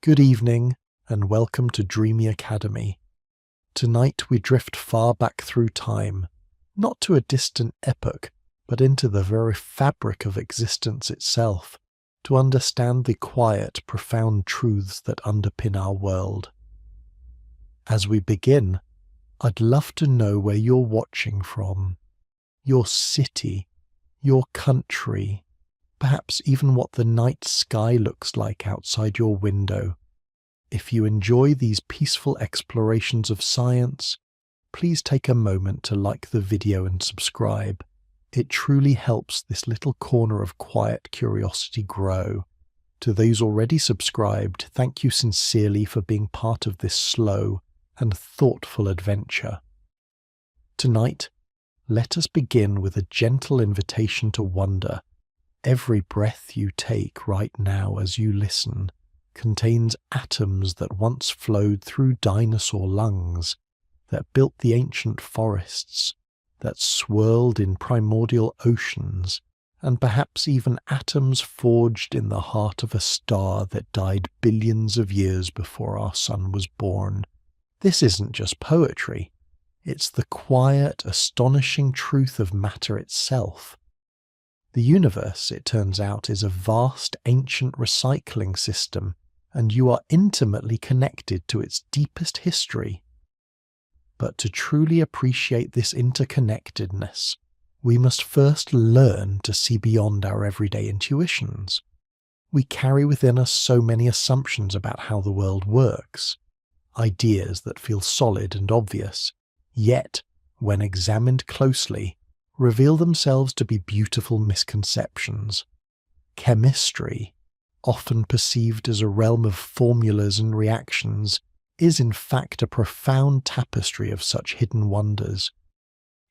Good evening, and welcome to Dreamy Academy. Tonight we drift far back through time, not to a distant epoch, but into the very fabric of existence itself, to understand the quiet, profound truths that underpin our world. As we begin, I'd love to know where you're watching from, your city, your country, perhaps even what the night sky looks like outside your window. If you enjoy these peaceful explorations of science, please take a moment to like the video and subscribe. It truly helps this little corner of quiet curiosity grow. To those already subscribed, thank you sincerely for being part of this slow and thoughtful adventure. Tonight, let us begin with a gentle invitation to wonder. Every breath you take right now as you listen contains atoms that once flowed through dinosaur lungs, that built the ancient forests, that swirled in primordial oceans, and perhaps even atoms forged in the heart of a star that died billions of years before our sun was born. This isn't just poetry. It's the quiet, astonishing truth of matter itself. The universe, it turns out, is a vast, ancient recycling system, and you are intimately connected to its deepest history. But to truly appreciate this interconnectedness, we must first learn to see beyond our everyday intuitions. We carry within us so many assumptions about how the world works, ideas that feel solid and obvious, yet, when examined closely, reveal themselves to be beautiful misconceptions. Chemistry, often perceived as a realm of formulas and reactions, is in fact a profound tapestry of such hidden wonders.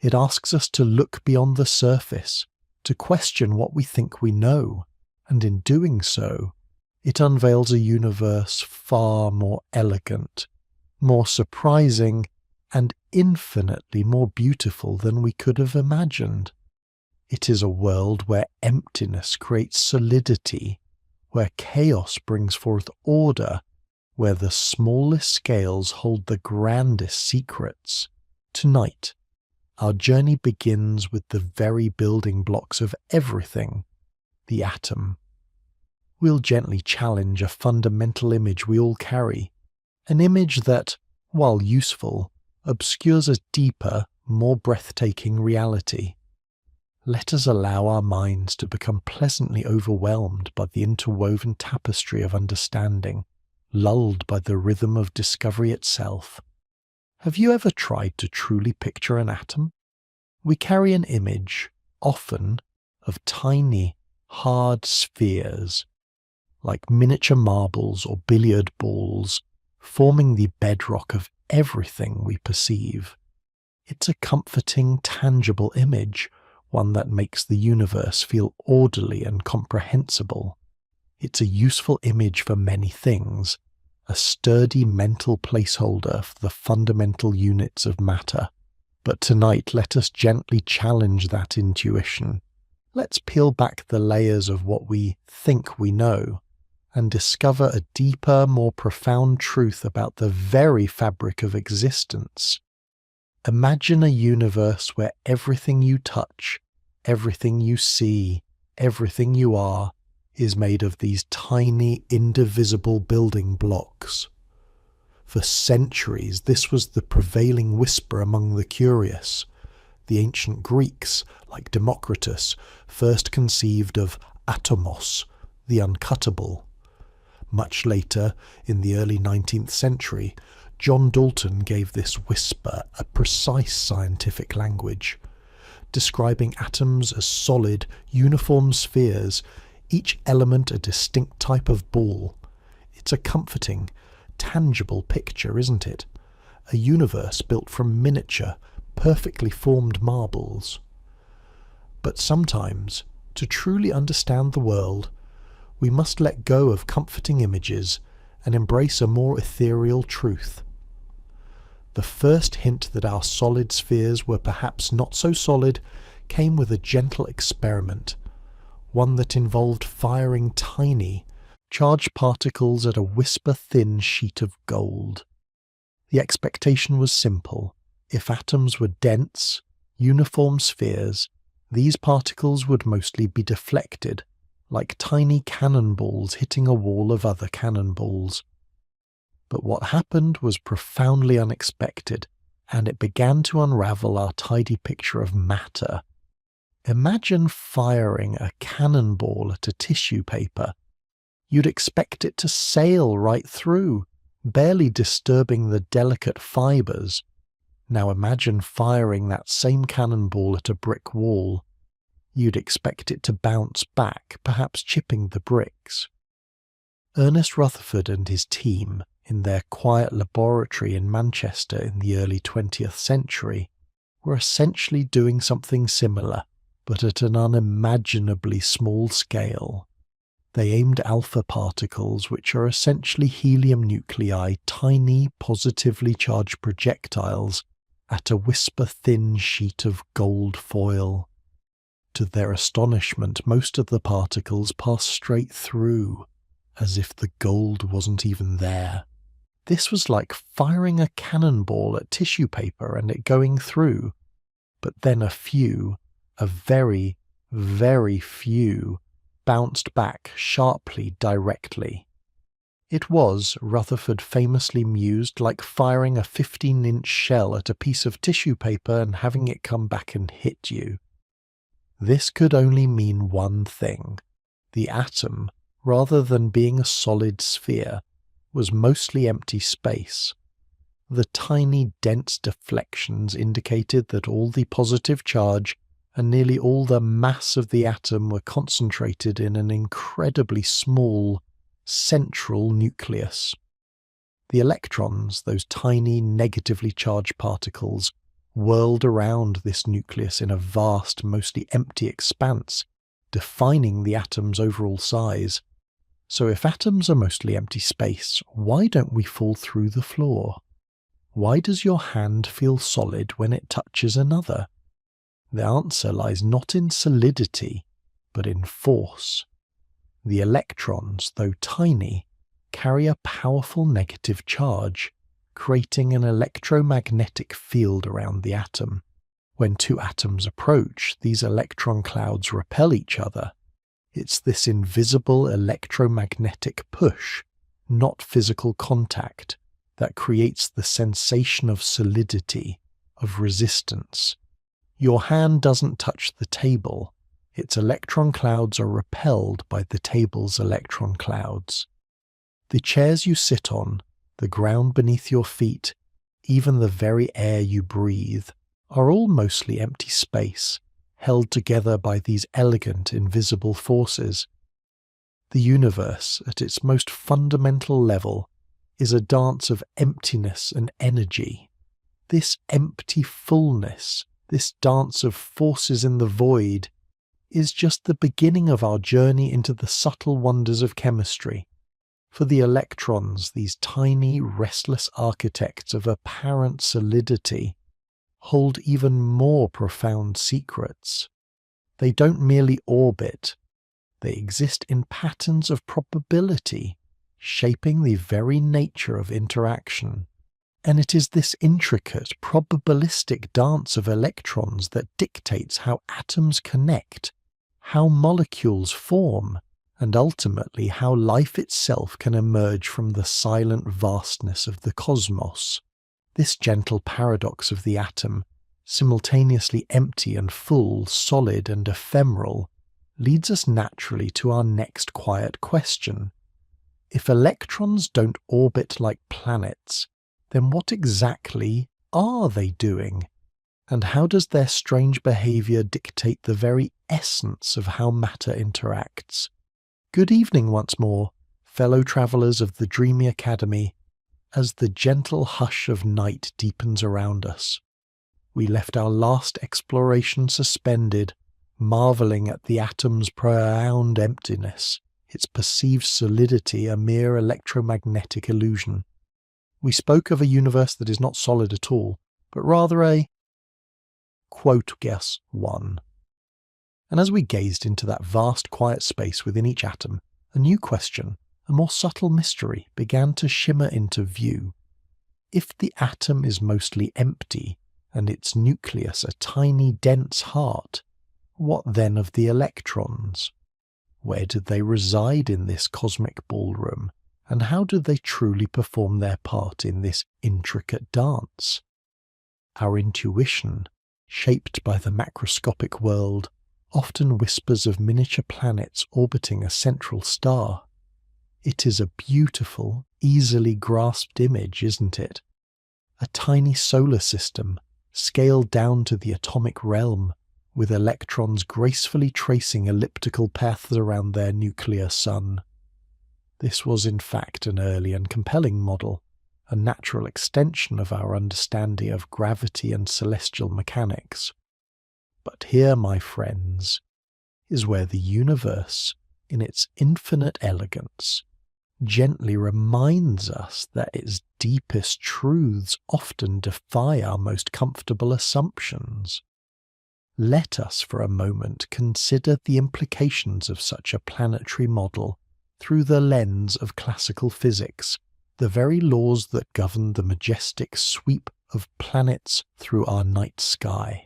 It asks us to look beyond the surface, to question what we think we know, and in doing so, it unveils a universe far more elegant, more surprising, and infinitely more beautiful than we could have imagined. It is a world where emptiness creates solidity, where chaos brings forth order, where the smallest scales hold the grandest secrets. Tonight, our journey begins with the very building blocks of everything, the atom. We'll gently challenge a fundamental image we all carry, an image that, while useful, obscures a deeper, more breathtaking reality. Let us allow our minds to become pleasantly overwhelmed by the interwoven tapestry of understanding, lulled by the rhythm of discovery itself. Have you ever tried to truly picture an atom? We carry an image, often, of tiny, hard spheres, like miniature marbles or billiard balls, forming the bedrock of everything we perceive. It's a comforting, tangible image, one that makes the universe feel orderly and comprehensible. It's a useful image for many things, a sturdy mental placeholder for the fundamental units of matter. But tonight, let us gently challenge that intuition. Let's peel back the layers of what we think we know, and discover a deeper, more profound truth about the very fabric of existence. Imagine a universe where everything you touch, everything you see, everything you are, is made of these tiny, indivisible building blocks. For centuries, this was the prevailing whisper among the curious. The ancient Greeks, like Democritus, first conceived of atomos, the uncuttable. Much later, in the early 19th century, John Dalton gave this whisper a precise scientific language, describing atoms as solid, uniform spheres, each element a distinct type of ball. It's a comforting, tangible picture, isn't it? A universe built from miniature, perfectly formed marbles. But sometimes, to truly understand the world, we must let go of comforting images and embrace a more ethereal truth. The first hint that our solid spheres were perhaps not so solid came with a gentle experiment, one that involved firing tiny, charged particles at a whisper-thin sheet of gold. The expectation was simple. If atoms were dense, uniform spheres, these particles would mostly be deflected, like tiny cannonballs hitting a wall of other cannonballs. But what happened was profoundly unexpected, and it began to unravel our tidy picture of matter. Imagine firing a cannonball at a tissue paper. You'd expect it to sail right through, barely disturbing the delicate fibres. Now imagine firing that same cannonball at a brick wall. You'd expect it to bounce back, perhaps chipping the bricks. Ernest Rutherford and his team, in their quiet laboratory in Manchester in the early 20th century, were essentially doing something similar, but at an unimaginably small scale. They aimed alpha particles, which are essentially helium nuclei, tiny positively charged projectiles, at a whisper-thin sheet of gold foil. To their astonishment, most of the particles passed straight through, as if the gold wasn't even there. This was like firing a cannonball at tissue paper and it going through, but then a very, very few, bounced back sharply directly. It was, Rutherford famously mused, like firing a 15-inch shell at a piece of tissue paper and having it come back and hit you. This could only mean one thing. The atom, rather than being a solid sphere, was mostly empty space. The tiny, dense deflections indicated that all the positive charge and nearly all the mass of the atom were concentrated in an incredibly small, central nucleus. The electrons, those tiny, negatively charged particles, whirled around this nucleus in a vast, mostly empty expanse, defining the atom's overall size. So if atoms are mostly empty space, why don't we fall through the floor? Why does your hand feel solid when it touches another? The answer lies not in solidity, but in force. The electrons, though tiny, carry a powerful negative charge, creating an electromagnetic field around the atom. When two atoms approach, these electron clouds repel each other. It's this invisible electromagnetic push, not physical contact, that creates the sensation of solidity, of resistance. Your hand doesn't touch the table. Its electron clouds are repelled by the table's electron clouds. The chairs you sit on, the ground beneath your feet, even the very air you breathe, are all mostly empty space, held together by these elegant invisible forces. The universe, at its most fundamental level, is a dance of emptiness and energy. This empty fullness, this dance of forces in the void, is just the beginning of our journey into the subtle wonders of chemistry. For the electrons, these tiny, restless architects of apparent solidity, hold even more profound secrets. They don't merely orbit, they exist in patterns of probability, shaping the very nature of interaction. And it is this intricate, probabilistic dance of electrons that dictates how atoms connect, how molecules form, and ultimately how life itself can emerge from the silent vastness of the cosmos. This gentle paradox of the atom, simultaneously empty and full, solid and ephemeral, leads us naturally to our next quiet question. If electrons don't orbit like planets, then what exactly are they doing? And how does their strange behaviour dictate the very essence of how matter interacts? Good evening once more, fellow travellers of the Dreamy Academy. As the gentle hush of night deepens around us, we left our last exploration suspended, marvelling at the atom's profound emptiness, its perceived solidity a mere electromagnetic illusion. We spoke of a universe that is not solid at all, but rather a quote guess one. And as we gazed into that vast quiet space within each atom, a new question, a more subtle mystery began to shimmer into view. If the atom is mostly empty, and its nucleus a tiny dense heart, what then of the electrons? Where did they reside in this cosmic ballroom, and how do they truly perform their part in this intricate dance? Our intuition, shaped by the macroscopic world, often whispers of miniature planets orbiting a central star. It is a beautiful, easily grasped image, isn't it? A tiny solar system, scaled down to the atomic realm, with electrons gracefully tracing elliptical paths around their nuclear sun. This was in fact an early and compelling model, a natural extension of our understanding of gravity and celestial mechanics. But here, my friends, is where the universe, in its infinite elegance, gently reminds us that its deepest truths often defy our most comfortable assumptions. Let us for a moment consider the implications of such a planetary model through the lens of classical physics, the very laws that govern the majestic sweep of planets through our night sky.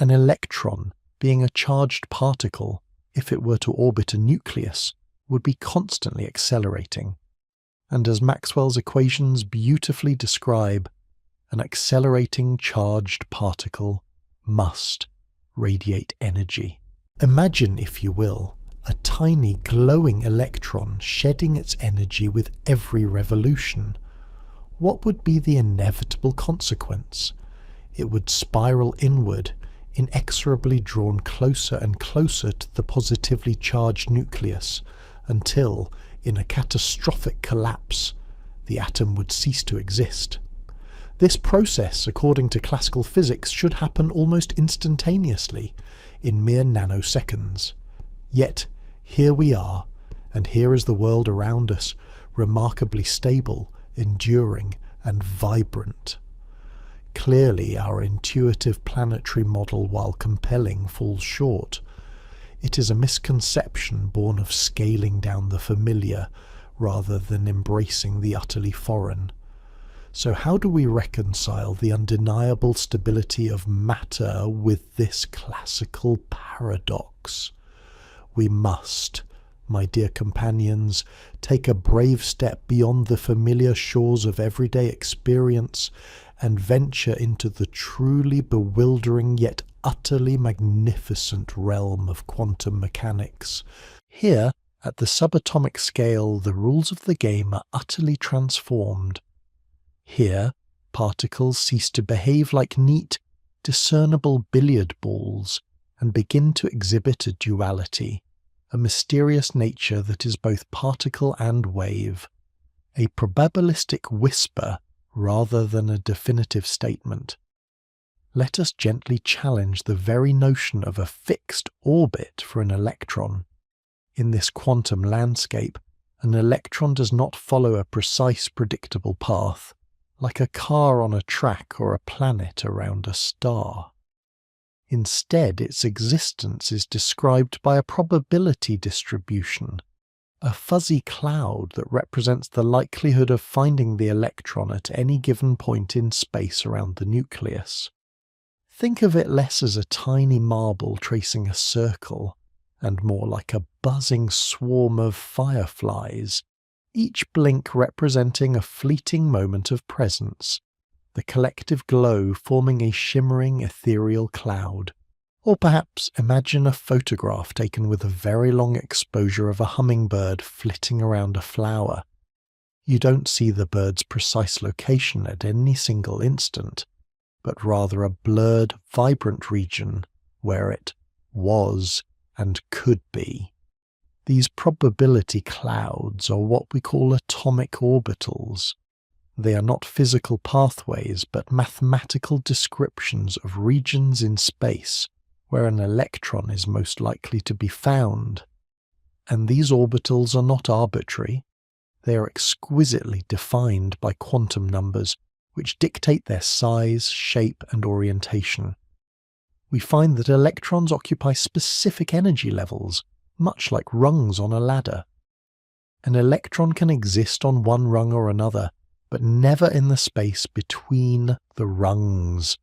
An electron, being a charged particle, if it were to orbit a nucleus, would be constantly accelerating. And as Maxwell's equations beautifully describe, an accelerating charged particle must radiate energy. Imagine, if you will, a tiny glowing electron shedding its energy with every revolution. What would be the inevitable consequence? It would spiral inward, inexorably drawn closer and closer to the positively charged nucleus, until, in a catastrophic collapse, the atom would cease to exist. This process, according to classical physics, should happen almost instantaneously, in mere nanoseconds. Yet, here we are, and here is the world around us, remarkably stable, enduring, and vibrant. Clearly, our intuitive planetary model, while compelling, falls short. It is a misconception born of scaling down the familiar rather than embracing the utterly foreign. So how do we reconcile the undeniable stability of matter with this classical paradox? We must, my dear companions, take a brave step beyond the familiar shores of everyday experience and venture into the truly bewildering yet utterly magnificent realm of quantum mechanics. Here, at the subatomic scale, the rules of the game are utterly transformed. Here, particles cease to behave like neat, discernible billiard balls and begin to exhibit a duality, a mysterious nature that is both particle and wave, a probabilistic whisper rather than a definitive statement. Let us gently challenge the very notion of a fixed orbit for an electron. In this quantum landscape, an electron does not follow a precise, predictable path, like a car on a track or a planet around a star. Instead, its existence is described by a probability distribution, a fuzzy cloud that represents the likelihood of finding the electron at any given point in space around the nucleus. Think of it less as a tiny marble tracing a circle, and more like a buzzing swarm of fireflies, each blink representing a fleeting moment of presence, the collective glow forming a shimmering ethereal cloud. Or perhaps imagine a photograph taken with a very long exposure of a hummingbird flitting around a flower. You don't see the bird's precise location at any single instant, but rather a blurred, vibrant region where it was and could be. These probability clouds are what we call atomic orbitals. They are not physical pathways, but mathematical descriptions of regions in space where an electron is most likely to be found. And these orbitals are not arbitrary. They are exquisitely defined by quantum numbers, which dictate their size, shape, and orientation. We find that electrons occupy specific energy levels, much like rungs on a ladder. An electron can exist on one rung or another, but never in the space between the rungs.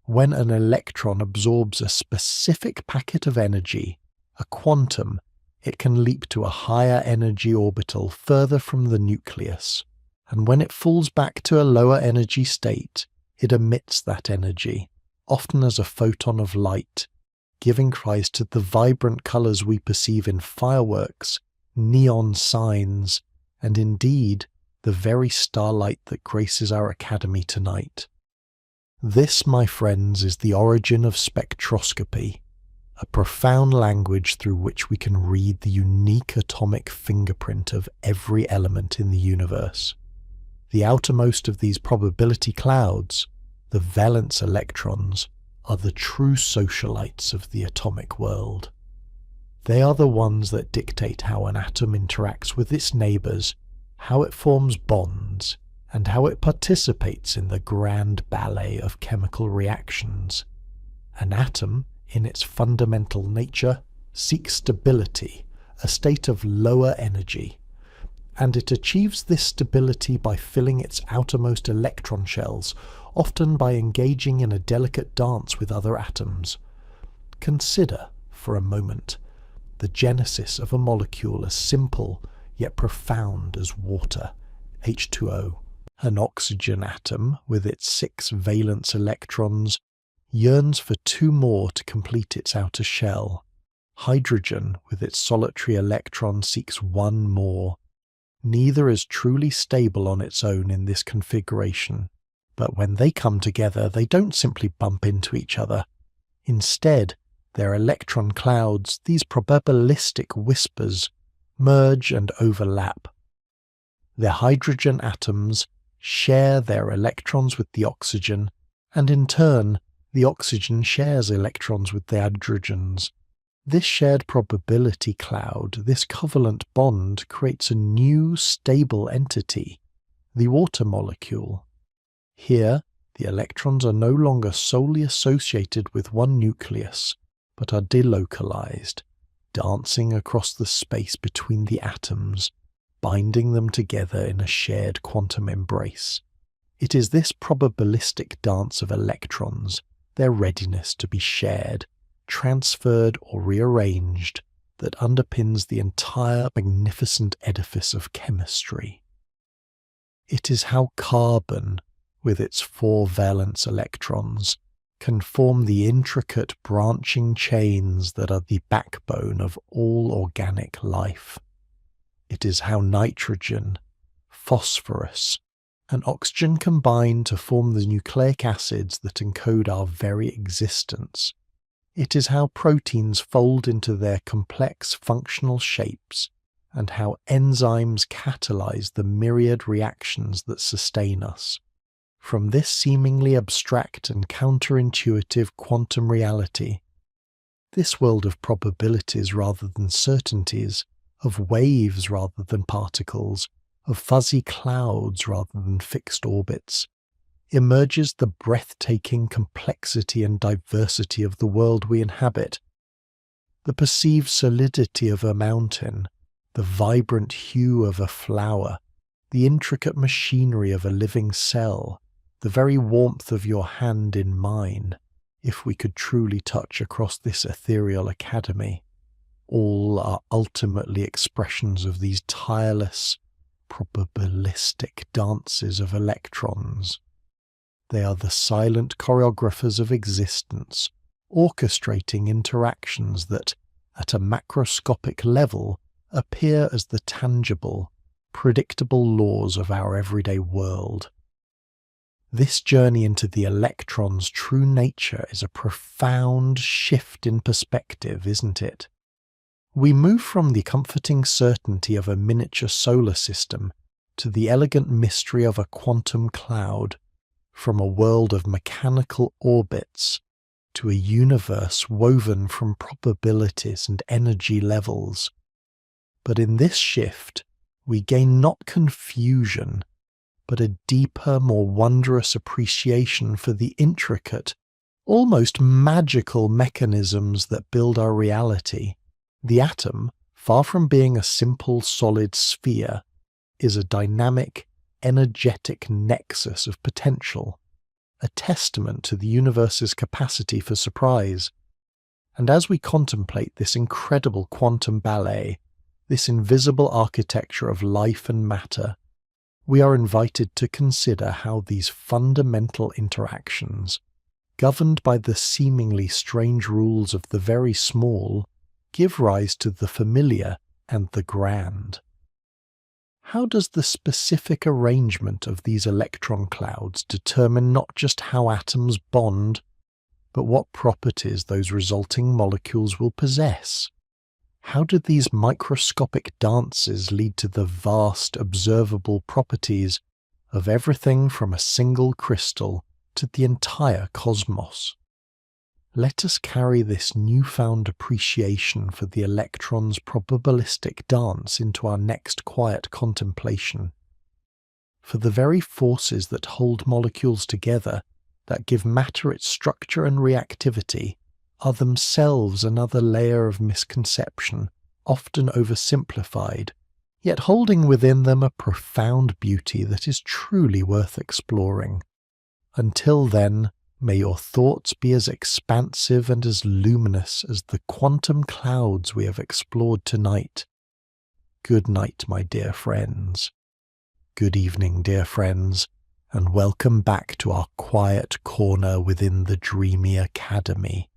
When an electron absorbs a specific packet of energy, a quantum, it can leap to a higher energy orbital further from the nucleus, and when it falls back to a lower energy state, it emits that energy, often as a photon of light, giving rise to the vibrant colours we perceive in fireworks, neon signs, and indeed the very starlight that graces our academy tonight. This, my friends, is the origin of spectroscopy, a profound language through which we can read the unique atomic fingerprint of every element in the universe. The outermost of these probability clouds, the valence electrons, are the true socialites of the atomic world. They are the ones that dictate how an atom interacts with its neighbours, how it forms bonds, and how it participates in the grand ballet of chemical reactions. An atom, in its fundamental nature, seeks stability, a state of lower energy, and it achieves this stability by filling its outermost electron shells, often by engaging in a delicate dance with other atoms. Consider, for a moment, the genesis of a molecule as simple yet profound as water, H2O. An oxygen atom, with its 6 valence electrons, yearns for 2 more to complete its outer shell. Hydrogen, with its solitary electron, seeks 1 more. Neither is truly stable on its own in this configuration, but when they come together, they don't simply bump into each other. Instead, their electron clouds, these probabilistic whispers, merge and overlap. Their hydrogen atoms share their electrons with the oxygen, and in turn, the oxygen shares electrons with the hydrogens. This shared probability cloud, this covalent bond, creates a new stable entity, the water molecule. Here, the electrons are no longer solely associated with one nucleus, but are delocalized, dancing across the space between the atoms, binding them together in a shared quantum embrace. It is this probabilistic dance of electrons, their readiness to be shared, transferred or rearranged, that underpins the entire magnificent edifice of chemistry. It is how carbon, with its 4 valence electrons, can form the intricate branching chains that are the backbone of all organic life. It is how nitrogen, phosphorus, and oxygen combine to form the nucleic acids that encode our very existence. It is how proteins fold into their complex functional shapes, and how enzymes catalyze the myriad reactions that sustain us. From this seemingly abstract and counterintuitive quantum reality, this world of probabilities rather than certainties, of waves rather than particles, of fuzzy clouds rather than fixed orbits, emerges the breathtaking complexity and diversity of the world we inhabit. The perceived solidity of a mountain, the vibrant hue of a flower, the intricate machinery of a living cell, the very warmth of your hand in mine, if we could truly touch across this ethereal academy, all are ultimately expressions of these tireless, probabilistic dances of electrons. They are the silent choreographers of existence, orchestrating interactions that, at a macroscopic level, appear as the tangible, predictable laws of our everyday world. This journey into the electron's true nature is a profound shift in perspective, isn't it? We move from the comforting certainty of a miniature solar system to the elegant mystery of a quantum cloud, from a world of mechanical orbits to a universe woven from probabilities and energy levels. But in this shift, we gain not confusion, but a deeper, more wondrous appreciation for the intricate, almost magical mechanisms that build our reality. The atom, far from being a simple solid sphere, is a dynamic, energetic nexus of potential, a testament to the universe's capacity for surprise. And as we contemplate this incredible quantum ballet, this invisible architecture of life and matter, we are invited to consider how these fundamental interactions, governed by the seemingly strange rules of the very small, give rise to the familiar and the grand. How does the specific arrangement of these electron clouds determine not just how atoms bond, but what properties those resulting molecules will possess? How do these microscopic dances lead to the vast observable properties of everything from a single crystal to the entire cosmos? Let us carry this newfound appreciation for the electron's probabilistic dance into our next quiet contemplation. For the very forces that hold molecules together, that give matter its structure and reactivity, are themselves another layer of misconception, often oversimplified, yet holding within them a profound beauty that is truly worth exploring. Until then, may your thoughts be as expansive and as luminous as the quantum clouds we have explored tonight. Good night, my dear friends. Good evening, dear friends, and welcome back to our quiet corner within the Dreamy Academy.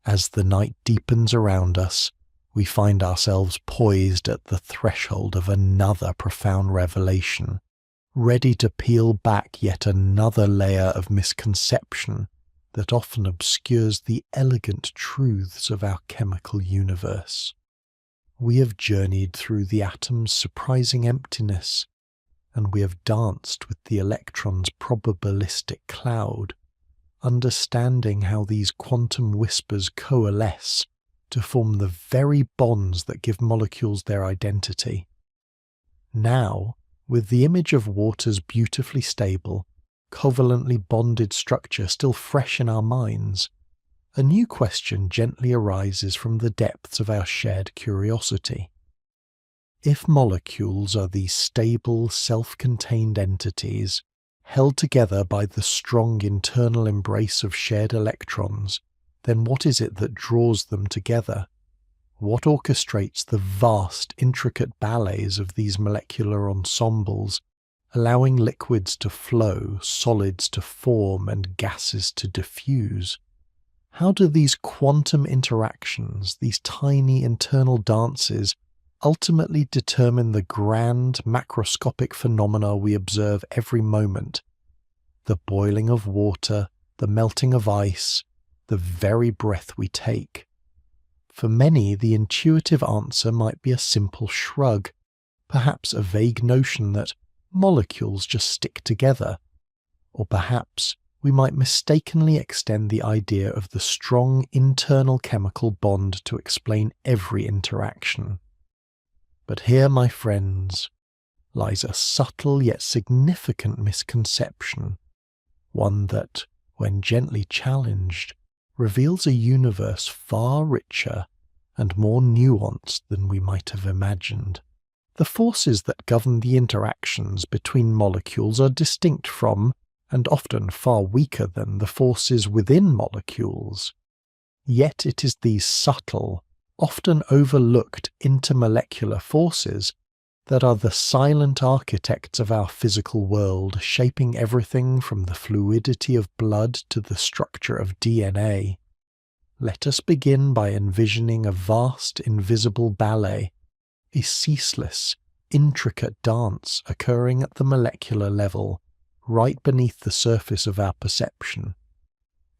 As the night deepens around us, we find ourselves poised at the threshold of another profound revelation, ready to peel back yet another layer of misconception that often obscures the elegant truths of our chemical universe. We have journeyed through the atom's surprising emptiness, and we have danced with the electron's probabilistic cloud, understanding how these quantum whispers coalesce to form the very bonds that give molecules their identity. Now, with the image of water's beautifully stable, covalently bonded structure still fresh in our minds, a new question gently arises from the depths of our shared curiosity. If molecules are these stable, self-contained entities, held together by the strong internal embrace of shared electrons, then what is it that draws them together? What orchestrates the vast, intricate ballets of these molecular ensembles, allowing liquids to flow, solids to form, and gases to diffuse? How do these quantum interactions, these tiny internal dances, ultimately determine the grand macroscopic phenomena we observe every moment? The boiling of water, the melting of ice, the very breath we take. For many, the intuitive answer might be a simple shrug, perhaps a vague notion that molecules just stick together, or perhaps we might mistakenly extend the idea of the strong internal chemical bond to explain every interaction. But here, my friends, lies a subtle yet significant misconception, one that, when gently challenged, reveals a universe far richer and more nuanced than we might have imagined. The forces that govern the interactions between molecules are distinct from, and often far weaker than, the forces within molecules. Yet it is these subtle, often overlooked intermolecular forces that are the silent architects of our physical world, shaping everything from the fluidity of blood to the structure of DNA. Let us begin by envisioning a vast invisible ballet, a ceaseless, intricate dance occurring at the molecular level, right beneath the surface of our perception.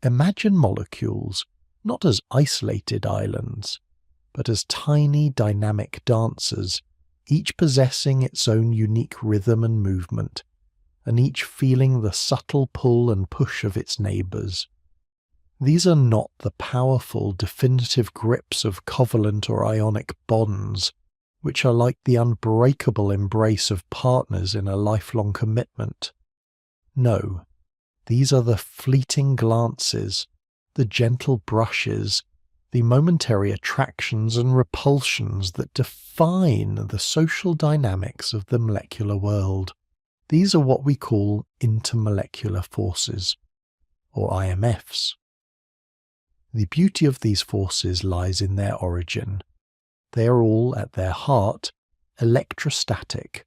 Imagine molecules not as isolated islands, but as tiny dynamic dancers, each possessing its own unique rhythm and movement, and each feeling the subtle pull and push of its neighbours. These are not the powerful, definitive grips of covalent or ionic bonds, which are like the unbreakable embrace of partners in a lifelong commitment. No, these are the fleeting glances, the gentle brushes, the momentary attractions and repulsions that define the social dynamics of the molecular world. These are what we call intermolecular forces, or IMFs. The beauty of these forces lies in their origin. They are all, at their heart, electrostatic.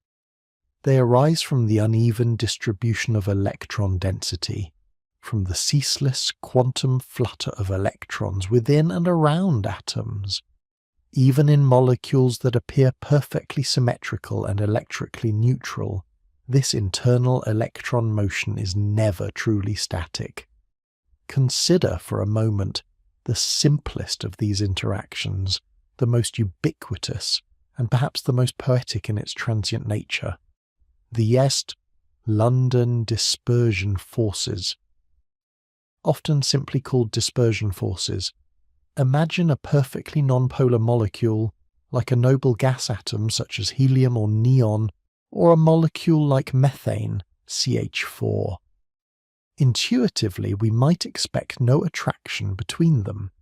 They arise from the uneven distribution of electron density, from the ceaseless quantum flutter of electrons within and around atoms. Even in molecules that appear perfectly symmetrical and electrically neutral, this internal electron motion is never truly static. Consider for a moment the simplest of these interactions, the most ubiquitous, and perhaps the most poetic in its transient nature. The London dispersion forces. Often simply called dispersion forces. Imagine a perfectly nonpolar molecule, like a noble gas atom such as helium or neon, or a molecule like methane, CH4. Intuitively, we might expect no attraction between them.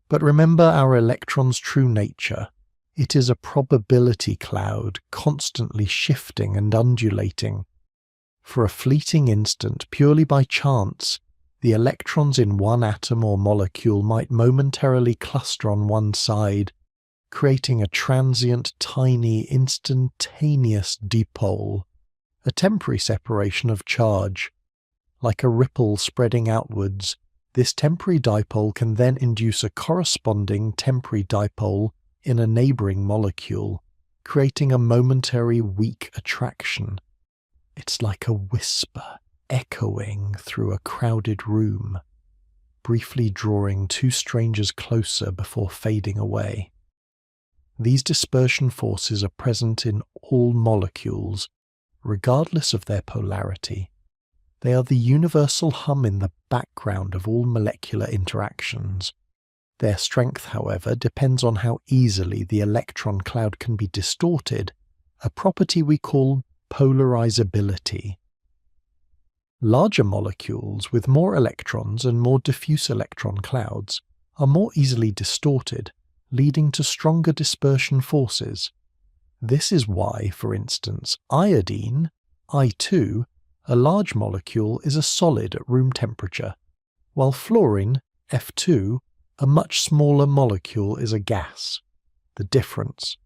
But remember our electron's true nature. It is a probability cloud, constantly shifting and undulating. For a fleeting instant, purely by chance, the electrons in one atom or molecule might momentarily cluster on one side, creating a transient, tiny, instantaneous dipole, a temporary separation of charge. Like a ripple spreading outwards, this temporary dipole can then induce a corresponding temporary dipole in a neighbouring molecule, creating a momentary weak attraction. It's like a whisper echoing through a crowded room, briefly drawing two strangers closer before fading away. These dispersion forces are present in all molecules, regardless of their polarity. They are the universal hum in the background of all molecular interactions. Their strength, however, depends on how easily the electron cloud can be distorted, a property we call polarizability. Larger molecules with more electrons and more diffuse electron clouds are more easily distorted, leading to stronger dispersion forces. This is why, for instance, iodine, I2, a large molecule, is a solid at room temperature, while fluorine, F2, a much smaller molecule, is a gas. The difference,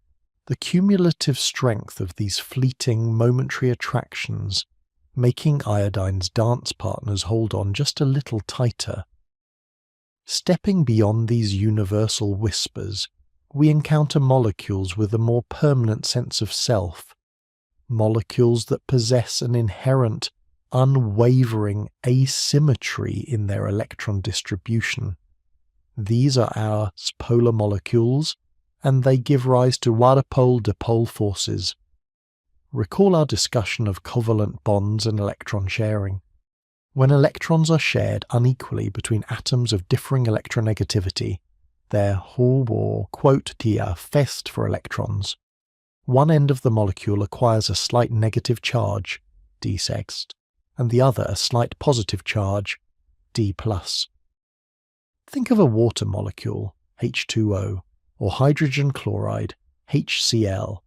the cumulative strength of these fleeting, momentary attractions, making iodine's dance partners hold on just a little tighter. Stepping beyond these universal whispers, we encounter molecules with a more permanent sense of self, molecules that possess an inherent, unwavering asymmetry in their electron distribution. These are our polar molecules, and they give rise to dipole forces. Recall our discussion of covalent bonds and electron sharing. When electrons are shared unequally between atoms of differing electronegativity, they're fest for electrons. One end of the molecule acquires a slight negative charge, d sext, and the other a slight positive charge, d plus. Think of a water molecule, H2O, or hydrogen chloride, HCl.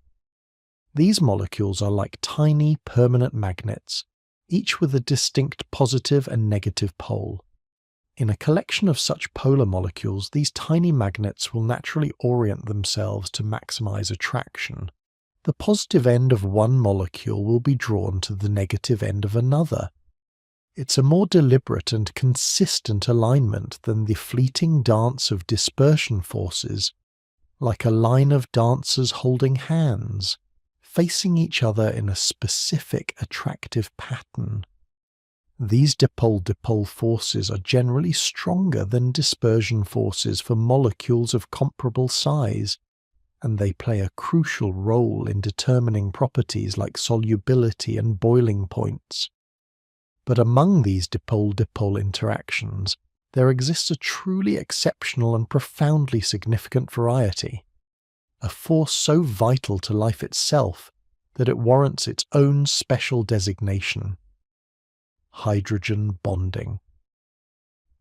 These molecules are like tiny permanent magnets, each with a distinct positive and negative pole. In a collection of such polar molecules, these tiny magnets will naturally orient themselves to maximize attraction. The positive end of one molecule will be drawn to the negative end of another. It's a more deliberate and consistent alignment than the fleeting dance of dispersion forces, like a line of dancers holding hands, facing each other in a specific attractive pattern. These dipole forces are generally stronger than dispersion forces for molecules of comparable size, and they play a crucial role in determining properties like solubility and boiling points. But among these dipole interactions, there exists a truly exceptional and profoundly significant variety, a force so vital to life itself that it warrants its own special designation: hydrogen bonding.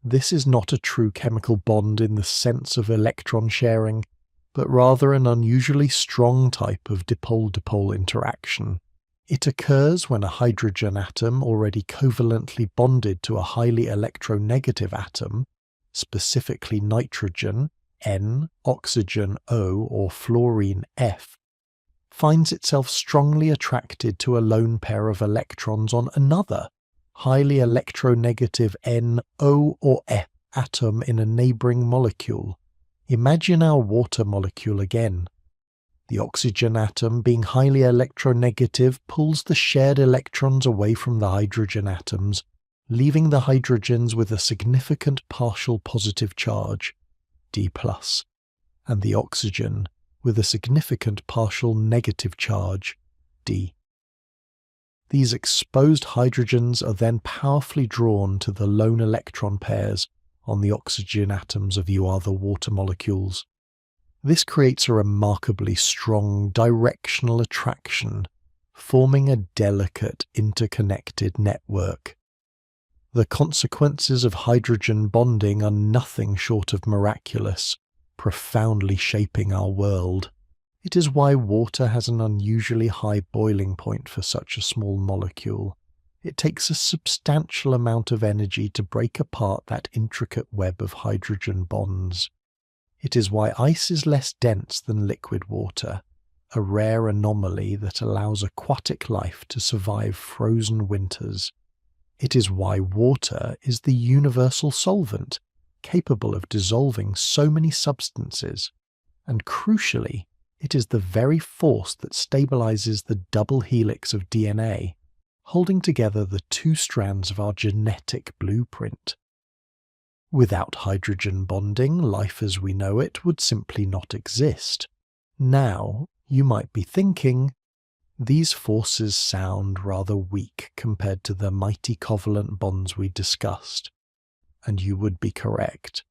This is not a true chemical bond in the sense of electron sharing, but rather an unusually strong type of dipole-dipole interaction. It occurs when a hydrogen atom already covalently bonded to a highly electronegative atom, specifically nitrogen, N, oxygen, O, or fluorine, F, finds itself strongly attracted to a lone pair of electrons on another, highly electronegative N, O, or F atom in a neighbouring molecule. Imagine our water molecule again. The oxygen atom, being highly electronegative, pulls the shared electrons away from the hydrogen atoms, leaving the hydrogens with a significant partial positive charge, D+, and the oxygen with a significant partial negative charge, D. These exposed hydrogens are then powerfully drawn to the lone electron pairs on the oxygen atoms of your other water molecules. This creates a remarkably strong directional attraction, forming a delicate interconnected network. The consequences of hydrogen bonding are nothing short of miraculous, profoundly shaping our world. It is why water has an unusually high boiling point for such a small molecule. It takes a substantial amount of energy to break apart that intricate web of hydrogen bonds. It is why ice is less dense than liquid water, a rare anomaly that allows aquatic life to survive frozen winters. It is why water is the universal solvent, capable of dissolving so many substances, and crucially, it is the very force that stabilizes the double helix of DNA, holding together the two strands of our genetic blueprint. Without hydrogen bonding, life as we know it would simply not exist. Now, you might be thinking, these forces sound rather weak compared to the mighty covalent bonds we discussed. And you would be correct.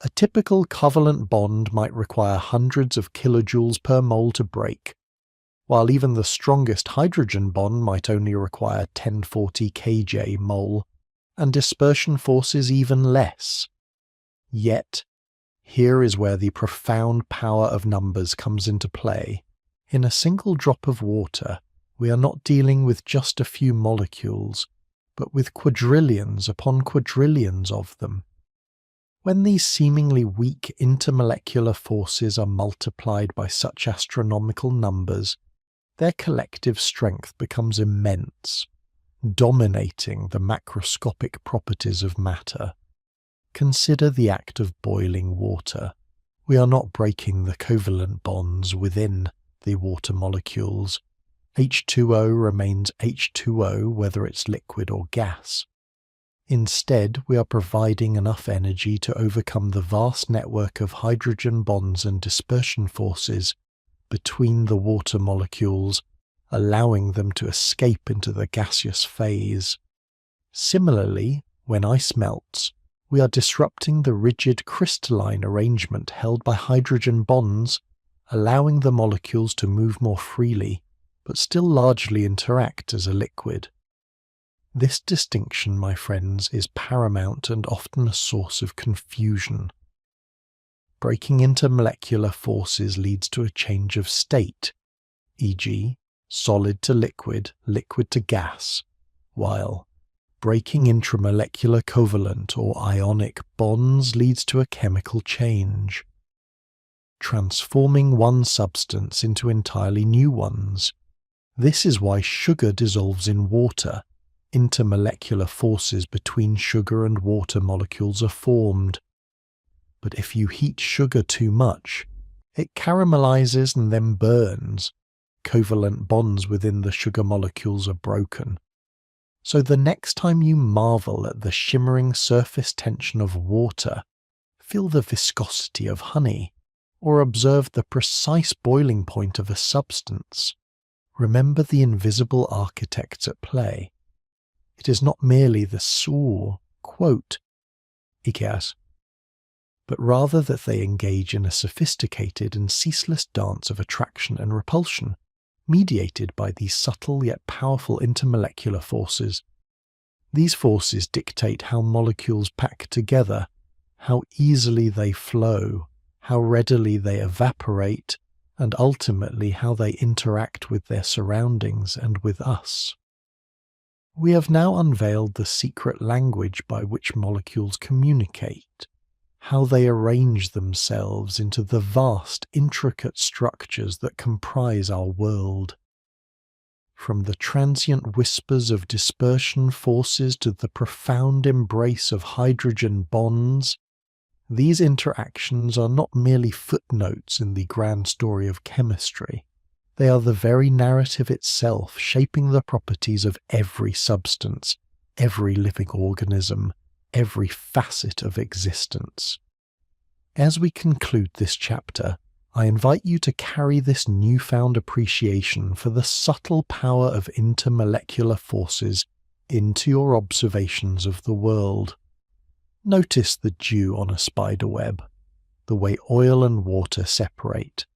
A typical covalent bond might require hundreds of kilojoules per mole to break, while even the strongest hydrogen bond might only require 1040 kJ mole, and dispersion forces even less. Yet, here is where the profound power of numbers comes into play. In a single drop of water, we are not dealing with just a few molecules, but with quadrillions upon quadrillions of them. When these seemingly weak intermolecular forces are multiplied by such astronomical numbers, their collective strength becomes immense, dominating the macroscopic properties of matter. Consider the act of boiling water. We are not breaking the covalent bonds within the water molecules. H2O remains H2O whether it's liquid or gas. Instead, we are providing enough energy to overcome the vast network of hydrogen bonds and dispersion forces between the water molecules, allowing them to escape into the gaseous phase. Similarly, when ice melts, we are disrupting the rigid crystalline arrangement held by hydrogen bonds, allowing the molecules to move more freely, but still largely interact as a liquid. This distinction, my friends, is paramount and often a source of confusion. Breaking intermolecular forces leads to a change of state, e.g., solid to liquid, liquid to gas, while breaking intramolecular covalent or ionic bonds leads to a chemical change, transforming one substance into entirely new ones. This is why sugar dissolves in water. Intermolecular forces between sugar and water molecules are formed. But if you heat sugar too much, it caramelizes and then burns. Covalent bonds within the sugar molecules are broken. So the next time you marvel at the shimmering surface tension of water, feel the viscosity of honey, or observe the precise boiling point of a substance, remember the invisible architects at play. It is not merely the quote, Ikeas, but rather that they engage in a sophisticated and ceaseless dance of attraction and repulsion, mediated by these subtle yet powerful intermolecular forces. These forces dictate how molecules pack together, how easily they flow, how readily they evaporate, and ultimately how they interact with their surroundings and with us. We have now unveiled the secret language by which molecules communicate, how they arrange themselves into the vast, intricate structures that comprise our world. From the transient whispers of dispersion forces to the profound embrace of hydrogen bonds, these interactions are not merely footnotes in the grand story of chemistry. They are the very narrative itself, shaping the properties of every substance, every living organism, every facet of existence. As we conclude this chapter, I invite you to carry this newfound appreciation for the subtle power of intermolecular forces into your observations of the world. Notice the dew on a spider web, the way oil and water separate,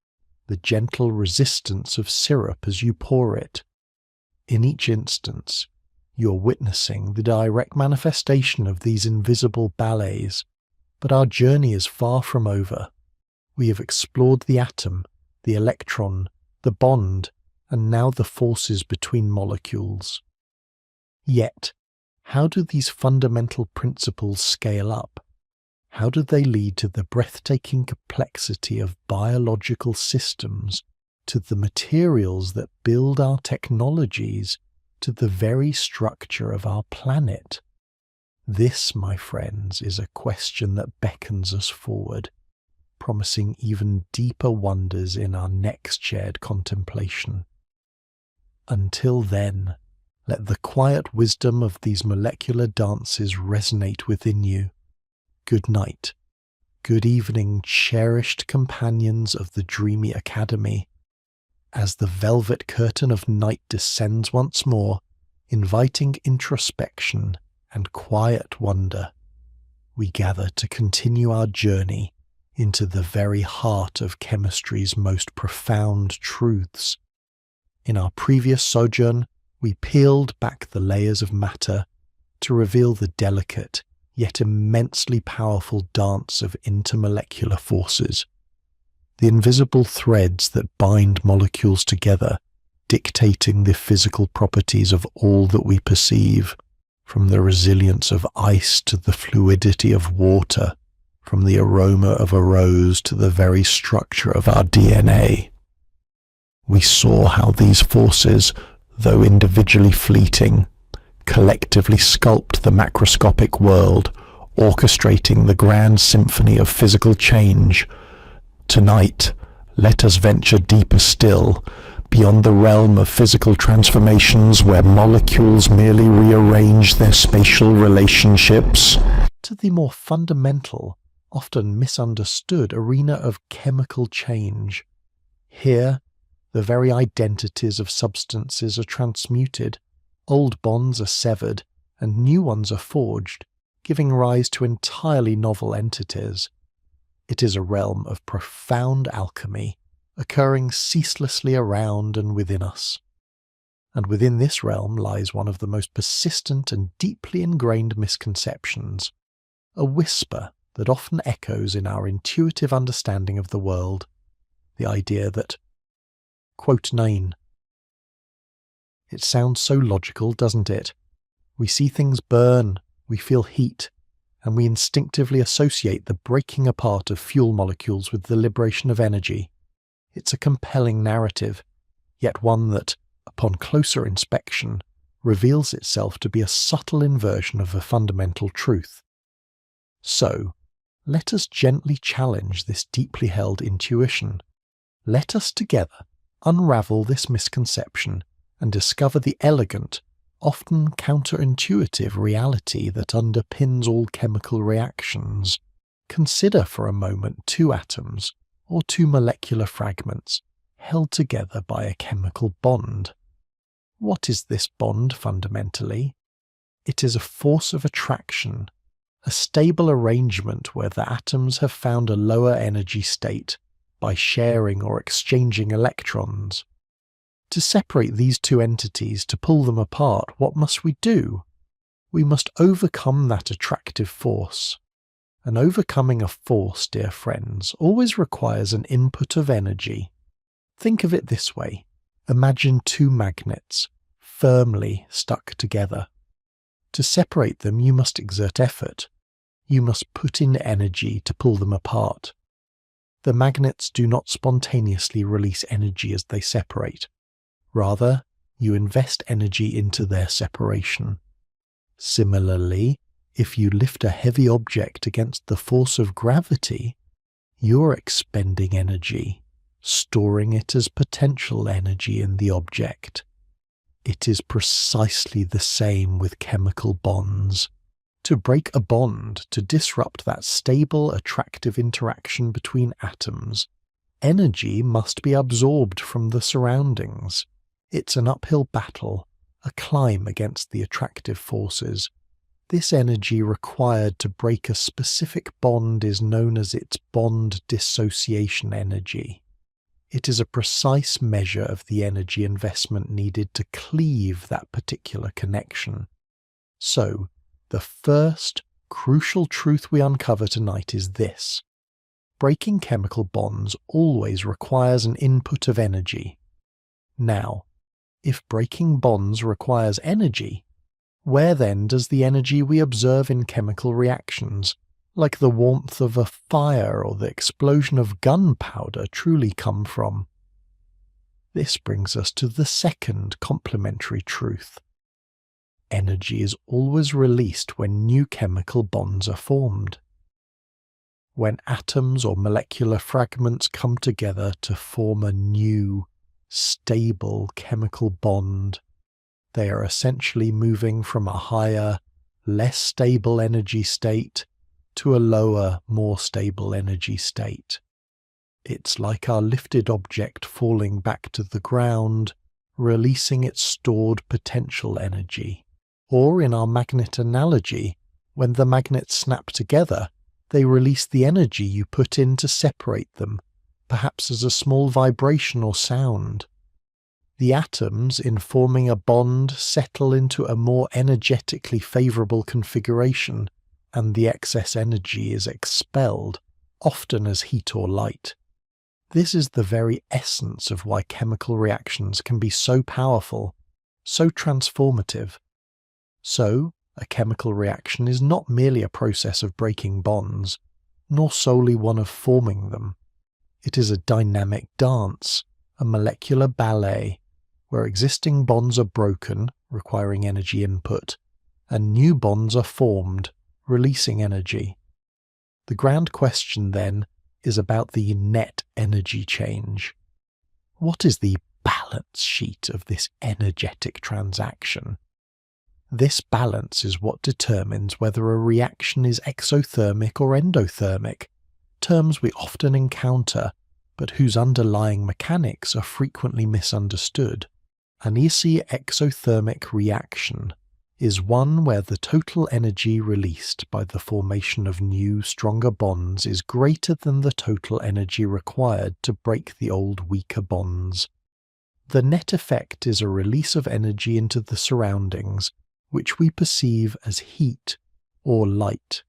the gentle resistance of syrup as you pour it. In each instance, you're witnessing the direct manifestation of these invisible ballets, but our journey is far from over. We have explored the atom, the electron, the bond, and now the forces between molecules. Yet, how do these fundamental principles scale up? How do they lead to the breathtaking complexity of biological systems, to the materials that build our technologies, to the very structure of our planet? This, my friends, is a question that beckons us forward, promising even deeper wonders in our next shared contemplation. Until then, let the quiet wisdom of these molecular dances resonate within you. Good night. Good evening, cherished companions of the Dreamy Academy. As the velvet curtain of night descends once more, inviting introspection and quiet wonder, we gather to continue our journey into the very heart of chemistry's most profound truths. In our previous sojourn, we peeled back the layers of matter to reveal the delicate yet immensely powerful dance of intermolecular forces, the invisible threads that bind molecules together, dictating the physical properties of all that we perceive, from the resilience of ice to the fluidity of water, from the aroma of a rose to the very structure of our DNA. We saw how these forces, though individually fleeting, collectively sculpt the macroscopic world, orchestrating the grand symphony of physical change. Tonight, let us venture deeper still, beyond the realm of physical transformations where molecules merely rearrange their spatial relationships, to the more fundamental, often misunderstood arena of chemical change. Here, the very identities of substances are transmuted, old bonds are severed, and new ones are forged, giving rise to entirely novel entities. It is a realm of profound alchemy, occurring ceaselessly around and within us. And within this realm lies one of the most persistent and deeply ingrained misconceptions, a whisper that often echoes in our intuitive understanding of the world, the idea that, quote 9, it sounds so logical, doesn't it? We see things burn, we feel heat, and we instinctively associate the breaking apart of fuel molecules with the liberation of energy. It's a compelling narrative, yet one that, upon closer inspection, reveals itself to be a subtle inversion of a fundamental truth. So, let us gently challenge this deeply held intuition. Let us together unravel this misconception and discover the elegant, often counterintuitive reality that underpins all chemical reactions. Consider for a moment two atoms, or two molecular fragments, held together by a chemical bond. What is this bond fundamentally? It is a force of attraction, a stable arrangement where the atoms have found a lower energy state by sharing or exchanging electrons. To separate these two entities, to pull them apart, what must we do? We must overcome that attractive force. And overcoming a force, dear friends, always requires an input of energy. Think of it this way. Imagine two magnets, firmly stuck together. To separate them, you must exert effort. You must put in energy to pull them apart. The magnets do not spontaneously release energy as they separate. Rather, you invest energy into their separation. Similarly, if you lift a heavy object against the force of gravity, you're expending energy, storing it as potential energy in the object. It is precisely the same with chemical bonds. To break a bond, to disrupt that stable, attractive interaction between atoms, energy must be absorbed from the surroundings. It's an uphill battle, a climb against the attractive forces. This energy required to break a specific bond is known as its bond dissociation energy. It is a precise measure of the energy investment needed to cleave that particular connection. So, the first crucial truth we uncover tonight is this. Breaking chemical bonds always requires an input of energy. Now, if breaking bonds requires energy, where then does the energy we observe in chemical reactions, like the warmth of a fire or the explosion of gunpowder, truly come from? This brings us to the second complementary truth. Energy is always released when new chemical bonds are formed. When atoms or molecular fragments come together to form a new, stable chemical bond, they are essentially moving from a higher, less stable energy state to a lower, more stable energy state. It's like our lifted object falling back to the ground, releasing its stored potential energy. Or in our magnet analogy, when the magnets snap together, they release the energy you put in to separate them, perhaps as a small vibration or sound. The atoms, in forming a bond, settle into a more energetically favourable configuration, and the excess energy is expelled, often as heat or light. This is the very essence of why chemical reactions can be so powerful, so transformative. So, a chemical reaction is not merely a process of breaking bonds, nor solely one of forming them. It is a dynamic dance, a molecular ballet, where existing bonds are broken, requiring energy input, and new bonds are formed, releasing energy. The grand question, then, is about the net energy change. What is the balance sheet of this energetic transaction? This balance is what determines whether a reaction is exothermic or endothermic, terms we often encounter, but whose underlying mechanics are frequently misunderstood. An easy exothermic reaction is one where the total energy released by the formation of new, stronger bonds is greater than the total energy required to break the old, weaker bonds. The net effect is a release of energy into the surroundings, which we perceive as heat or light.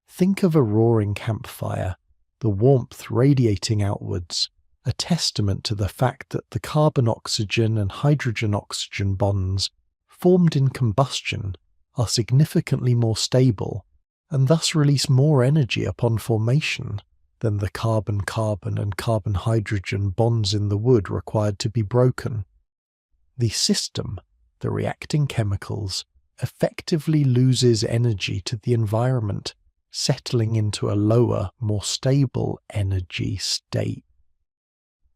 Think of a roaring campfire, the warmth radiating outwards, a testament to the fact that the carbon-oxygen and hydrogen-oxygen bonds formed in combustion are significantly more stable and thus release more energy upon formation than the carbon-carbon and carbon-hydrogen bonds in the wood required to be broken. The system, the reacting chemicals, effectively loses energy to the environment, settling into a lower, more stable energy state.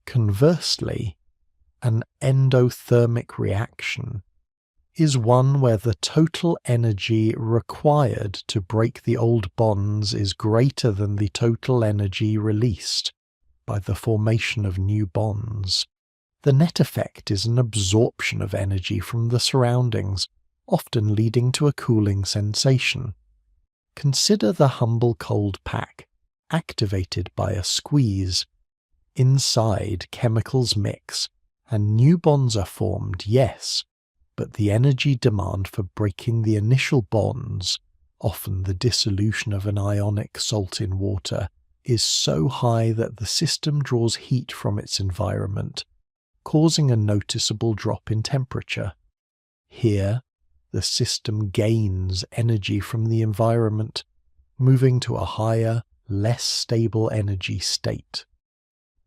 Conversely, an endothermic reaction is one where the total energy required to break the old bonds is greater than the total energy released by the formation of new bonds. The net effect is an absorption of energy from the surroundings, often leading to a cooling sensation. Consider the humble cold pack, activated by a squeeze. Inside, chemicals mix, and new bonds are formed, yes, but the energy demand for breaking the initial bonds, often the dissolution of an ionic salt in water, is so high that the system draws heat from its environment, causing a noticeable drop in temperature. Here, the system gains energy from the environment, moving to a higher, less stable energy state.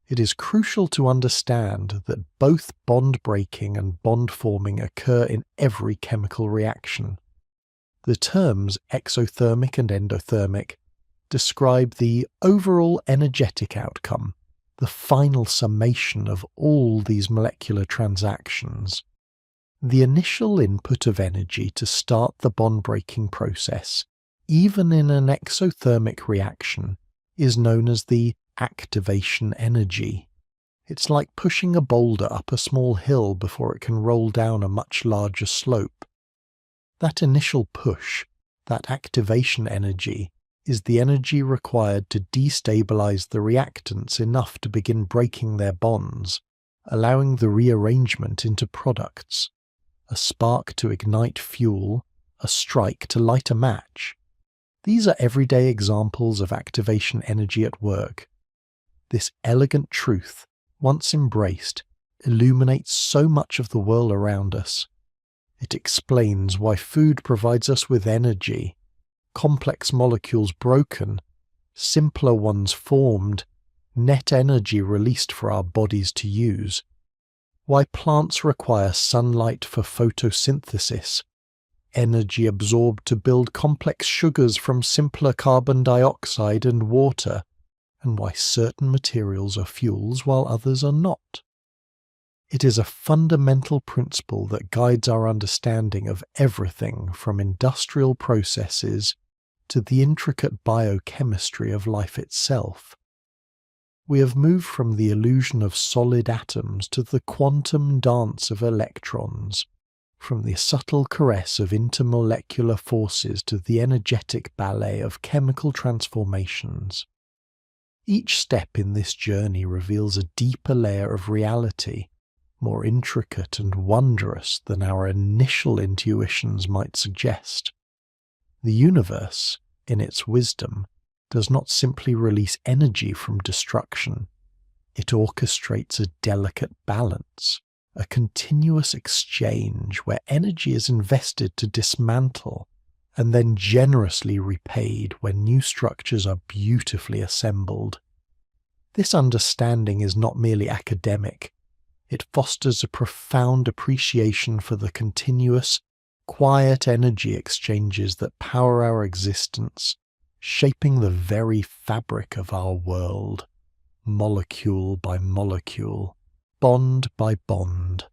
It is crucial to understand that both bond breaking and bond forming occur in every chemical reaction. The terms exothermic and endothermic describe the overall energetic outcome, the final summation of all these molecular transactions. The initial input of energy to start the bond-breaking process, even in an exothermic reaction, is known as the activation energy. It's like pushing a boulder up a small hill before it can roll down a much larger slope. That initial push, that activation energy, is the energy required to destabilize the reactants enough to begin breaking their bonds, allowing the rearrangement into products. A spark to ignite fuel, a strike to light a match. These are everyday examples of activation energy at work. This elegant truth, once embraced, illuminates so much of the world around us. It explains why food provides us with energy, complex molecules broken, simpler ones formed, net energy released for our bodies to use. Why plants require sunlight for photosynthesis, energy absorbed to build complex sugars from simpler carbon dioxide and water, and why certain materials are fuels while others are not. It is a fundamental principle that guides our understanding of everything from industrial processes to the intricate biochemistry of life itself. We have moved from the illusion of solid atoms to the quantum dance of electrons, from the subtle caress of intermolecular forces to the energetic ballet of chemical transformations. Each step in this journey reveals a deeper layer of reality, more intricate and wondrous than our initial intuitions might suggest. The universe, in its wisdom, does not simply release energy from destruction. It orchestrates a delicate balance, a continuous exchange where energy is invested to dismantle and then generously repaid when new structures are beautifully assembled. This understanding is not merely academic. It fosters a profound appreciation for the continuous, quiet energy exchanges that power our existence, shaping the very fabric of our world, molecule by molecule, bond by bond.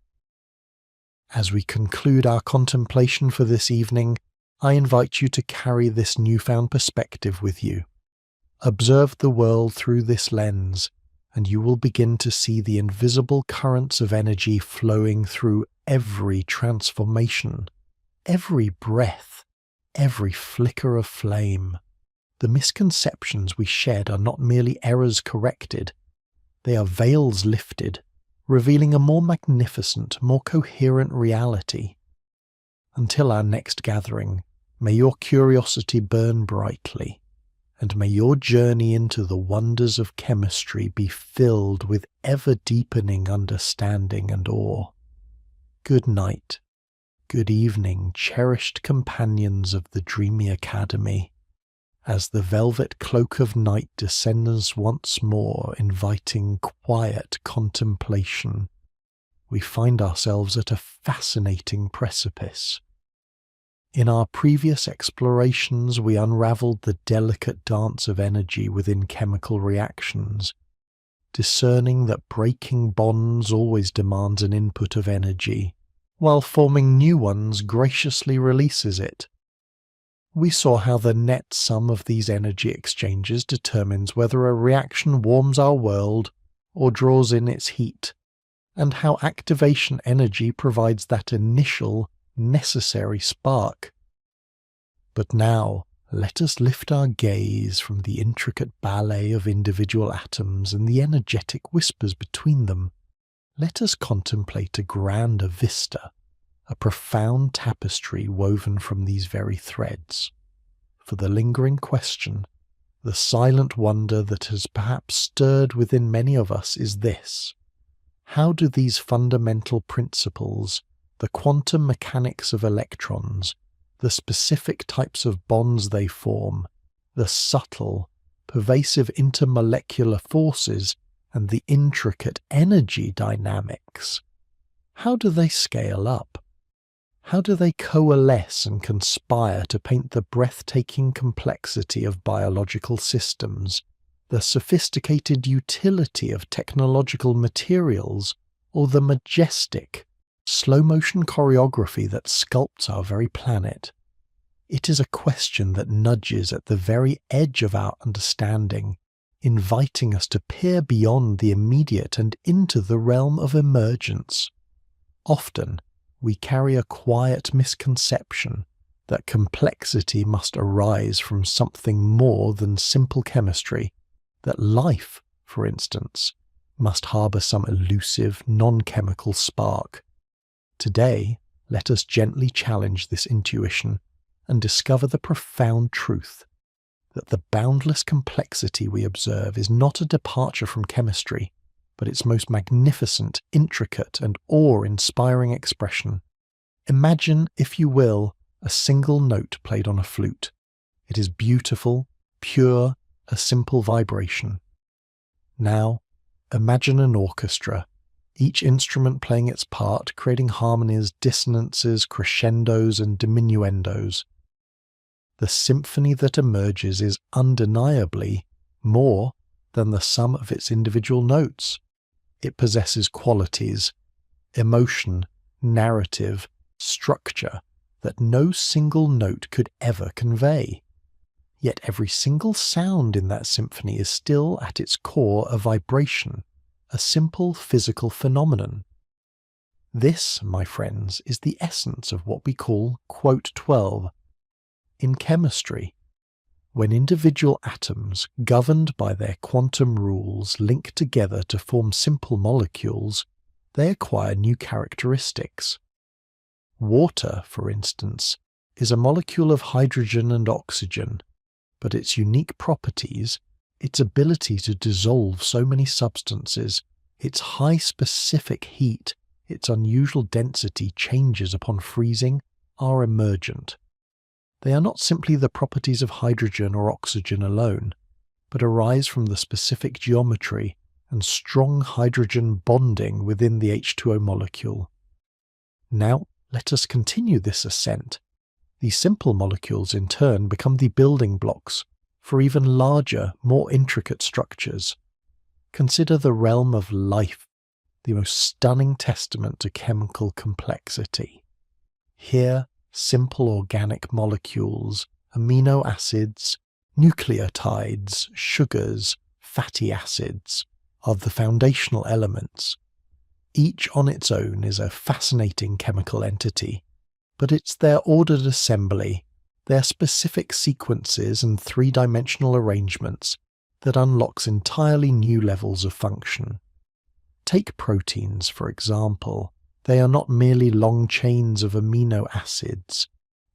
As we conclude our contemplation for this evening, I invite you to carry this newfound perspective with you. Observe the world through this lens, and you will begin to see the invisible currents of energy flowing through every transformation, every breath, every flicker of flame. The misconceptions we shed are not merely errors corrected, they are veils lifted, revealing a more magnificent, more coherent reality. Until our next gathering, may your curiosity burn brightly, and may your journey into the wonders of chemistry be filled with ever-deepening understanding and awe. Good night, good evening, cherished companions of the Dreamy Academy. As the velvet cloak of night descends once more, inviting quiet contemplation, we find ourselves at a fascinating precipice. In our previous explorations, we unraveled the delicate dance of energy within chemical reactions, discerning that breaking bonds always demands an input of energy, while forming new ones graciously releases it. We saw how the net sum of these energy exchanges determines whether a reaction warms our world or draws in its heat, and how activation energy provides that initial, necessary spark. But now, let us lift our gaze from the intricate ballet of individual atoms and the energetic whispers between them. Let us contemplate a grander vista, a profound tapestry woven from these very threads. For the lingering question, the silent wonder that has perhaps stirred within many of us is this: how do these fundamental principles, the quantum mechanics of electrons, the specific types of bonds they form, the subtle, pervasive intermolecular forces, and the intricate energy dynamics, how do they scale up? How do they coalesce and conspire to paint the breathtaking complexity of biological systems, the sophisticated utility of technological materials, or the majestic, slow-motion choreography that sculpts our very planet? It is a question that nudges at the very edge of our understanding, inviting us to peer beyond the immediate and into the realm of emergence. Often, we carry a quiet misconception that complexity must arise from something more than simple chemistry, that life, for instance, must harbour some elusive, non-chemical spark. Today, let us gently challenge this intuition and discover the profound truth that the boundless complexity we observe is not a departure from chemistry, but its most magnificent, intricate, and awe-inspiring expression. Imagine, if you will, a single note played on a flute. It is beautiful, pure, a simple vibration. Now, imagine an orchestra, each instrument playing its part, creating harmonies, dissonances, crescendos, and diminuendos. The symphony that emerges is undeniably more than the sum of its individual notes. It possesses qualities, emotion, narrative, structure that no single note could ever convey. Yet every single sound in that symphony is still at its core a vibration, a simple physical phenomenon. This, my friends, is the essence of what we call quote 12. In chemistry, when individual atoms, governed by their quantum rules, link together to form simple molecules, they acquire new characteristics. Water, for instance, is a molecule of hydrogen and oxygen, but its unique properties, its ability to dissolve so many substances, its high specific heat, its unusual density changes upon freezing, are emergent. They are not simply the properties of hydrogen or oxygen alone, but arise from the specific geometry and strong hydrogen bonding within the H2O molecule. Now, let us continue this ascent. These simple molecules in turn become the building blocks for even larger, more intricate structures. Consider the realm of life, the most stunning testament to chemical complexity. Here, simple organic molecules, amino acids, nucleotides, sugars, fatty acids are the foundational elements. Each on its own is a fascinating chemical entity, but it's their ordered assembly, their specific sequences and three-dimensional arrangements that unlocks entirely new levels of function. Take proteins, for example. They are not merely long chains of amino acids.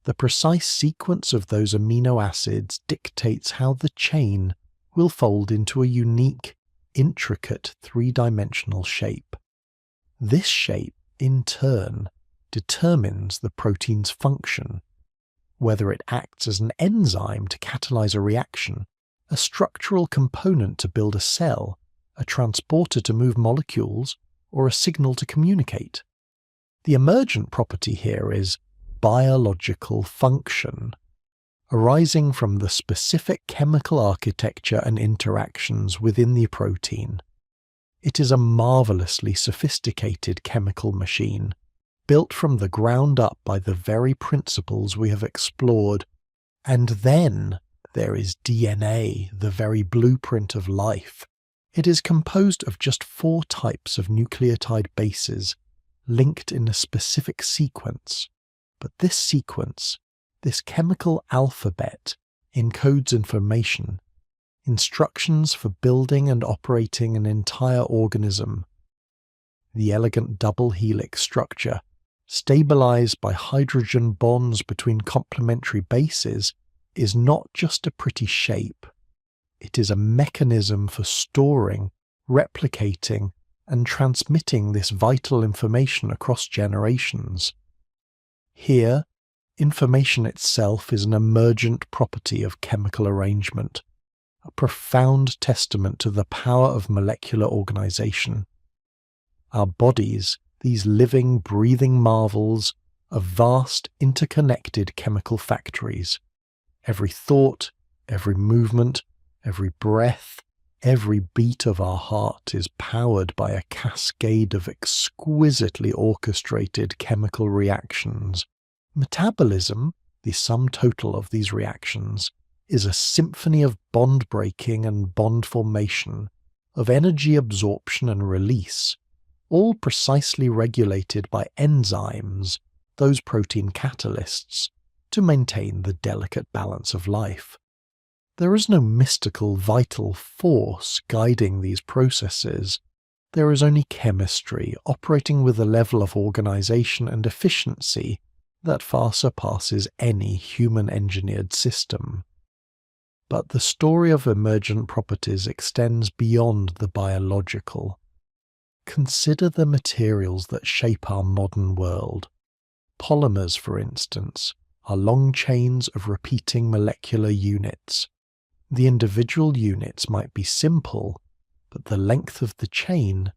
The precise sequence of those amino acids dictates how the chain will fold into a unique, intricate three-dimensional shape. This shape, in turn, determines the protein's function, whether it acts as an enzyme to catalyze a reaction, a structural component to build a cell, a transporter to move molecules, or a signal to communicate. The emergent property here is biological function, arising from the specific chemical architecture and interactions within the protein. It is a marvelously sophisticated chemical machine, built from the ground up by the very principles we have explored. And then there is DNA, the very blueprint of life. It is composed of just 4 types of nucleotide bases, linked in a specific sequence. But this sequence, this chemical alphabet, encodes information, instructions for building and operating an entire organism. The elegant double helix structure, stabilized by hydrogen bonds between complementary bases, is not just a pretty shape. It is a mechanism for storing, replicating, and transmitting this vital information across generations. Here, information itself is an emergent property of chemical arrangement, a profound testament to the power of molecular organization. Our bodies, these living, breathing marvels, are vast, interconnected chemical factories. Every thought, every movement, every breath, every beat of our heart is powered by a cascade of exquisitely orchestrated chemical reactions. Metabolism, the sum total of these reactions, is a symphony of bond breaking and bond formation, of energy absorption and release, all precisely regulated by enzymes, those protein catalysts, to maintain the delicate balance of life. There is no mystical vital force guiding these processes. There is only chemistry operating with a level of organization and efficiency that far surpasses any human-engineered system. But the story of emergent properties extends beyond the biological. Consider the materials that shape our modern world. Polymers, for instance, are long chains of repeating molecular units. The individual units might be simple, but the length of the chain,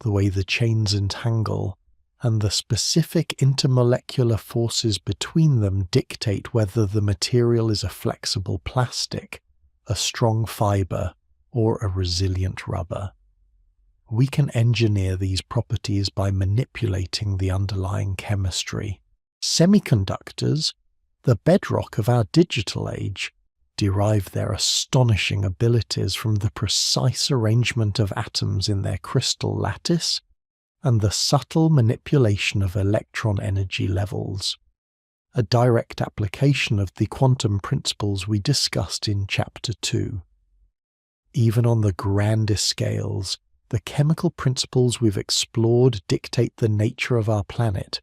the way the chains entangle, and the specific intermolecular forces between them dictate whether the material is a flexible plastic, a strong fiber, or a resilient rubber. We can engineer these properties by manipulating the underlying chemistry. Semiconductors, the bedrock of our digital age, derive their astonishing abilities from the precise arrangement of atoms in their crystal lattice and the subtle manipulation of electron energy levels, a direct application of the quantum principles we discussed in Chapter 2. Even on the grandest scales, the chemical principles we've explored dictate the nature of our planet,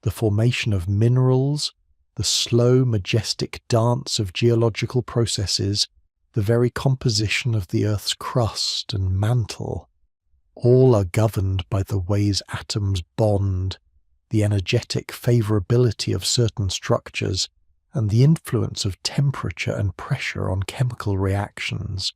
the formation of minerals, the slow, majestic dance of geological processes, the very composition of the Earth's crust and mantle. All are governed by the ways atoms bond, the energetic favorability of certain structures, and the influence of temperature and pressure on chemical reactions.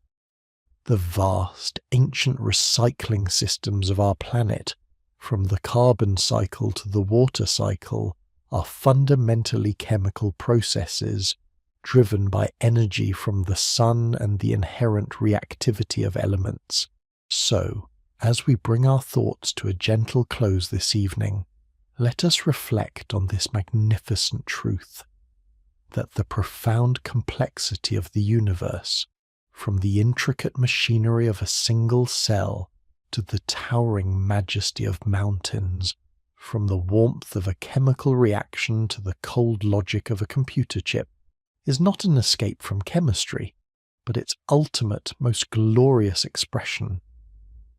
The vast, ancient recycling systems of our planet, from the carbon cycle to the water cycle, are fundamentally chemical processes driven by energy from the sun and the inherent reactivity of elements. So, as we bring our thoughts to a gentle close this evening, let us reflect on this magnificent truth, that the profound complexity of the universe, from the intricate machinery of a single cell to the towering majesty of mountains, from the warmth of a chemical reaction to the cold logic of a computer chip, is not an escape from chemistry, but its ultimate, most glorious expression.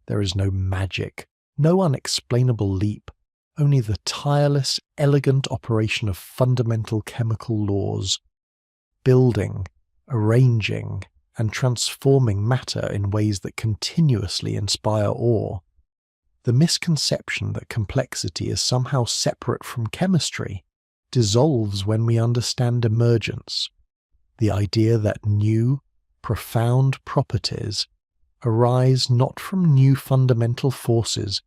There is no magic, no unexplainable leap, only the tireless, elegant operation of fundamental chemical laws, building, arranging, and transforming matter in ways that continuously inspire awe. The misconception that complexity is somehow separate from chemistry dissolves when we understand emergence, the idea that new, profound properties arise not from new fundamental forces,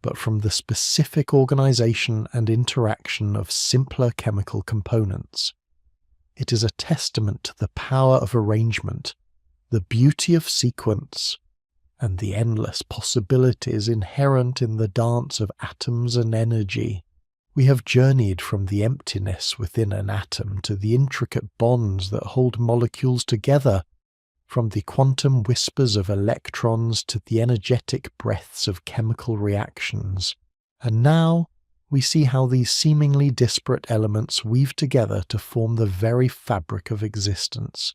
but from the specific organization and interaction of simpler chemical components. It is a testament to the power of arrangement, the beauty of sequence, and the endless possibilities inherent in the dance of atoms and energy. We have journeyed from the emptiness within an atom to the intricate bonds that hold molecules together, from the quantum whispers of electrons to the energetic breaths of chemical reactions. And now we see how these seemingly disparate elements weave together to form the very fabric of existence,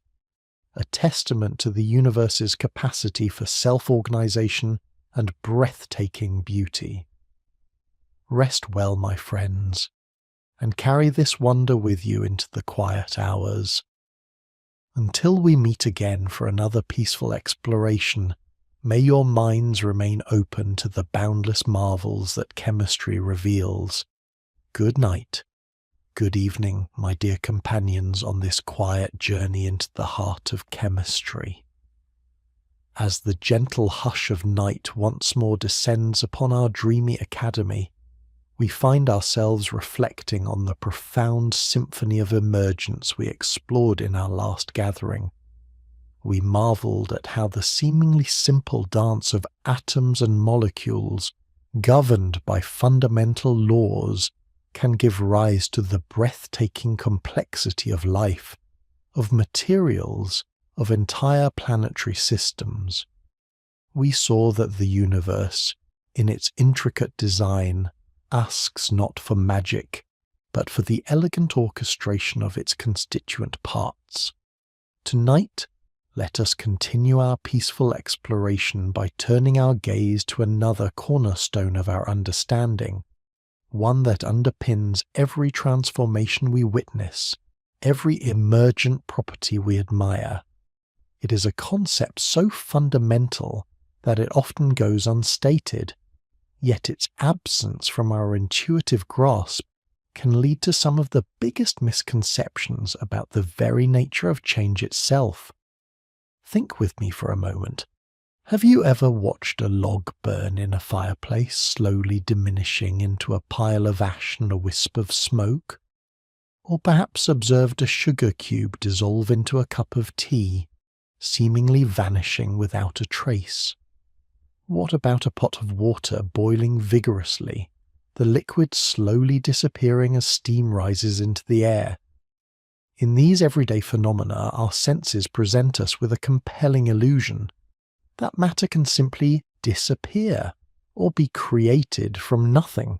a testament to the universe's capacity for self-organization and breathtaking beauty. Rest well, my friends, and carry this wonder with you into the quiet hours. Until we meet again for another peaceful exploration, may your minds remain open to the boundless marvels that chemistry reveals. Good night. Good evening, my dear companions on this quiet journey into the heart of chemistry. As the gentle hush of night once more descends upon our dreamy academy, we find ourselves reflecting on the profound symphony of emergence we explored in our last gathering. We marvelled at how the seemingly simple dance of atoms and molecules, governed by fundamental laws, can give rise to the breathtaking complexity of life, of materials, of entire planetary systems. We saw that the universe, in its intricate design, asks not for magic, but for the elegant orchestration of its constituent parts. Tonight, let us continue our peaceful exploration by turning our gaze to another cornerstone of our understanding, one that underpins every transformation we witness, every emergent property we admire. It is a concept so fundamental that it often goes unstated, yet its absence from our intuitive grasp can lead to some of the biggest misconceptions about the very nature of change itself. Think with me for a moment. Have you ever watched a log burn in a fireplace, slowly diminishing into a pile of ash and a wisp of smoke? Or perhaps observed a sugar cube dissolve into a cup of tea, seemingly vanishing without a trace? What about a pot of water boiling vigorously, the liquid slowly disappearing as steam rises into the air? In these everyday phenomena, our senses present us with a compelling illusion that matter can simply disappear or be created from nothing.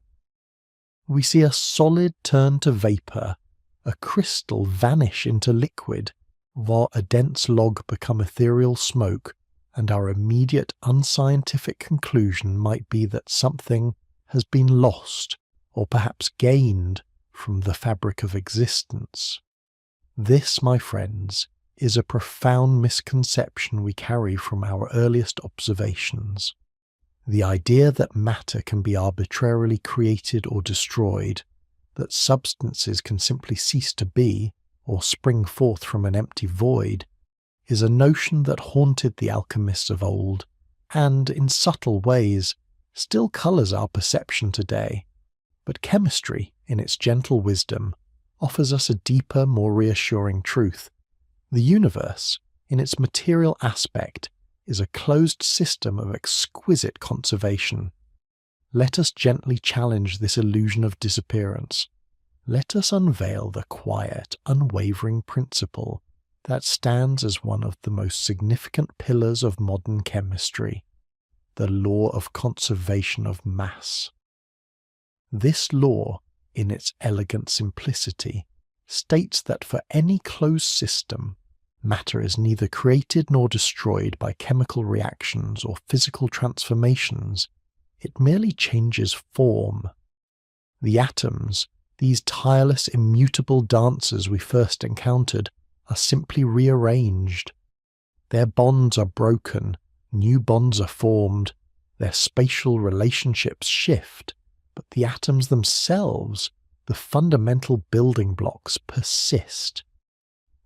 We see a solid turn to vapour, a crystal vanish into liquid, while a dense log become ethereal smoke, and our immediate unscientific conclusion might be that something has been lost or perhaps gained from the fabric of existence. This, my friends, is a profound misconception we carry from our earliest observations. The idea that matter can be arbitrarily created or destroyed, that substances can simply cease to be or spring forth from an empty void, is a notion that haunted the alchemists of old and, in subtle ways, still colours our perception today. But chemistry, in its gentle wisdom, offers us a deeper, more reassuring truth. The universe, in its material aspect, is a closed system of exquisite conservation. Let us gently challenge this illusion of disappearance. Let us unveil the quiet, unwavering principle that stands as one of the most significant pillars of modern chemistry, the law of conservation of mass. This law, in its elegant simplicity, states that for any closed system, matter is neither created nor destroyed by chemical reactions or physical transformations. It merely changes form. The atoms, these tireless, immutable dancers we first encountered, are simply rearranged. Their bonds are broken, new bonds are formed, their spatial relationships shift, but the atoms themselves, the fundamental building blocks, persist.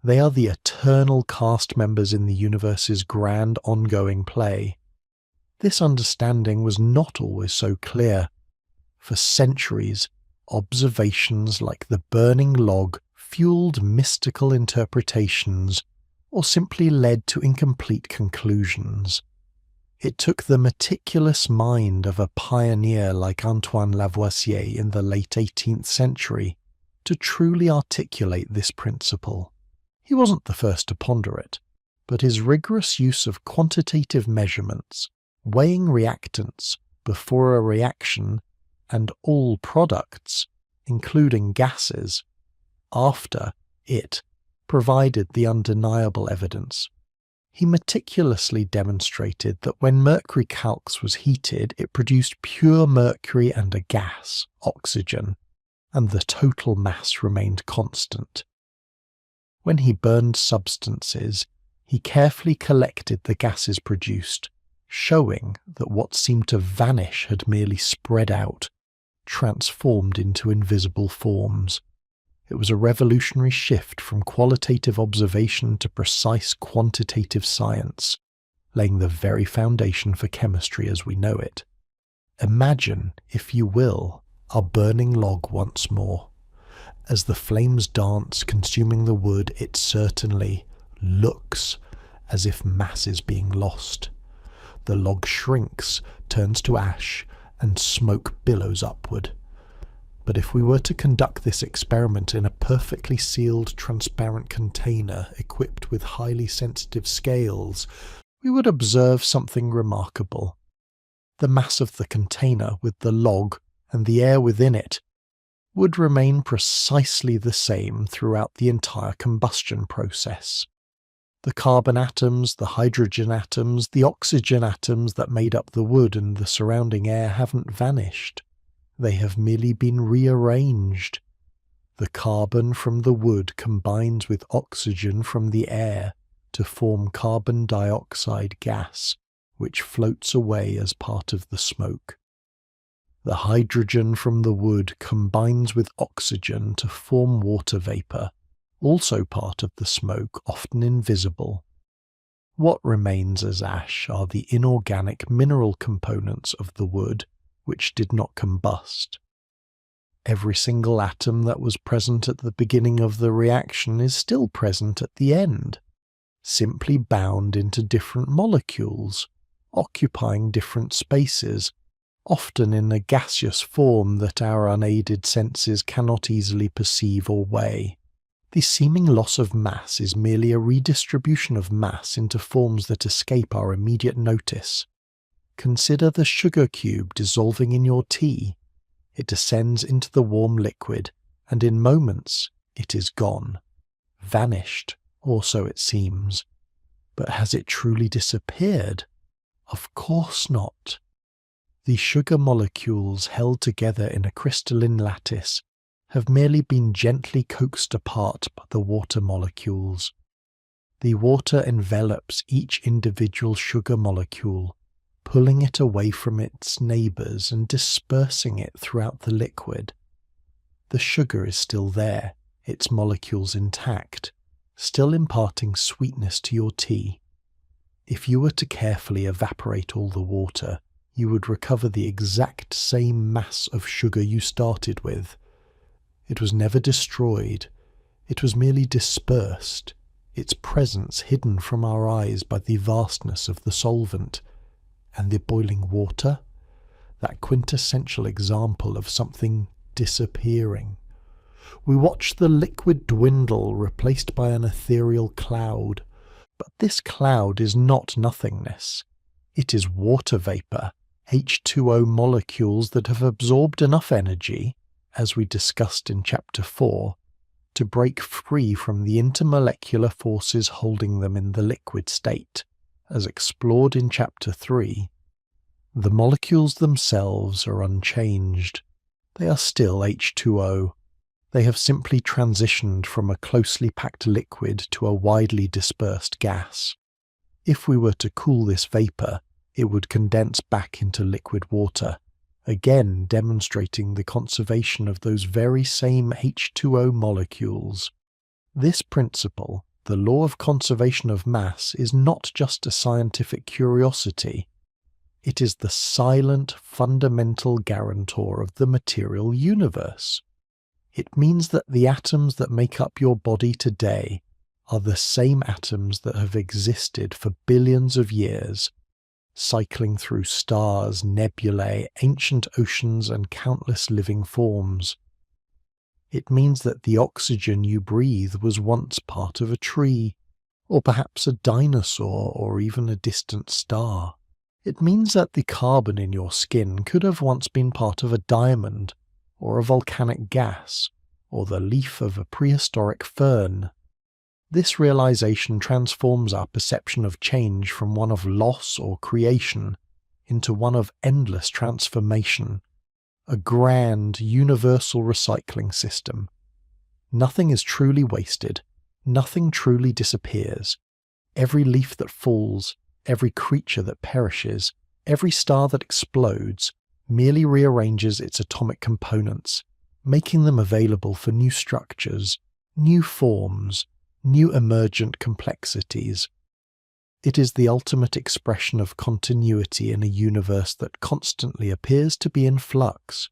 They are the eternal cast members in the universe's grand ongoing play. This understanding was not always so clear. For centuries, observations like the burning log fueled mystical interpretations or simply led to incomplete conclusions. It took the meticulous mind of a pioneer like Antoine Lavoisier in the late 18th century to truly articulate this principle. He wasn't the first to ponder it, but his rigorous use of quantitative measurements, weighing reactants before a reaction, and all products, including gases, after it, provided the undeniable evidence. He meticulously demonstrated that when mercury calx was heated, it produced pure mercury and a gas, oxygen, and the total mass remained constant. When he burned substances, he carefully collected the gases produced, showing that what seemed to vanish had merely spread out, transformed into invisible forms. It was a revolutionary shift from qualitative observation to precise quantitative science, laying the very foundation for chemistry as we know it. Imagine, if you will, our burning log once more. As the flames dance, consuming the wood, it certainly looks as if mass is being lost. The log shrinks, turns to ash, and smoke billows upward. But if we were to conduct this experiment in a perfectly sealed, transparent container equipped with highly sensitive scales, we would observe something remarkable. The mass of the container with the log and the air within it would remain precisely the same throughout the entire combustion process. The carbon atoms, the hydrogen atoms, the oxygen atoms that made up the wood and the surrounding air haven't vanished. They have merely been rearranged. The carbon from the wood combines with oxygen from the air to form carbon dioxide gas, which floats away as part of the smoke. The hydrogen from the wood combines with oxygen to form water vapour, also part of the smoke, often invisible. What remains as ash are the inorganic mineral components of the wood, which did not combust. Every single atom that was present at the beginning of the reaction is still present at the end, simply bound into different molecules, occupying different spaces, often in a gaseous form that our unaided senses cannot easily perceive or weigh. The seeming loss of mass is merely a redistribution of mass into forms that escape our immediate notice. Consider the sugar cube dissolving in your tea. It descends into the warm liquid, and in moments it is gone, vanished, or so it seems. But has it truly disappeared? Of course not. The sugar molecules held together in a crystalline lattice have merely been gently coaxed apart by the water molecules. The water envelops each individual sugar molecule, pulling it away from its neighbours and dispersing it throughout the liquid. The sugar is still there, its molecules intact, still imparting sweetness to your tea. If you were to carefully evaporate all the water, you would recover the exact same mass of sugar you started with. It was never destroyed, it was merely dispersed, its presence hidden from our eyes by the vastness of the solvent. And the boiling water? That quintessential example of something disappearing. We watch the liquid dwindle, replaced by an ethereal cloud. But this cloud is not nothingness. It is water vapour, H2O molecules that have absorbed enough energy, as we discussed in Chapter 4, to break free from the intermolecular forces holding them in the liquid state. As explored in Chapter 3, the molecules themselves are unchanged. They are still H2O. They have simply transitioned from a closely packed liquid to a widely dispersed gas. If we were to cool this vapour, it would condense back into liquid water, again demonstrating the conservation of those very same H2O molecules. This principle, the law of conservation of mass, is not just a scientific curiosity. It is the silent, fundamental guarantor of the material universe. It means that the atoms that make up your body today are the same atoms that have existed for billions of years, cycling through stars, nebulae, ancient oceans, and countless living forms. It means that the oxygen you breathe was once part of a tree, or perhaps a dinosaur, or even a distant star. It means that the carbon in your skin could have once been part of a diamond, or a volcanic gas, or the leaf of a prehistoric fern. This realization transforms our perception of change from one of loss or creation into one of endless transformation, a grand, universal recycling system. Nothing is truly wasted, nothing truly disappears. Every leaf that falls, every creature that perishes, every star that explodes, merely rearranges its atomic components, making them available for new structures, new forms, new emergent complexities. It is the ultimate expression of continuity in a universe that constantly appears to be in flux.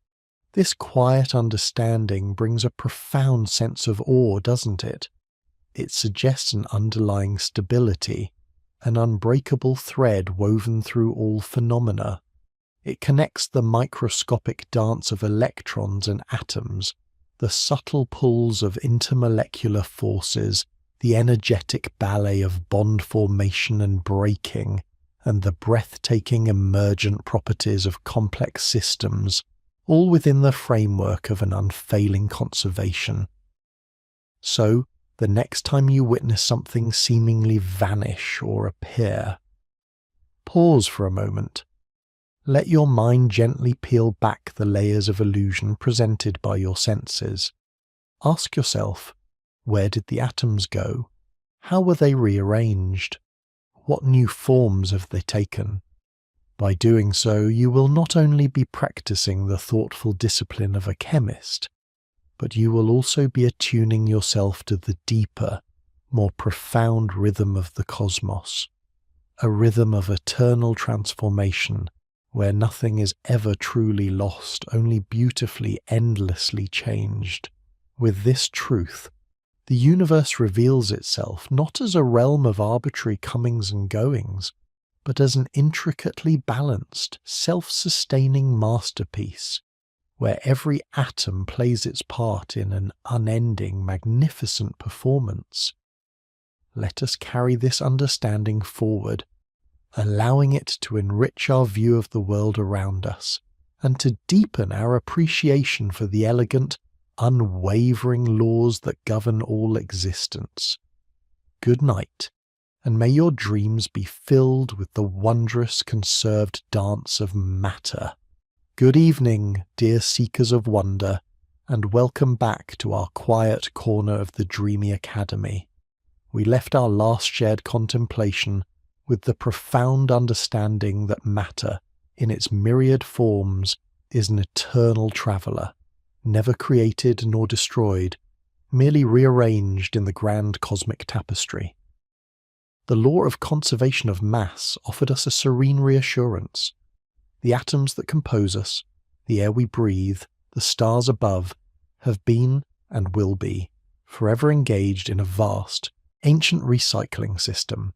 This quiet understanding brings a profound sense of awe, doesn't it? It suggests an underlying stability, an unbreakable thread woven through all phenomena. It connects the microscopic dance of electrons and atoms, the subtle pulls of intermolecular forces, the energetic ballet of bond formation and breaking, and the breathtaking emergent properties of complex systems, all within the framework of an unfailing conservation. So, the next time you witness something seemingly vanish or appear, pause for a moment. Let your mind gently peel back the layers of illusion presented by your senses. Ask yourself, where did the atoms go? How were they rearranged? What new forms have they taken? By doing so, you will not only be practicing the thoughtful discipline of a chemist, but you will also be attuning yourself to the deeper, more profound rhythm of the cosmos, a rhythm of eternal transformation, where nothing is ever truly lost, only beautifully, endlessly changed. With this truth, the universe reveals itself not as a realm of arbitrary comings and goings, but as an intricately balanced, self-sustaining masterpiece, where every atom plays its part in an unending, magnificent performance. Let us carry this understanding forward, allowing it to enrich our view of the world around us, and to deepen our appreciation for the elegant, unwavering laws that govern all existence. Good night, and may your dreams be filled with the wondrous conserved dance of matter. Good evening, dear seekers of wonder, and welcome back to our quiet corner of the Dreamy Academy. We left our last shared contemplation with the profound understanding that matter, in its myriad forms, is an eternal traveller, never created nor destroyed, merely rearranged in the grand cosmic tapestry. The law of conservation of mass offered us a serene reassurance. The atoms that compose us, the air we breathe, the stars above, have been, and will be, forever engaged in a vast, ancient recycling system.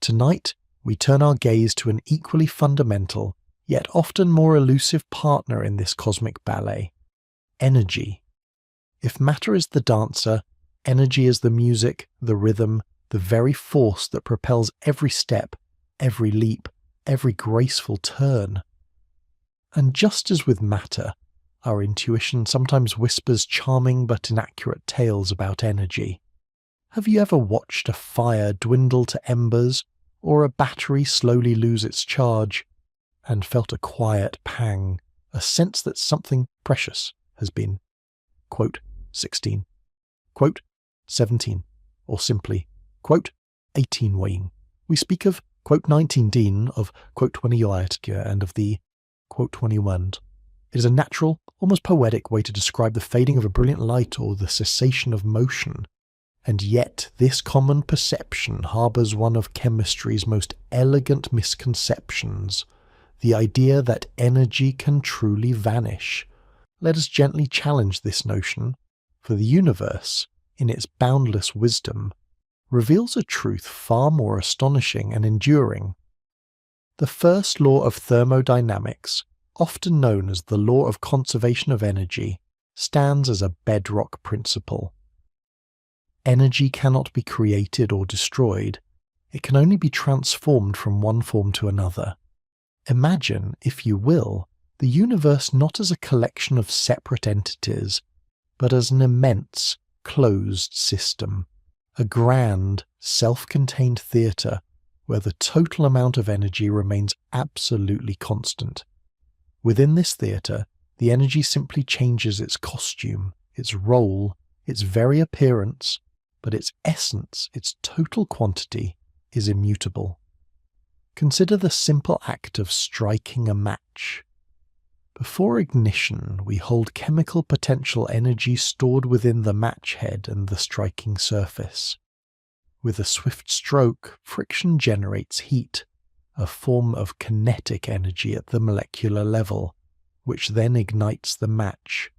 Tonight, we turn our gaze to an equally fundamental, yet often more elusive partner in this cosmic ballet: energy. If matter is the dancer, energy is the music, the rhythm, the very force that propels every step, every leap, every graceful turn. And just as with matter, our intuition sometimes whispers charming but inaccurate tales about energy. Have you ever watched a fire dwindle to embers, or a battery slowly lose its charge, and felt a quiet pang, a sense that something precious has been, quote, 16, quote, 17, or simply, quote, 18 wane? We speak of, quote, 19 din, of, quote, 20 and of the, quote, 21. It is a natural, almost poetic way to describe the fading of a brilliant light or the cessation of motion. And yet this common perception harbours one of chemistry's most elegant misconceptions, the idea that energy can truly vanish. Let us gently challenge this notion, for the universe, in its boundless wisdom, reveals a truth far more astonishing and enduring. The first law of thermodynamics, often known as the law of conservation of energy, stands as a bedrock principle. Energy cannot be created or destroyed. It can only be transformed from one form to another. Imagine, if you will, the universe not as a collection of separate entities, but as an immense, closed system, a grand, self-contained theatre where the total amount of energy remains absolutely constant. Within this theatre, the energy simply changes its costume, its role, its very appearance, but its essence, its total quantity, is immutable. Consider the simple act of striking a match. Before ignition, we hold chemical potential energy stored within the match head and the striking surface. With a swift stroke, friction generates heat, a form of kinetic energy at the molecular level, which then ignites the match.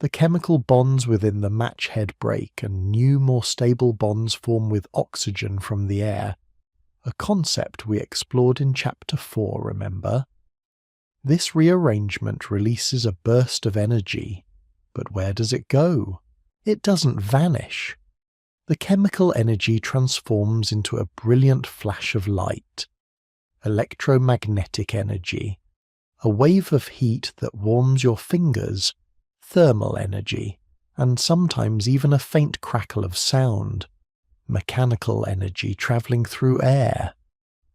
The chemical bonds within the match head break and new, more stable bonds form with oxygen from the air, a concept we explored in Chapter 4, remember? This rearrangement releases a burst of energy, but where does it go? It doesn't vanish. The chemical energy transforms into a brilliant flash of light, electromagnetic energy, a wave of heat that warms your fingers, thermal energy, and sometimes even a faint crackle of sound, mechanical energy travelling through air.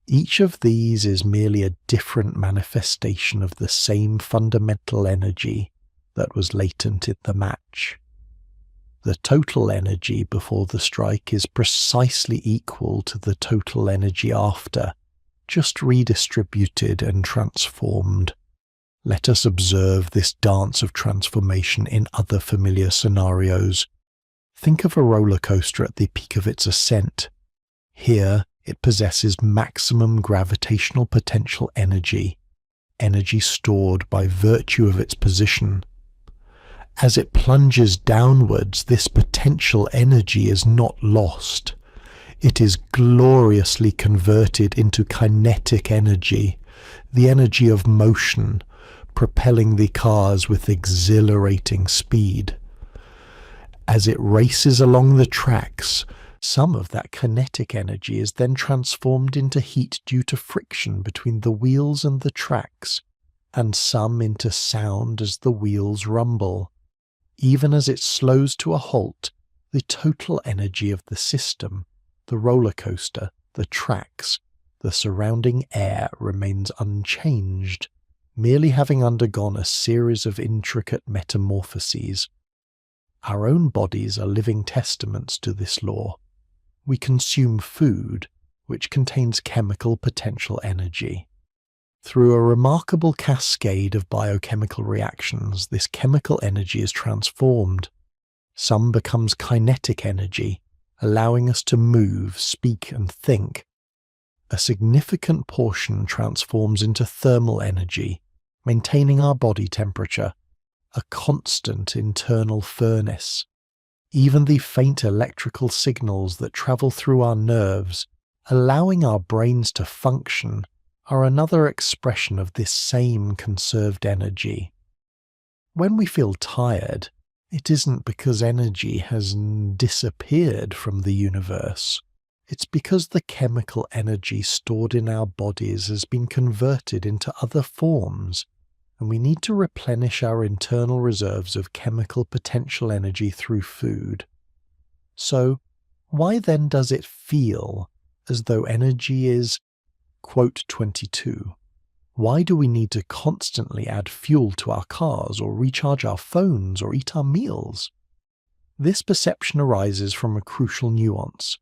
Each of these is merely a different manifestation of the same fundamental energy that was latent in the match. The total energy before the strike is precisely equal to the total energy after, just redistributed and transformed. Let us observe this dance of transformation in other familiar scenarios. Think of a roller coaster at the peak of its ascent. Here, it possesses maximum gravitational potential energy, energy stored by virtue of its position. As it plunges downwards, this potential energy is not lost. It is gloriously converted into kinetic energy, the energy of motion, propelling the cars with exhilarating speed. As it races along the tracks, some of that kinetic energy is then transformed into heat due to friction between the wheels and the tracks, and some into sound as the wheels rumble. Even as it slows to a halt, the total energy of the system, the roller coaster, the tracks, the surrounding air remains unchanged, merely having undergone a series of intricate metamorphoses. Our own bodies are living testaments to this law. We consume food, which contains chemical potential energy. Through a remarkable cascade of biochemical reactions, this chemical energy is transformed. Some becomes kinetic energy, allowing us to move, speak, and think. A significant portion transforms into thermal energy, maintaining our body temperature, a constant internal furnace. Even the faint electrical signals that travel through our nerves, allowing our brains to function, are another expression of this same conserved energy. When we feel tired, it isn't because energy has disappeared from the universe. It's because the chemical energy stored in our bodies has been converted into other forms, and we need to replenish our internal reserves of chemical potential energy through food. So, why then does it feel as though energy is, quote 22, why do we need to constantly add fuel to our cars or recharge our phones or eat our meals? This perception arises from a crucial nuance.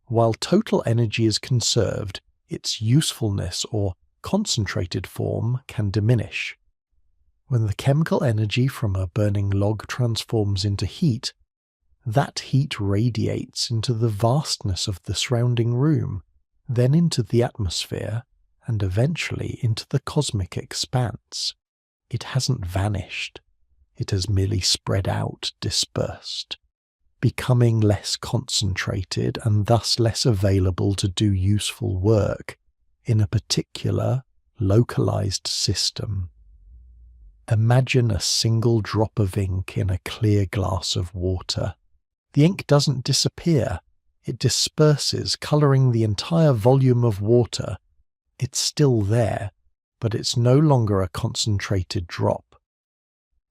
While total energy is conserved, its usefulness or concentrated form can diminish. When the chemical energy from a burning log transforms into heat, that heat radiates into the vastness of the surrounding room, then into the atmosphere, and eventually into the cosmic expanse. It hasn't vanished. It has merely spread out, dispersed, becoming less concentrated and thus less available to do useful work in a particular, localized system. Imagine a single drop of ink in a clear glass of water. The ink doesn't disappear. It disperses, colouring the entire volume of water. It's still there, but it's no longer a concentrated drop.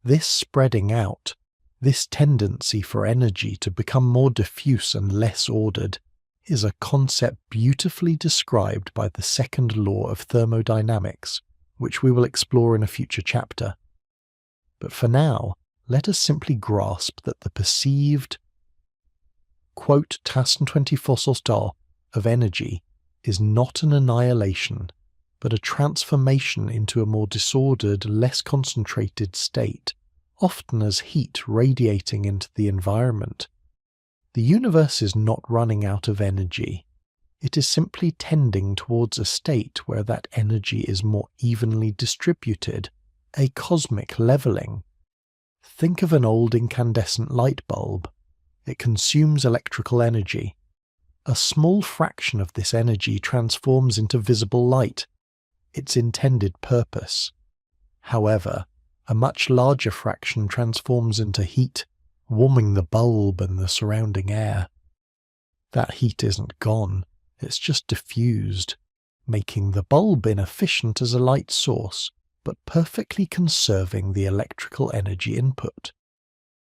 This spreading out, This tendency for energy to become more diffuse and less ordered is a concept beautifully described by the second law of thermodynamics, which we will explore in a future chapter. But for now, let us simply grasp that the perceived, quote, Tassen 24 of energy is not an annihilation, but a transformation into a more disordered, less concentrated state, often as heat radiating into the environment. The universe is not running out of energy. It is simply tending towards a state where that energy is more evenly distributed, a cosmic leveling. Think of an old incandescent light bulb. It consumes electrical energy. A small fraction of this energy transforms into visible light, its intended purpose. However, a much larger fraction transforms into heat, warming the bulb and the surrounding air. That heat isn't gone, it's just diffused, making the bulb inefficient as a light source, but perfectly conserving the electrical energy input.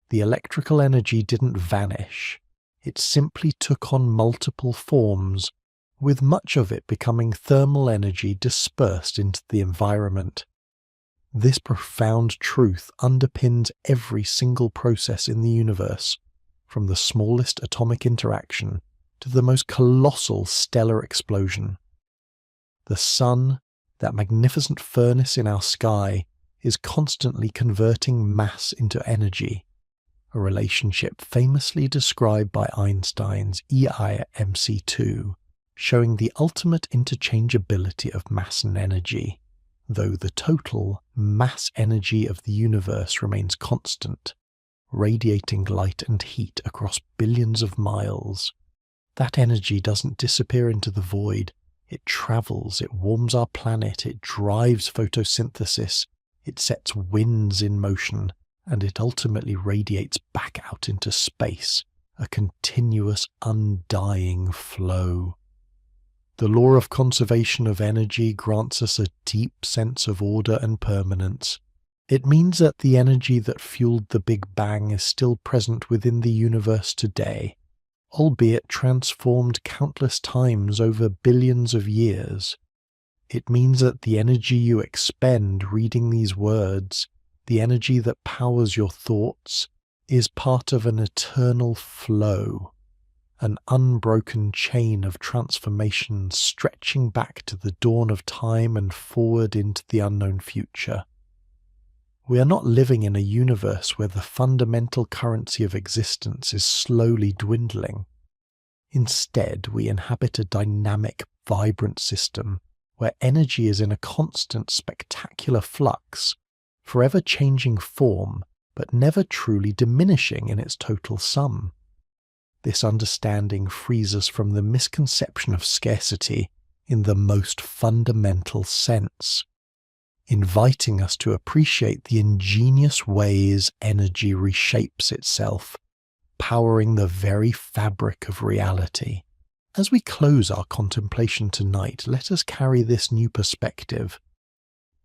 The electrical energy didn't vanish, it simply took on multiple forms, with much of it becoming thermal energy dispersed into the environment. This profound truth underpins every single process in the universe, from the smallest atomic interaction to the most colossal stellar explosion. The sun, that magnificent furnace in our sky, is constantly converting mass into energy, a relationship famously described by Einstein's EI-mc2, showing the ultimate interchangeability of mass and energy, though the total mass energy of the universe remains constant, radiating light and heat across billions of miles. That energy doesn't disappear into the void. It travels, it warms our planet, it drives photosynthesis, it sets winds in motion, and it ultimately radiates back out into space, a continuous, undying flow. The law of conservation of energy grants us a deep sense of order and permanence. It means that the energy that fueled the Big Bang is still present within the universe today, albeit transformed countless times over billions of years. It means that the energy you expend reading these words, the energy that powers your thoughts, is part of an eternal flow, an unbroken chain of transformation stretching back to the dawn of time and forward into the unknown future. We are not living in a universe where the fundamental currency of existence is slowly dwindling. Instead, we inhabit a dynamic, vibrant system where energy is in a constant, spectacular flux, forever changing form, but never truly diminishing in its total sum. This understanding frees us from the misconception of scarcity in the most fundamental sense, inviting us to appreciate the ingenious ways energy reshapes itself, powering the very fabric of reality. As we close our contemplation tonight, let us carry this new perspective.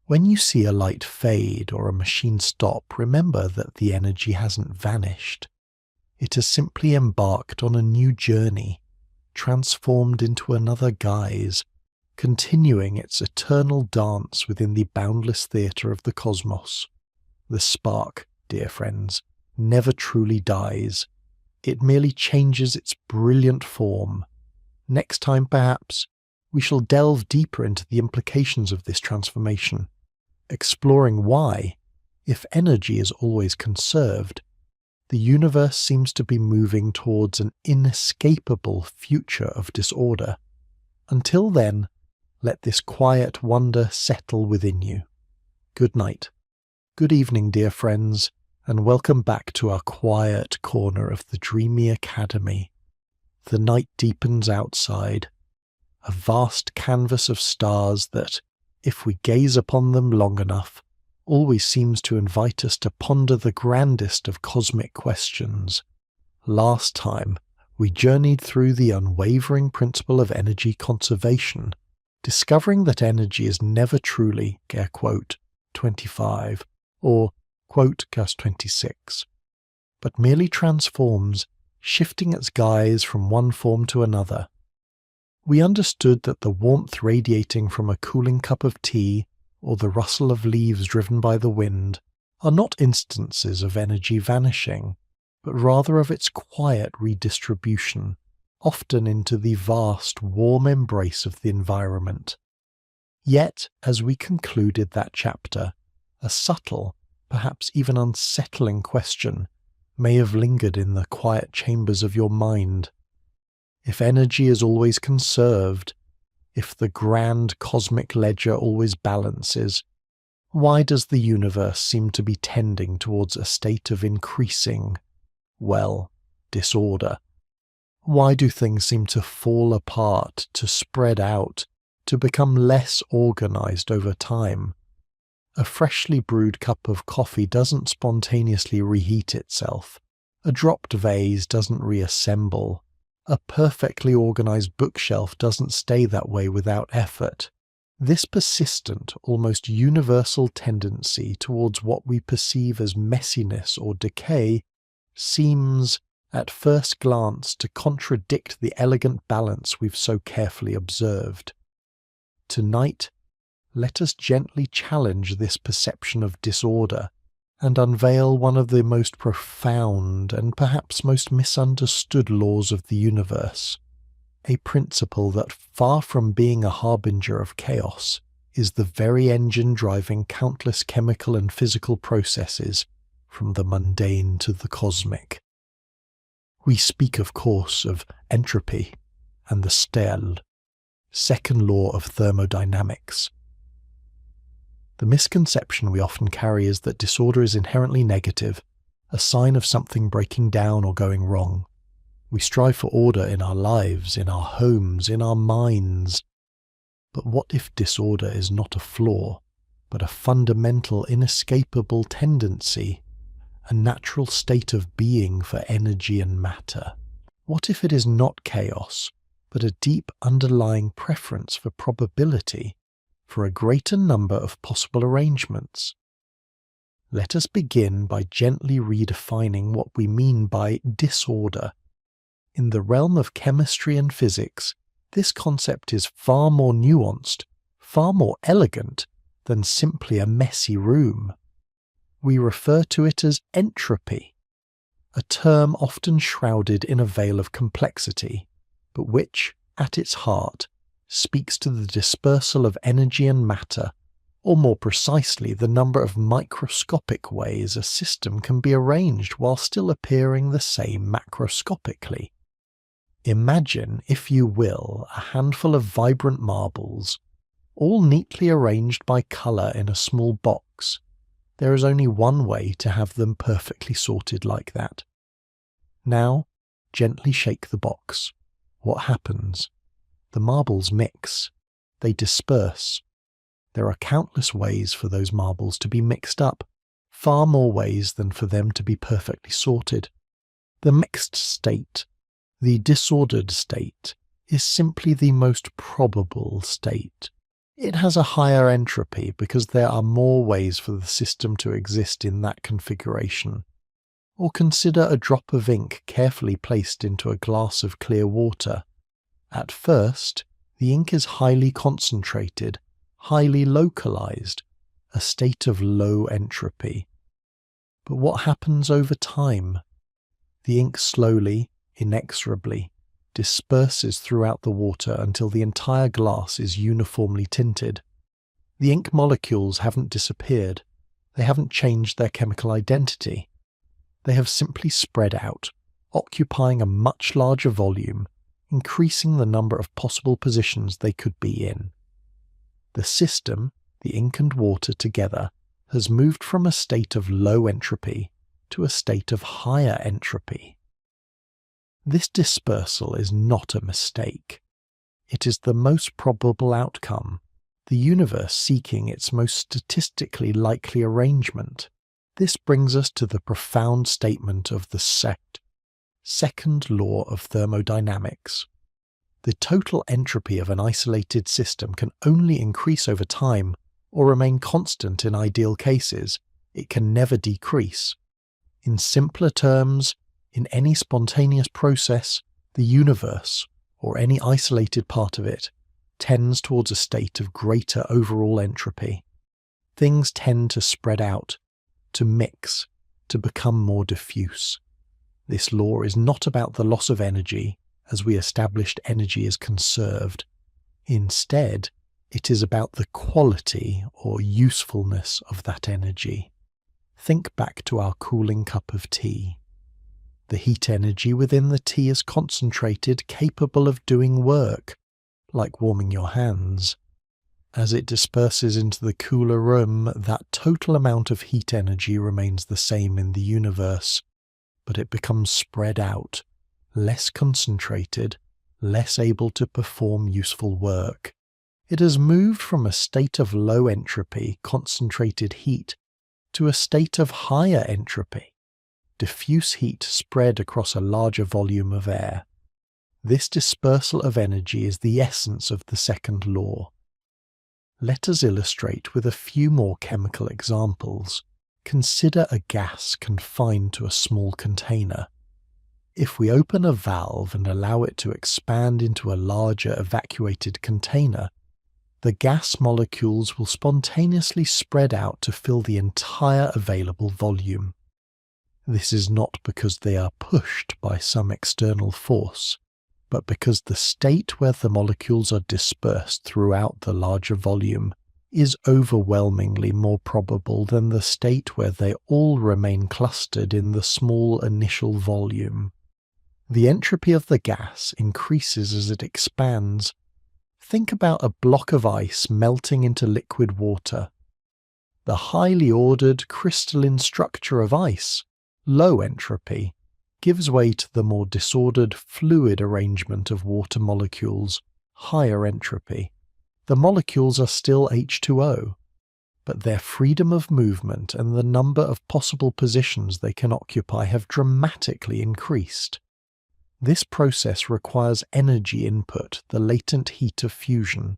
When you see a light fade or a machine stop, remember that the energy hasn't vanished. It has simply embarked on a new journey, transformed into another guise, continuing its eternal dance within the boundless theatre of the cosmos. The spark, dear friends, never truly dies. It merely changes its brilliant form. Next time, perhaps, we shall delve deeper into the implications of this transformation, exploring why, if energy is always conserved, the universe seems to be moving towards an inescapable future of disorder. Until then, let this quiet wonder settle within you. Good night. Good evening, dear friends, and welcome back to our quiet corner of the Dreamy Academy. The night deepens outside, a vast canvas of stars that, if we gaze upon them long enough, always seems to invite us to ponder the grandest of cosmic questions. Last time, we journeyed through the unwavering principle of energy conservation, discovering that energy is never truly, air quote, 25, or, quote, 26. but merely transforms, shifting its guise from one form to another. We understood that the warmth radiating from a cooling cup of tea or the rustle of leaves driven by the wind are not instances of energy vanishing, but rather of its quiet redistribution, often into the vast, warm embrace of the environment. Yet, as we concluded that chapter, a subtle, perhaps even unsettling question may have lingered in the quiet chambers of your mind. If energy is always conserved, if the grand cosmic ledger always balances, why does the universe seem to be tending towards a state of increasing, disorder? Why do things seem to fall apart, to spread out, to become less organized over time? A freshly brewed cup of coffee doesn't spontaneously reheat itself. A dropped vase doesn't reassemble. A perfectly organized bookshelf doesn't stay that way without effort. This persistent, almost universal tendency towards what we perceive as messiness or decay seems, at first glance, to contradict the elegant balance we've so carefully observed. Tonight, let us gently challenge this perception of disorder and unveil one of the most profound and perhaps most misunderstood laws of the universe, a principle that, far from being a harbinger of chaos, is the very engine driving countless chemical and physical processes from the mundane to the cosmic. We speak, of course, of entropy and the stelle, second law of thermodynamics. The misconception we often carry is that disorder is inherently negative, a sign of something breaking down or going wrong. We strive for order in our lives, in our homes, in our minds. But what if disorder is not a flaw, but a fundamental, inescapable tendency, a natural state of being for energy and matter? What if it is not chaos, but a deep underlying preference for probability, for a greater number of possible arrangements? Let us begin by gently redefining what we mean by disorder. In the realm of chemistry and physics, this concept is far more nuanced, far more elegant than simply a messy room. We refer to it as entropy, a term often shrouded in a veil of complexity, but which, at its heart, speaks to the dispersal of energy and matter, or more precisely, the number of microscopic ways a system can be arranged while still appearing the same macroscopically. Imagine, if you will, a handful of vibrant marbles, all neatly arranged by colour in a small box. There is only one way to have them perfectly sorted like that. Now, gently shake the box. What happens? The marbles mix. They disperse. There are countless ways for those marbles to be mixed up, far more ways than for them to be perfectly sorted. The mixed state, the disordered state, is simply the most probable state. It has a higher entropy because there are more ways for the system to exist in that configuration. Or consider a drop of ink carefully placed into a glass of clear water. At first, the ink is highly concentrated, highly localized, a state of low entropy. But what happens over time? The ink slowly, inexorably, disperses throughout the water until the entire glass is uniformly tinted. The ink molecules haven't disappeared. They haven't changed their chemical identity. They have simply spread out, occupying a much larger volume, increasing the number of possible positions they could be in. The system, the ink and water together, has moved from a state of low entropy to a state of higher entropy. This dispersal is not a mistake. It is the most probable outcome, the universe seeking its most statistically likely arrangement. This brings us to the profound statement of the second law of thermodynamics. The total entropy of an isolated system can only increase over time or remain constant in ideal cases. It can never decrease. In simpler terms, in any spontaneous process, the universe, or any isolated part of it, tends towards a state of greater overall entropy. Things tend to spread out, to mix, to become more diffuse. This law is not about the loss of energy, as we established energy is conserved. Instead, it is about the quality or usefulness of that energy. Think back to our cooling cup of tea. The heat energy within the tea is concentrated, capable of doing work, like warming your hands. As it disperses into the cooler room, that total amount of heat energy remains the same in the universe, but it becomes spread out, less concentrated, less able to perform useful work. It has moved from a state of low entropy, concentrated heat, to a state of higher entropy, diffuse heat spread across a larger volume of air. This dispersal of energy is the essence of the second law. Let us illustrate with a few more chemical examples. Consider a gas confined to a small container. If we open a valve and allow it to expand into a larger evacuated container, the gas molecules will spontaneously spread out to fill the entire available volume. This is not because they are pushed by some external force, but because the state where the molecules are dispersed throughout the larger volume is overwhelmingly more probable than the state where they all remain clustered in the small initial volume. The entropy of the gas increases as it expands. Think about a block of ice melting into liquid water. The highly ordered crystalline structure of ice, low entropy, gives way to the more disordered fluid arrangement of water molecules, higher entropy. The molecules are still H2O, but their freedom of movement and the number of possible positions they can occupy have dramatically increased. This process requires energy input, the latent heat of fusion,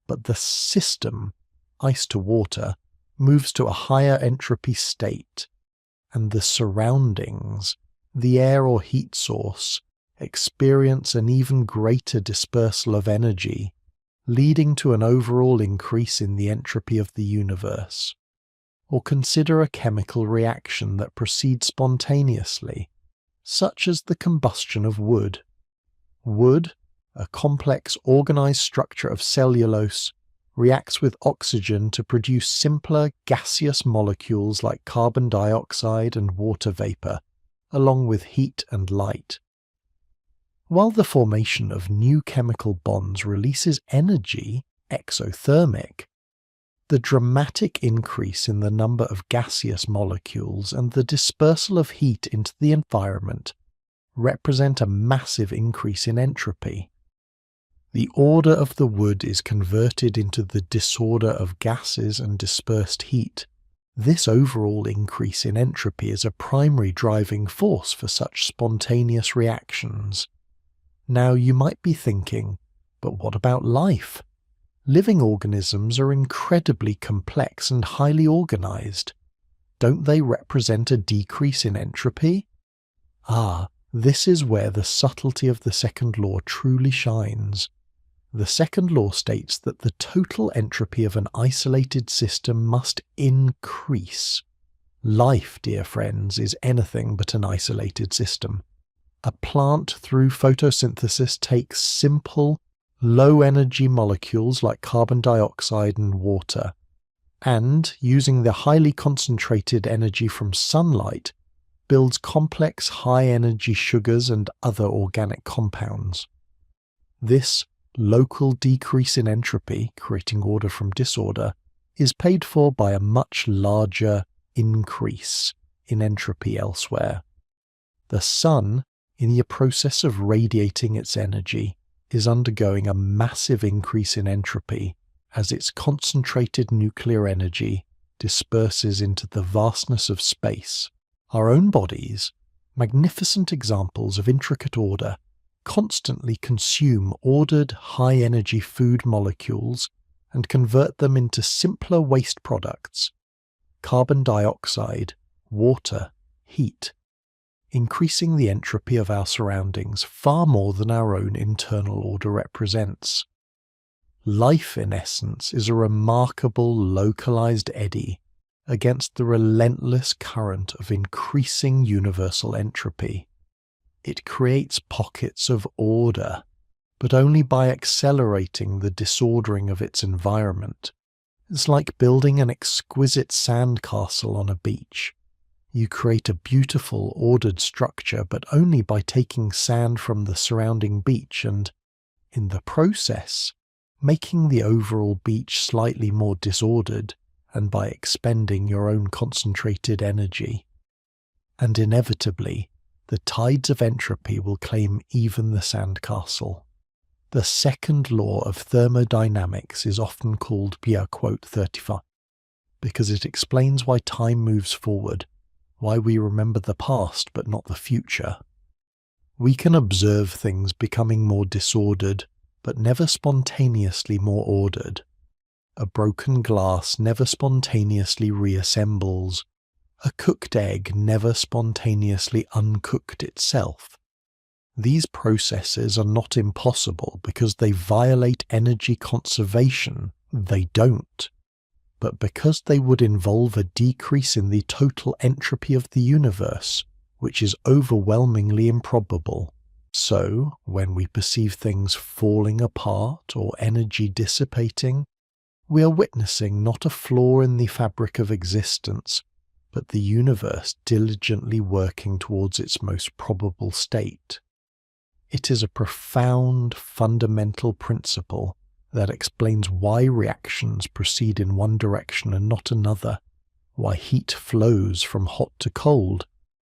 but the system, ice to water, moves to a higher entropy state, and the surroundings, the air or heat source, experience an even greater dispersal of energy, leading to an overall increase in the entropy of the universe. Or consider a chemical reaction that proceeds spontaneously, such as the combustion of wood. Wood, a complex organized structure of cellulose, reacts with oxygen to produce simpler gaseous molecules like carbon dioxide and water vapor, along with heat and light. While the formation of new chemical bonds releases energy, exothermic, the dramatic increase in the number of gaseous molecules and the dispersal of heat into the environment represent a massive increase in entropy. The order of the wood is converted into the disorder of gases and dispersed heat. This overall increase in entropy is a primary driving force for such spontaneous reactions. Now you might be thinking, but what about life? Living organisms are incredibly complex and highly organized. Don't they represent a decrease in entropy? This is where the subtlety of the second law truly shines. The second law states that the total entropy of an isolated system must increase. Life, dear friends, is anything but an isolated system. A plant, through photosynthesis, takes simple, low-energy molecules like carbon dioxide and water, and, using the highly concentrated energy from sunlight, builds complex high-energy sugars and other organic compounds. This local decrease in entropy, creating order from disorder, is paid for by a much larger increase in entropy elsewhere. The sun, in the process of radiating its energy, is undergoing a massive increase in entropy as its concentrated nuclear energy disperses into the vastness of space. Our own bodies, magnificent examples of intricate order, constantly consume ordered high-energy food molecules and convert them into simpler waste products. Carbon dioxide, water, heat, increasing the entropy of our surroundings far more than our own internal order represents. Life, in essence, is a remarkable localized eddy against the relentless current of increasing universal entropy. It creates pockets of order, but only by accelerating the disordering of its environment. It's like building an exquisite sandcastle on a beach. You create a beautiful, ordered structure, but only by taking sand from the surrounding beach and, in the process, making the overall beach slightly more disordered, and by expending your own concentrated energy. And inevitably, the tides of entropy will claim even the sandcastle. The second law of thermodynamics is often called quote 35, because it explains why time moves forward, why we remember the past but not the future. We can observe things becoming more disordered, but never spontaneously more ordered. A broken glass never spontaneously reassembles. A cooked egg never spontaneously uncooked itself. These processes are not impossible because they violate energy conservation. They don't. But because they would involve a decrease in the total entropy of the universe, which is overwhelmingly improbable. So, when we perceive things falling apart or energy dissipating, we are witnessing not a flaw in the fabric of existence, but the universe diligently working towards its most probable state. It is a profound, fundamental principle that explains why reactions proceed in one direction and not another, why heat flows from hot to cold,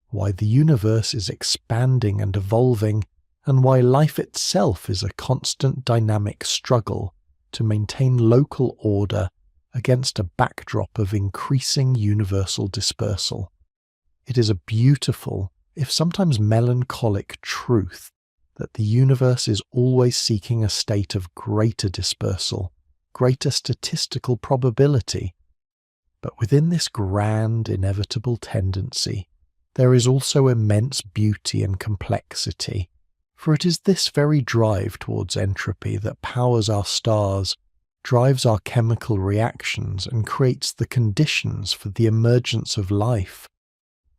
why the universe is expanding and evolving, and why life itself is a constant dynamic struggle to maintain local order against a backdrop of increasing universal dispersal. It is a beautiful, if sometimes melancholic, truth that the universe is always seeking a state of greater dispersal, greater statistical probability. But within this grand, inevitable tendency, there is also immense beauty and complexity, for it is this very drive towards entropy that powers our stars, drives our chemical reactions, and creates the conditions for the emergence of life,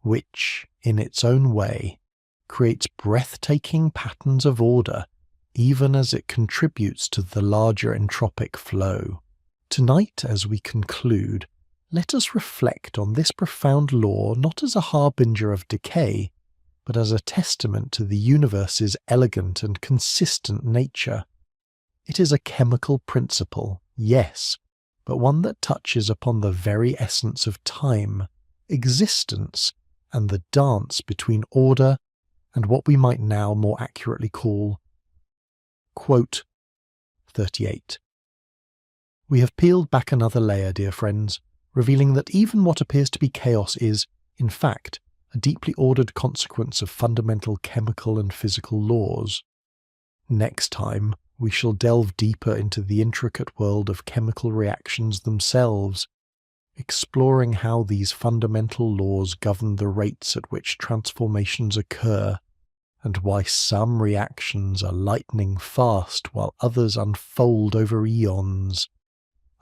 which, in its own way, creates breathtaking patterns of order, even as it contributes to the larger entropic flow. Tonight, as we conclude, let us reflect on this profound law not as a harbinger of decay, but as a testament to the universe's elegant and consistent nature. It is a chemical principle, yes, but one that touches upon the very essence of time, existence, and the dance between order and what we might now more accurately call, quote 38. We have peeled back another layer, dear friends, revealing that even what appears to be chaos is, in fact, a deeply ordered consequence of fundamental chemical and physical laws. Next time, we shall delve deeper into the intricate world of chemical reactions themselves, exploring how these fundamental laws govern the rates at which transformations occur, and why some reactions are lightning fast while others unfold over eons.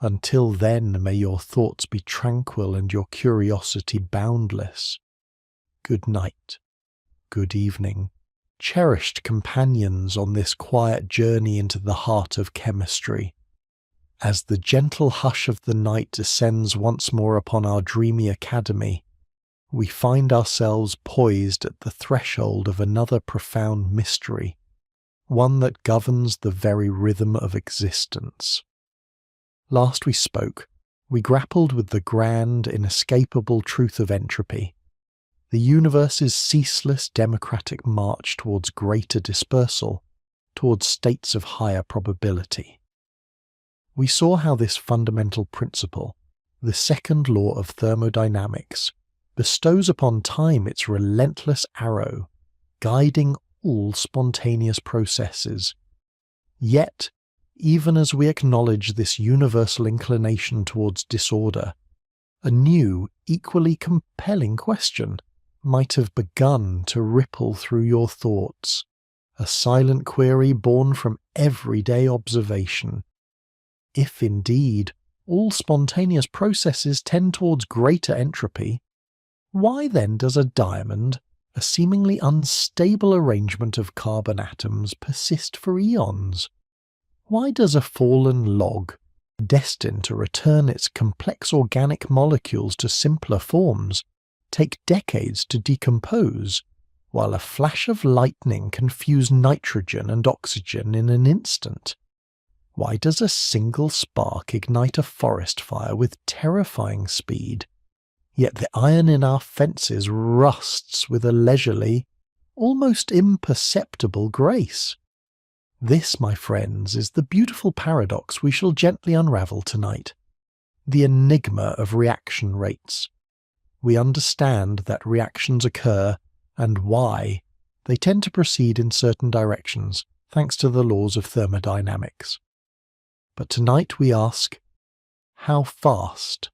Until then, may your thoughts be tranquil and your curiosity boundless. Good night, good evening, cherished companions on this quiet journey into the heart of chemistry. As the gentle hush of the night descends once more upon our dreamy academy, we find ourselves poised at the threshold of another profound mystery, one that governs the very rhythm of existence. Last we spoke, we grappled with the grand, inescapable truth of entropy, the universe's ceaseless democratic march towards greater dispersal, towards states of higher probability. We saw how this fundamental principle, the second law of thermodynamics, bestows upon time its relentless arrow, guiding all spontaneous processes. Yet, even as we acknowledge this universal inclination towards disorder, a new, equally compelling question might have begun to ripple through your thoughts, a silent query born from everyday observation. If indeed all spontaneous processes tend towards greater entropy, why then does a diamond, a seemingly unstable arrangement of carbon atoms, persist for eons? Why does a fallen log, destined to return its complex organic molecules to simpler forms, take decades to decompose, while a flash of lightning can fuse nitrogen and oxygen in an instant? Why does a single spark ignite a forest fire with terrifying speed, yet the iron in our fences rusts with a leisurely, almost imperceptible grace? This, my friends, is the beautiful paradox we shall gently unravel tonight, the enigma of reaction rates. We understand that reactions occur, and why they tend to proceed in certain directions, thanks to the laws of thermodynamics. But tonight we ask, how fast?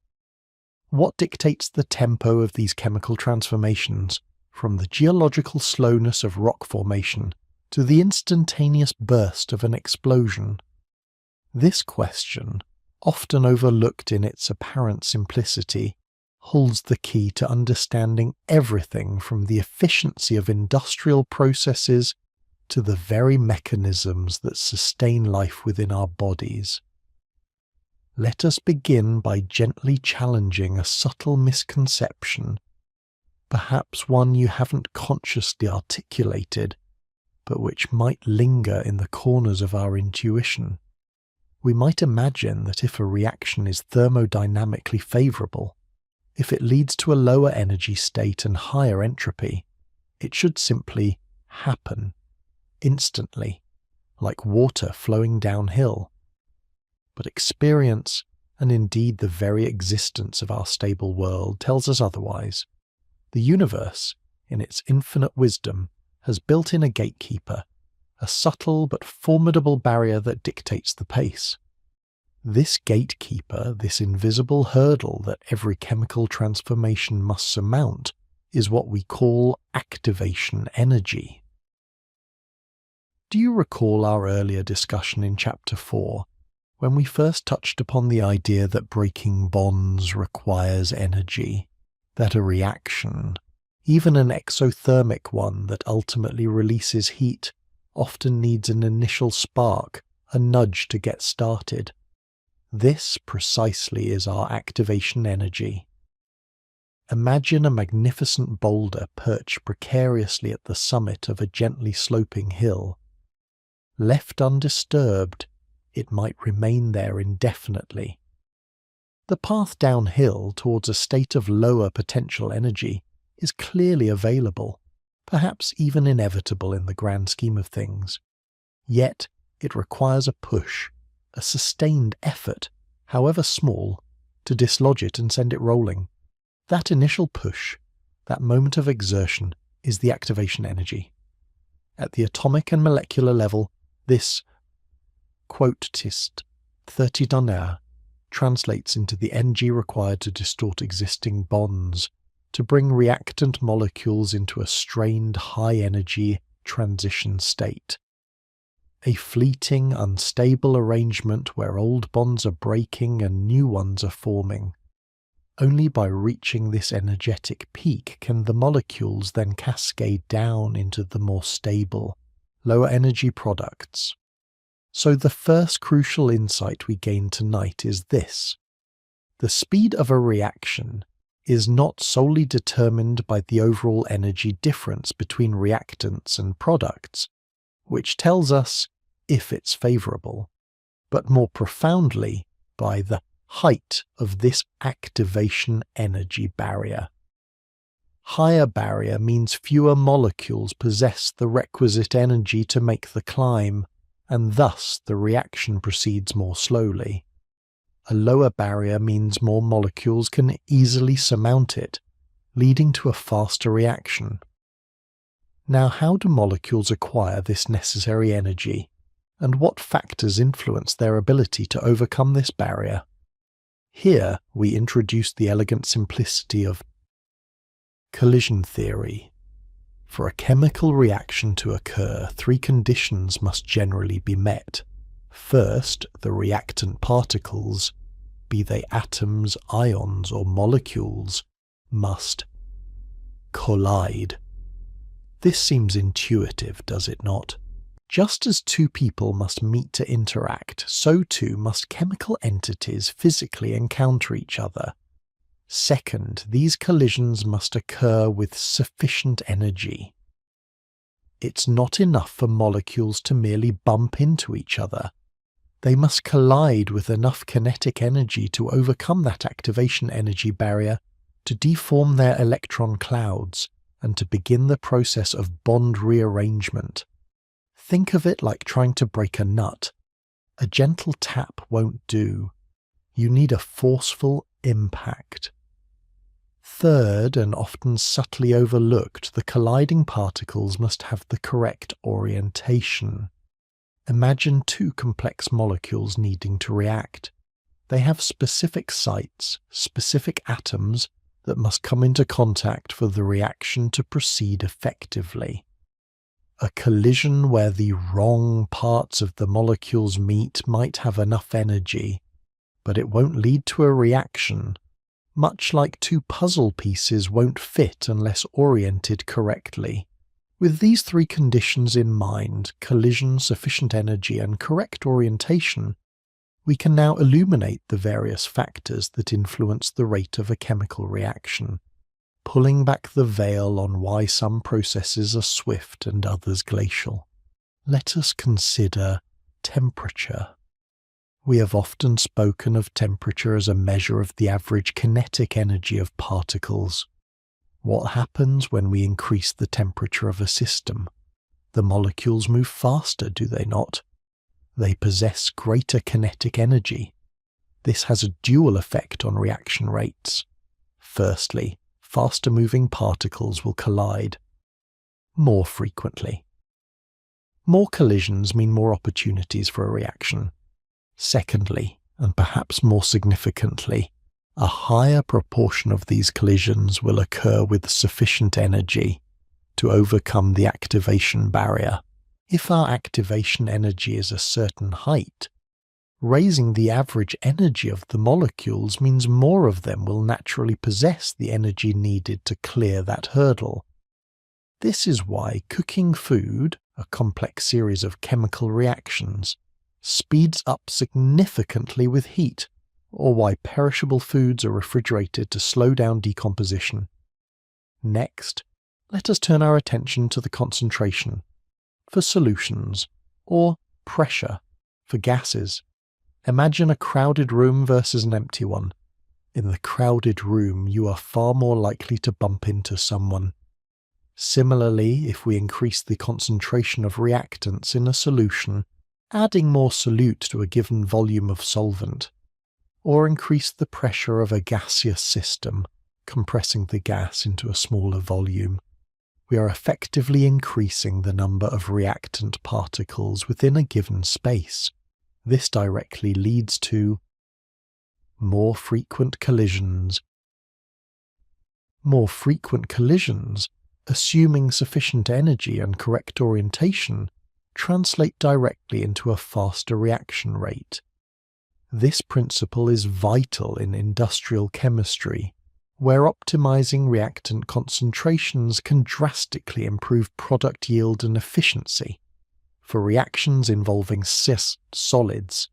What dictates the tempo of these chemical transformations, from the geological slowness of rock formation to the instantaneous burst of an explosion? This question, often overlooked in its apparent simplicity, holds the key to understanding everything from the efficiency of industrial processes to the very mechanisms that sustain life within our bodies. Let us begin by gently challenging a subtle misconception, perhaps one you haven't consciously articulated, but which might linger in the corners of our intuition. We might imagine that if a reaction is thermodynamically favourable, if it leads to a lower energy state and higher entropy, it should simply happen, instantly, like water flowing downhill. But experience, and indeed the very existence of our stable world, tells us otherwise. The universe, in its infinite wisdom, has built in a gatekeeper, a subtle but formidable barrier that dictates the pace. This gatekeeper, this invisible hurdle that every chemical transformation must surmount, is what we call activation energy. Do you recall our earlier discussion in Chapter 4, when we first touched upon the idea that breaking bonds requires energy, that a reaction, even an exothermic one that ultimately releases heat, often needs an initial spark, a nudge to get started? This precisely is our activation energy. Imagine a magnificent boulder perched precariously at the summit of a gently sloping hill. Left undisturbed, it might remain there indefinitely. The path downhill towards a state of lower potential energy is clearly available, perhaps even inevitable in the grand scheme of things. Yet it requires a push, a sustained effort, however small, to dislodge it and send it rolling. That initial push, that moment of exertion, is the activation energy. At the atomic and molecular level, this quotist 30 donneur translates into the energy required to distort existing bonds, to bring reactant molecules into a strained high-energy transition state. A fleeting, unstable arrangement where old bonds are breaking and new ones are forming. Only by reaching this energetic peak can the molecules then cascade down into the more stable, lower energy products. So the first crucial insight we gain tonight is this: the speed of a reaction is not solely determined by the overall energy difference between reactants and products, which tells us if it's favourable, but more profoundly by the height of this activation energy barrier. Higher barrier means fewer molecules possess the requisite energy to make the climb, and thus the reaction proceeds more slowly. A lower barrier means more molecules can easily surmount it, leading to a faster reaction. Now, how do molecules acquire this necessary energy, and what factors influence their ability to overcome this barrier? Here we introduce the elegant simplicity of Collision theory. For a chemical reaction to occur, three conditions must generally be met. First, the reactant particles, be they atoms, ions, or molecules, must collide. This seems intuitive, does it not? Just as two people must meet to interact, so too must chemical entities physically encounter each other. Second, these collisions must occur with sufficient energy. It's not enough for molecules to merely bump into each other. They must collide with enough kinetic energy to overcome that activation energy barrier, to deform their electron clouds, and to begin the process of bond rearrangement. Think of it like trying to break a nut. A gentle tap won't do. You need a forceful impact. Third, and often subtly overlooked, the colliding particles must have the correct orientation. Imagine two complex molecules needing to react. They have specific sites, specific atoms, that must come into contact for the reaction to proceed effectively. A collision where the wrong parts of the molecules meet might have enough energy, but it won't lead to a reaction, much like two puzzle pieces won't fit unless oriented correctly. With these three conditions in mind, collision, sufficient energy, and correct orientation, we can now illuminate the various factors that influence the rate of a chemical reaction, pulling back the veil on why some processes are swift and others glacial. Let us consider temperature. We have often spoken of temperature as a measure of the average kinetic energy of particles. What happens when we increase the temperature of a system? The molecules move faster, do they not? They possess greater kinetic energy. This has a dual effect on reaction rates. Firstly, faster-moving particles will collide more frequently. More collisions mean more opportunities for a reaction. Secondly, and perhaps more significantly, a higher proportion of these collisions will occur with sufficient energy to overcome the activation barrier. If our activation energy is a certain height, raising the average energy of the molecules means more of them will naturally possess the energy needed to clear that hurdle. This is why cooking food, a complex series of chemical reactions, speeds up significantly with heat, or why perishable foods are refrigerated to slow down decomposition. Next, let us turn our attention to the concentration for solutions, or pressure for gases. Imagine a crowded room versus an empty one. In the crowded room, you are far more likely to bump into someone. Similarly, if we increase the concentration of reactants in a solution, adding more solute to a given volume of solvent, or increase the pressure of a gaseous system, compressing the gas into a smaller volume, we are effectively increasing the number of reactant particles within a given space. This directly leads to more frequent collisions. More frequent collisions, assuming sufficient energy and correct orientation, translate directly into a faster reaction rate. This principle is vital in industrial chemistry, where optimizing reactant concentrations can drastically improve product yield and efficiency. For reactions involving cis solids,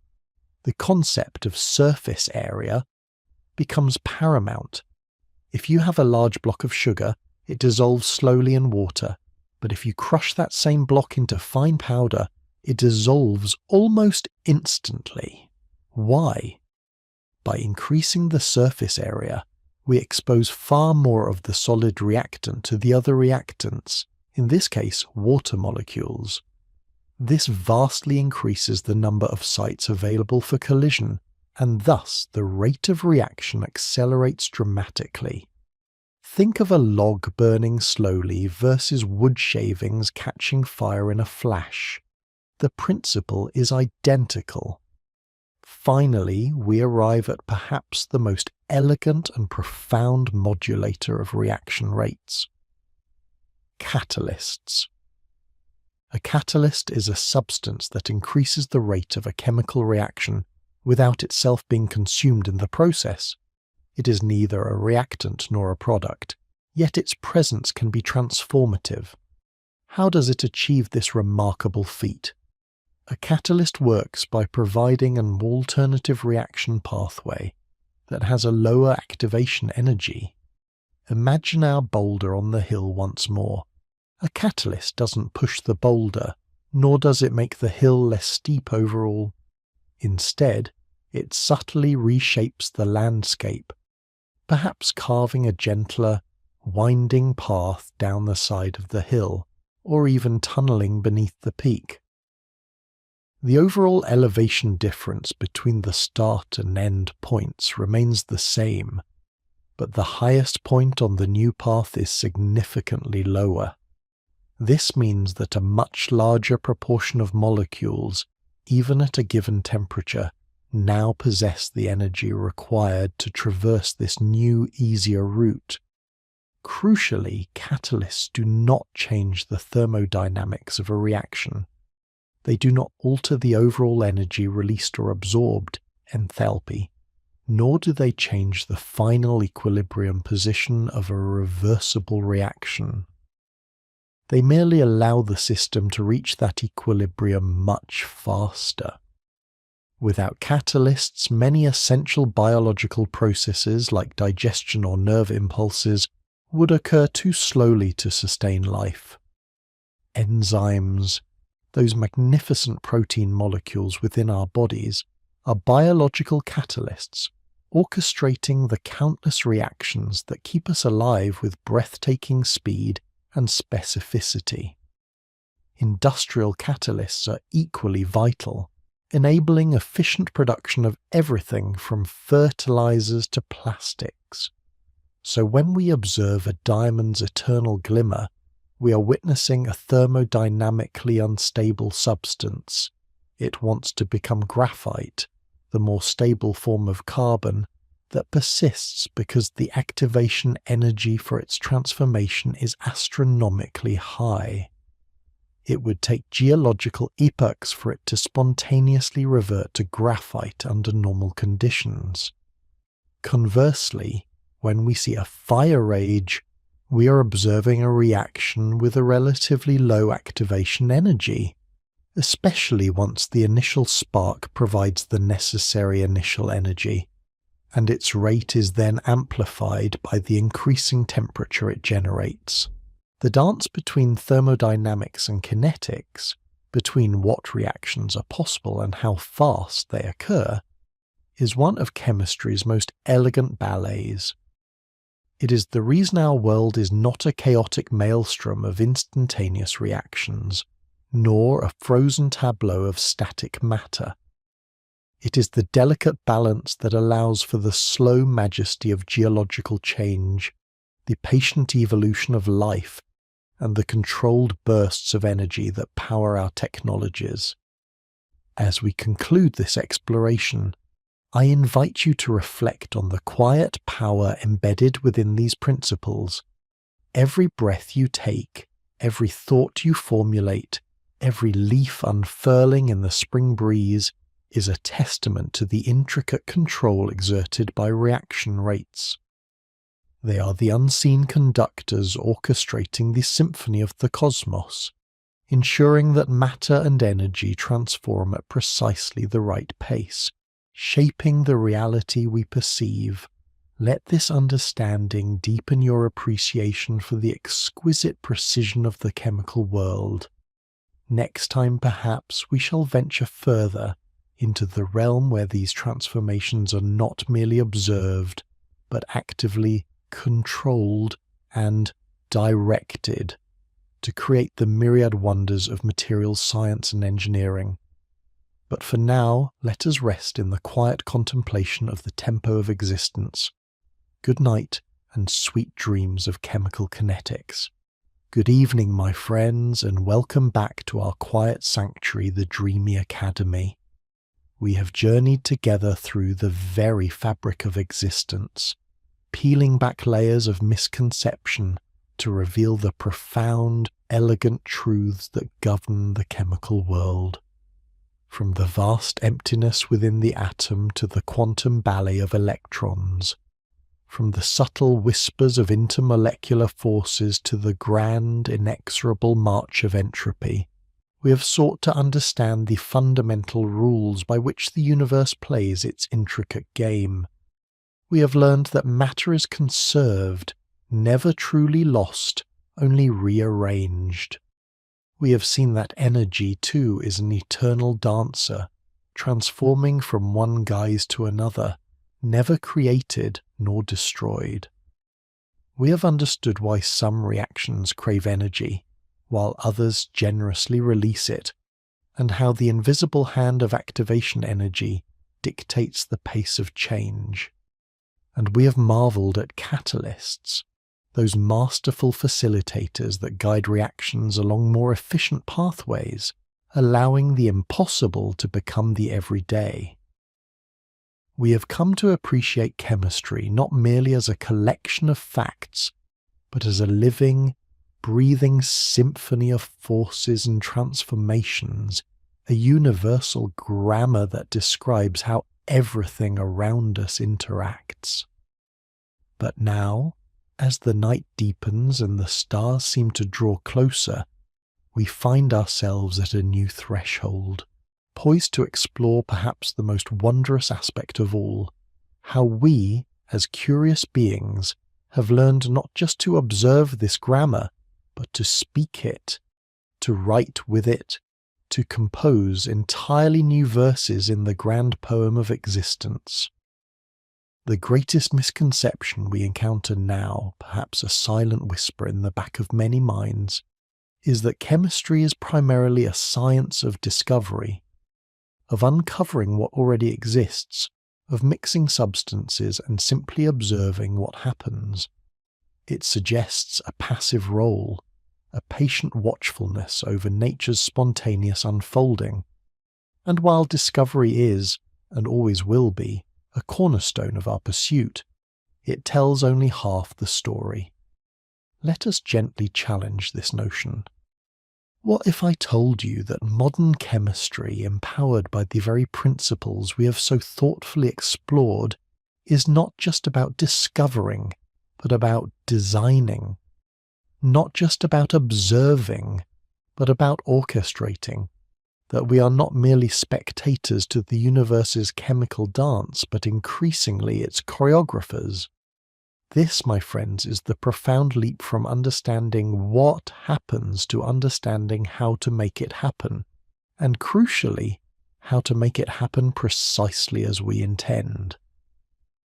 the concept of surface area becomes paramount. If you have a large block of sugar, it dissolves slowly in water, but if you crush that same block into fine powder, it dissolves almost instantly. Why? By increasing the surface area, we expose far more of the solid reactant to the other reactants, in this case water molecules. This vastly increases the number of sites available for collision, and thus the rate of reaction accelerates dramatically. Think of a log burning slowly versus wood shavings catching fire in a flash. The principle is identical. Finally, we arrive at perhaps the most elegant and profound modulator of reaction rates. Catalysts. A catalyst is a substance that increases the rate of a chemical reaction without itself being consumed in the process. It is neither a reactant nor a product, yet its presence can be transformative. How does it achieve this remarkable feat? A catalyst works by providing an alternative reaction pathway that has a lower activation energy. Imagine our boulder on the hill once more. A catalyst doesn't push the boulder, nor does it make the hill less steep overall. Instead, it subtly reshapes the landscape, perhaps carving a gentler, winding path down the side of the hill, or even tunneling beneath the peak. The overall elevation difference between the start and end points remains the same, but the highest point on the new path is significantly lower. This means that a much larger proportion of molecules, even at a given temperature, now possess the energy required to traverse this new, easier route. Crucially, catalysts do not change the thermodynamics of a reaction. They do not alter the overall energy released or absorbed, enthalpy, nor do they change the final equilibrium position of a reversible reaction. They merely allow the system to reach that equilibrium much faster. Without catalysts, many essential biological processes like digestion or nerve impulses would occur too slowly to sustain life. Enzymes, those magnificent protein molecules within our bodies, are biological catalysts, orchestrating the countless reactions that keep us alive with breathtaking speed and specificity. Industrial catalysts are equally vital, enabling efficient production of everything from fertilizers to plastics. So when we observe a diamond's eternal glimmer, we are witnessing a thermodynamically unstable substance. It wants to become graphite, the more stable form of carbon, that persists because the activation energy for its transformation is astronomically high. It would take geological epochs for it to spontaneously revert to graphite under normal conditions. Conversely, when we see a fire rage, we are observing a reaction with a relatively low activation energy, especially once the initial spark provides the necessary initial energy, and its rate is then amplified by the increasing temperature it generates. The dance between thermodynamics and kinetics, between what reactions are possible and how fast they occur, is one of chemistry's most elegant ballets. It is the reason our world is not a chaotic maelstrom of instantaneous reactions, nor a frozen tableau of static matter. It is the delicate balance that allows for the slow majesty of geological change, the patient evolution of life, and the controlled bursts of energy that power our technologies. As we conclude this exploration, I invite you to reflect on the quiet power embedded within these principles. Every breath you take, every thought you formulate, every leaf unfurling in the spring breeze is a testament to the intricate control exerted by reaction rates. They are the unseen conductors orchestrating the symphony of the cosmos, ensuring that matter and energy transform at precisely the right pace, shaping the reality we perceive. Let this understanding deepen your appreciation for the exquisite precision of the chemical world. Next time, perhaps, we shall venture further into the realm where these transformations are not merely observed, but actively controlled and directed to create the myriad wonders of materials science and engineering. But for now, let us rest in the quiet contemplation of the tempo of existence. Good night and sweet dreams of chemical kinetics. Good evening, my friends, and welcome back to our quiet sanctuary, the Dreamy Academy. we have journeyed together through the very fabric of existence, peeling back layers of misconception to reveal the profound, elegant truths that govern the chemical world. From the vast emptiness within the atom to the quantum ballet of electrons, from the subtle whispers of intermolecular forces to the grand, inexorable march of entropy, we have sought to understand the fundamental rules by which the universe plays its intricate game. We have learned that matter is conserved, never truly lost, only rearranged. We have seen that energy, too, is an eternal dancer, transforming from one guise to another, never created nor destroyed. We have understood why some reactions crave energy, while others generously release it, and how the invisible hand of activation energy dictates the pace of change. And we have marveled at catalysts, those masterful facilitators that guide reactions along more efficient pathways, allowing the impossible to become the everyday. We have come to appreciate chemistry not merely as a collection of facts, but as a living, breathing symphony of forces and transformations, a universal grammar that describes how everything around us interacts. But now, as the night deepens and the stars seem to draw closer, we find ourselves at a new threshold, poised to explore perhaps the most wondrous aspect of all, how we, as curious beings, have learned not just to observe this grammar, but to speak it, to write with it, to compose entirely new verses in the grand poem of existence. The greatest misconception we encounter now, perhaps a silent whisper in the back of many minds, is that chemistry is primarily a science of discovery, of uncovering what already exists, of mixing substances and simply observing what happens. It suggests a passive role, a patient watchfulness over nature's spontaneous unfolding. And while discovery is, and always will be, a cornerstone of our pursuit, it tells only half the story. Let us gently challenge this notion. What if I told you that modern chemistry, empowered by the very principles we have so thoughtfully explored, is not just about discovering, but about designing? Not just about observing, but about orchestrating? That we are not merely spectators to the universe's chemical dance, but increasingly its choreographers? This, my friends, is the profound leap from understanding what happens to understanding how to make it happen, and crucially, how to make it happen precisely as we intend.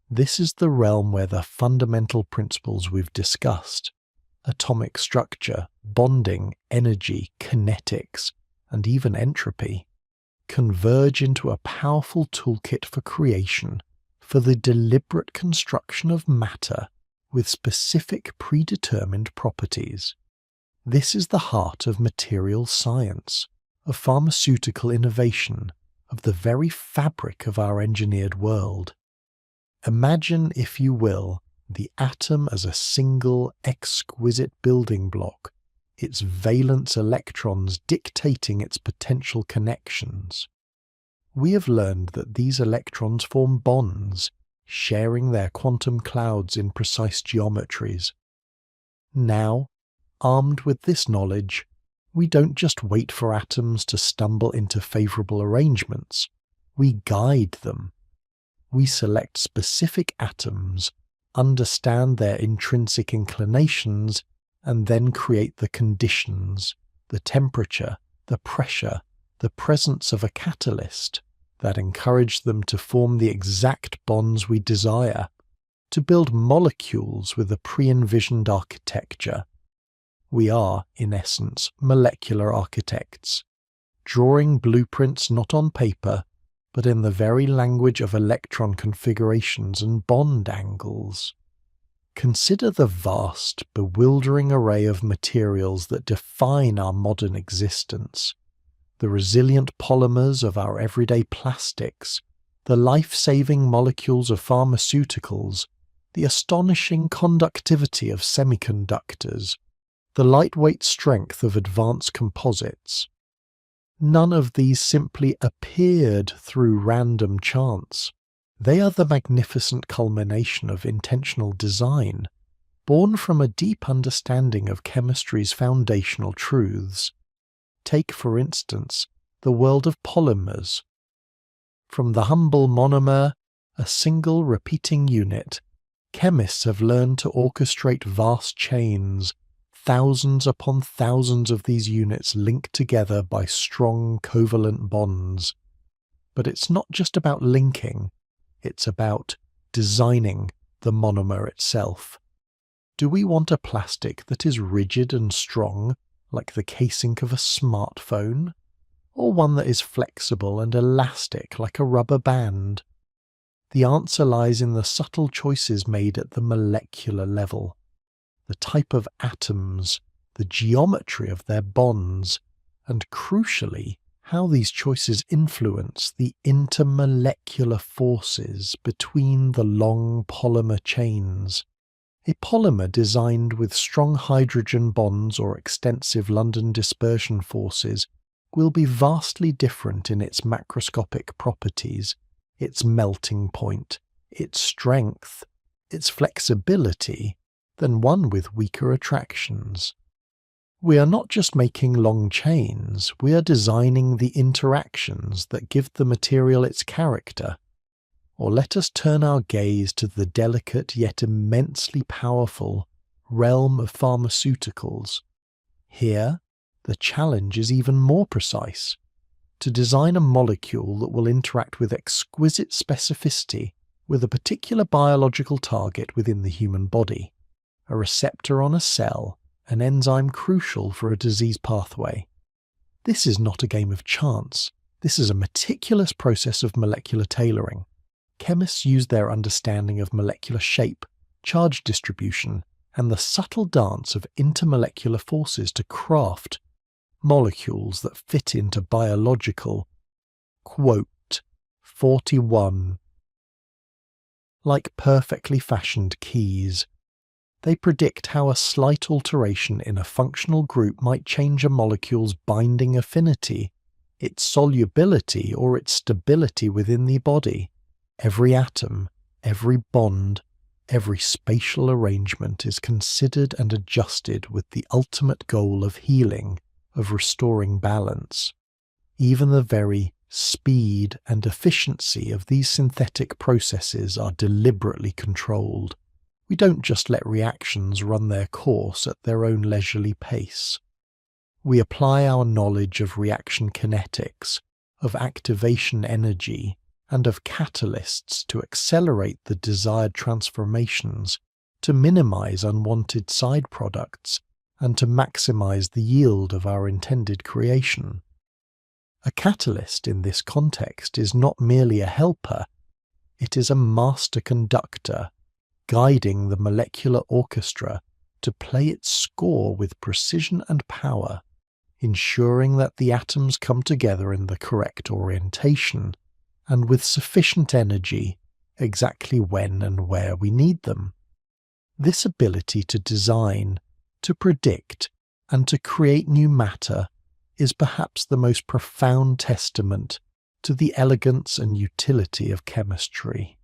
This is the realm where the fundamental principles we've discussed, atomic structure, bonding, energy, kinetics, and even entropy, converge into a powerful toolkit for creation, for the deliberate construction of matter with specific predetermined properties. This is the heart of material science, of pharmaceutical innovation, of the very fabric of our engineered world. Imagine, if you will, the atom as a single, exquisite building block, its valence electrons dictating its potential connections. We have learned that these electrons form bonds, sharing their quantum clouds in precise geometries. Now, armed with this knowledge, we don't just wait for atoms to stumble into favorable arrangements, we guide them. We select specific atoms, understand their intrinsic inclinations, and then create the conditions, the temperature, the pressure, the presence of a catalyst that encourage them to form the exact bonds we desire, to build molecules with a pre-envisioned architecture. We are, in essence, molecular architects, drawing blueprints not on paper, but in the very language of electron configurations and bond angles. Consider the vast, bewildering array of materials that define our modern existence. the resilient polymers of our everyday plastics, the life-saving molecules of pharmaceuticals, the astonishing conductivity of semiconductors, the lightweight strength of advanced composites. None of these simply appeared through random chance. They are the magnificent culmination of intentional design, born from a deep understanding of chemistry's foundational truths. Take, for instance, the world of polymers. From the humble monomer, a single repeating unit, chemists have learned to orchestrate vast chains, thousands upon thousands of these units linked together by strong covalent bonds. But it's not just about linking, it's about designing the monomer itself. Do we want a plastic that is rigid and strong, like the casing of a smartphone? Or one that is flexible and elastic like a rubber band? The answer lies in the subtle choices made at the molecular level. The type of atoms, the geometry of their bonds, and crucially, how these choices influence the intermolecular forces between the long polymer chains. A polymer designed with strong hydrogen bonds or extensive London dispersion forces will be vastly different in its macroscopic properties, its melting point, its strength, its flexibility, than one with weaker attractions. We are not just making long chains, we are designing the interactions that give the material its character. Or let us turn our gaze to the delicate yet immensely powerful realm of pharmaceuticals. Here, the challenge is even more precise: to design a molecule that will interact with exquisite specificity with a particular biological target within the human body, a receptor on a cell, an enzyme crucial for a disease pathway. This is not a game of chance. This is a meticulous process of molecular tailoring. Chemists use their understanding of molecular shape, charge distribution, and the subtle dance of intermolecular forces to craft molecules that fit into biological, quote, 41. Like perfectly fashioned keys, they predict how a slight alteration in a functional group might change a molecule's binding affinity, its solubility, or its stability within the body. Every atom, every bond, every spatial arrangement is considered and adjusted with the ultimate goal of healing, of restoring balance. Even the very speed and efficiency of these synthetic processes are deliberately controlled. We don't just let reactions run their course at their own leisurely pace. We apply our knowledge of reaction kinetics, of activation energy, and of catalysts to accelerate the desired transformations, to minimize unwanted side products, and to maximize the yield of our intended creation. A catalyst in this context is not merely a helper, it is a master conductor, guiding the molecular orchestra to play its score with precision and power, ensuring that the atoms come together in the correct orientation, and with sufficient energy, exactly when and where we need them. This ability to design, to predict, and to create new matter is perhaps the most profound testament to the elegance and utility of chemistry.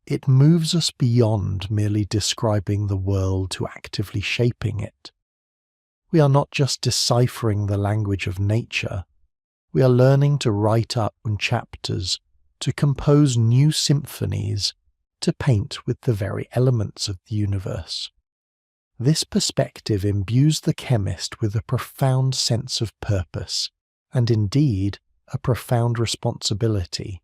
It moves us beyond merely describing the world to actively shaping it. We are not just deciphering the language of nature, we are learning to write up chapters, to compose new symphonies, to paint with the very elements of the universe. This perspective imbues the chemist with a profound sense of purpose, and indeed a profound responsibility.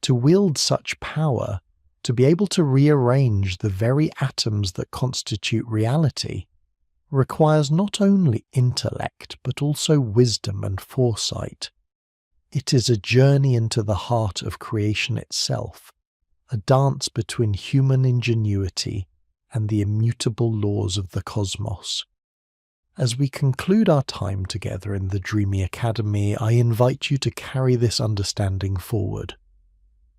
To wield such power, to be able to rearrange the very atoms that constitute reality, requires not only intellect but also wisdom and foresight. It is a journey into the heart of creation itself, a dance between human ingenuity and the immutable laws of the cosmos. As we conclude our time together in the Dreamy Academy, I invite you to carry this understanding forward,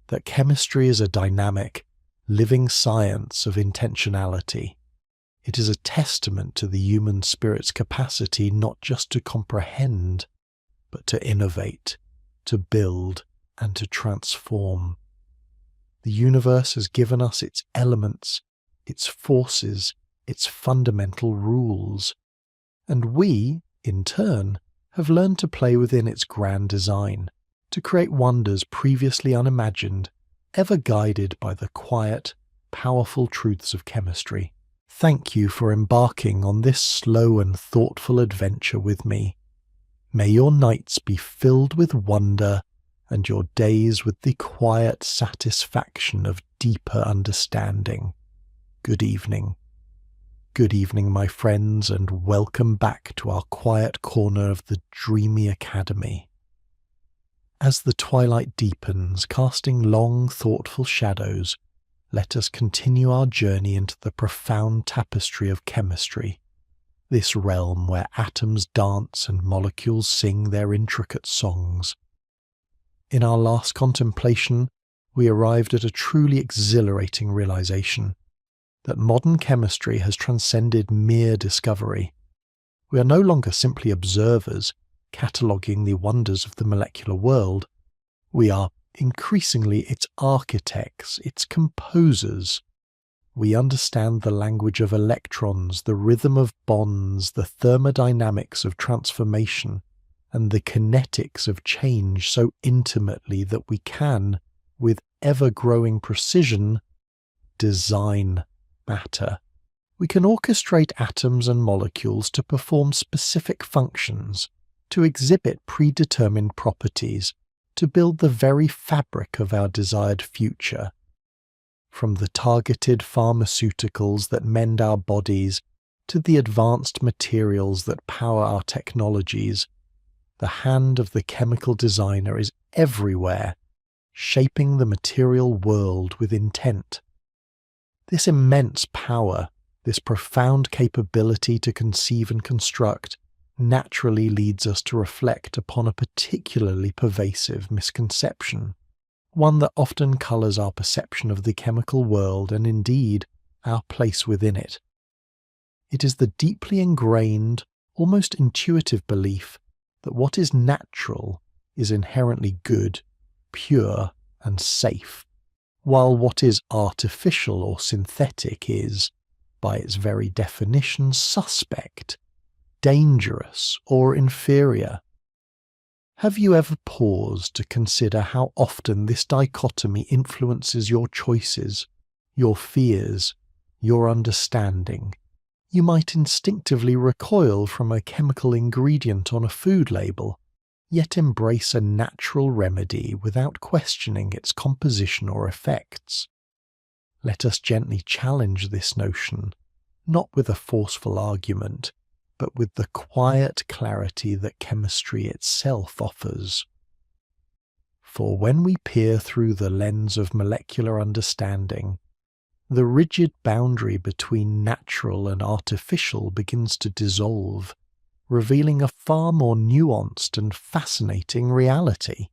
that chemistry is a dynamic, living science of intentionality. It is a testament to the human spirit's capacity not just to comprehend, but to innovate, to build, and to transform. The universe has given us its elements, its forces, its fundamental rules, and we, in turn, have learned to play within its grand design, to create wonders previously unimagined, ever guided by the quiet, powerful truths of chemistry. Thank you for embarking on this slow and thoughtful adventure with me. May your nights be filled with wonder and your days with the quiet satisfaction of deeper understanding. Good evening. Good evening, my friends, and welcome back to our quiet corner of the Dreamy Academy. As the twilight deepens, casting long, thoughtful shadows, let us continue our journey into the profound tapestry of chemistry, this realm where atoms dance and molecules sing their intricate songs. In our last contemplation, we arrived at a truly exhilarating realization that modern chemistry has transcended mere discovery. We are no longer simply observers, cataloguing the wonders of the molecular world. We are increasingly its architects, its composers. We understand the language of electrons, the rhythm of bonds, the thermodynamics of transformation, and the kinetics of change so intimately that we can, with ever-growing precision, design matter. We can orchestrate atoms and molecules to perform specific functions, to exhibit predetermined properties, to build the very fabric of our desired future. From the targeted pharmaceuticals that mend our bodies to the advanced materials that power our technologies, the hand of the chemical designer is everywhere, shaping the material world with intent. This immense power, this profound capability to conceive and construct, naturally leads us to reflect upon a particularly pervasive misconception, one that often colours our perception of the chemical world and indeed our place within it. It is the deeply ingrained, almost intuitive belief that what is natural is inherently good, pure, and safe, while what is artificial or synthetic is, by its very definition, suspect, dangerous, or inferior. Have you ever paused to consider how often this dichotomy influences your choices, your fears, your understanding? You might instinctively recoil from a chemical ingredient on a food label, yet embrace a natural remedy without questioning its composition or effects. Let us gently challenge this notion, not with a forceful argument, but with the quiet clarity that chemistry itself offers. For when we peer through the lens of molecular understanding, the rigid boundary between natural and artificial begins to dissolve, revealing a far more nuanced and fascinating reality.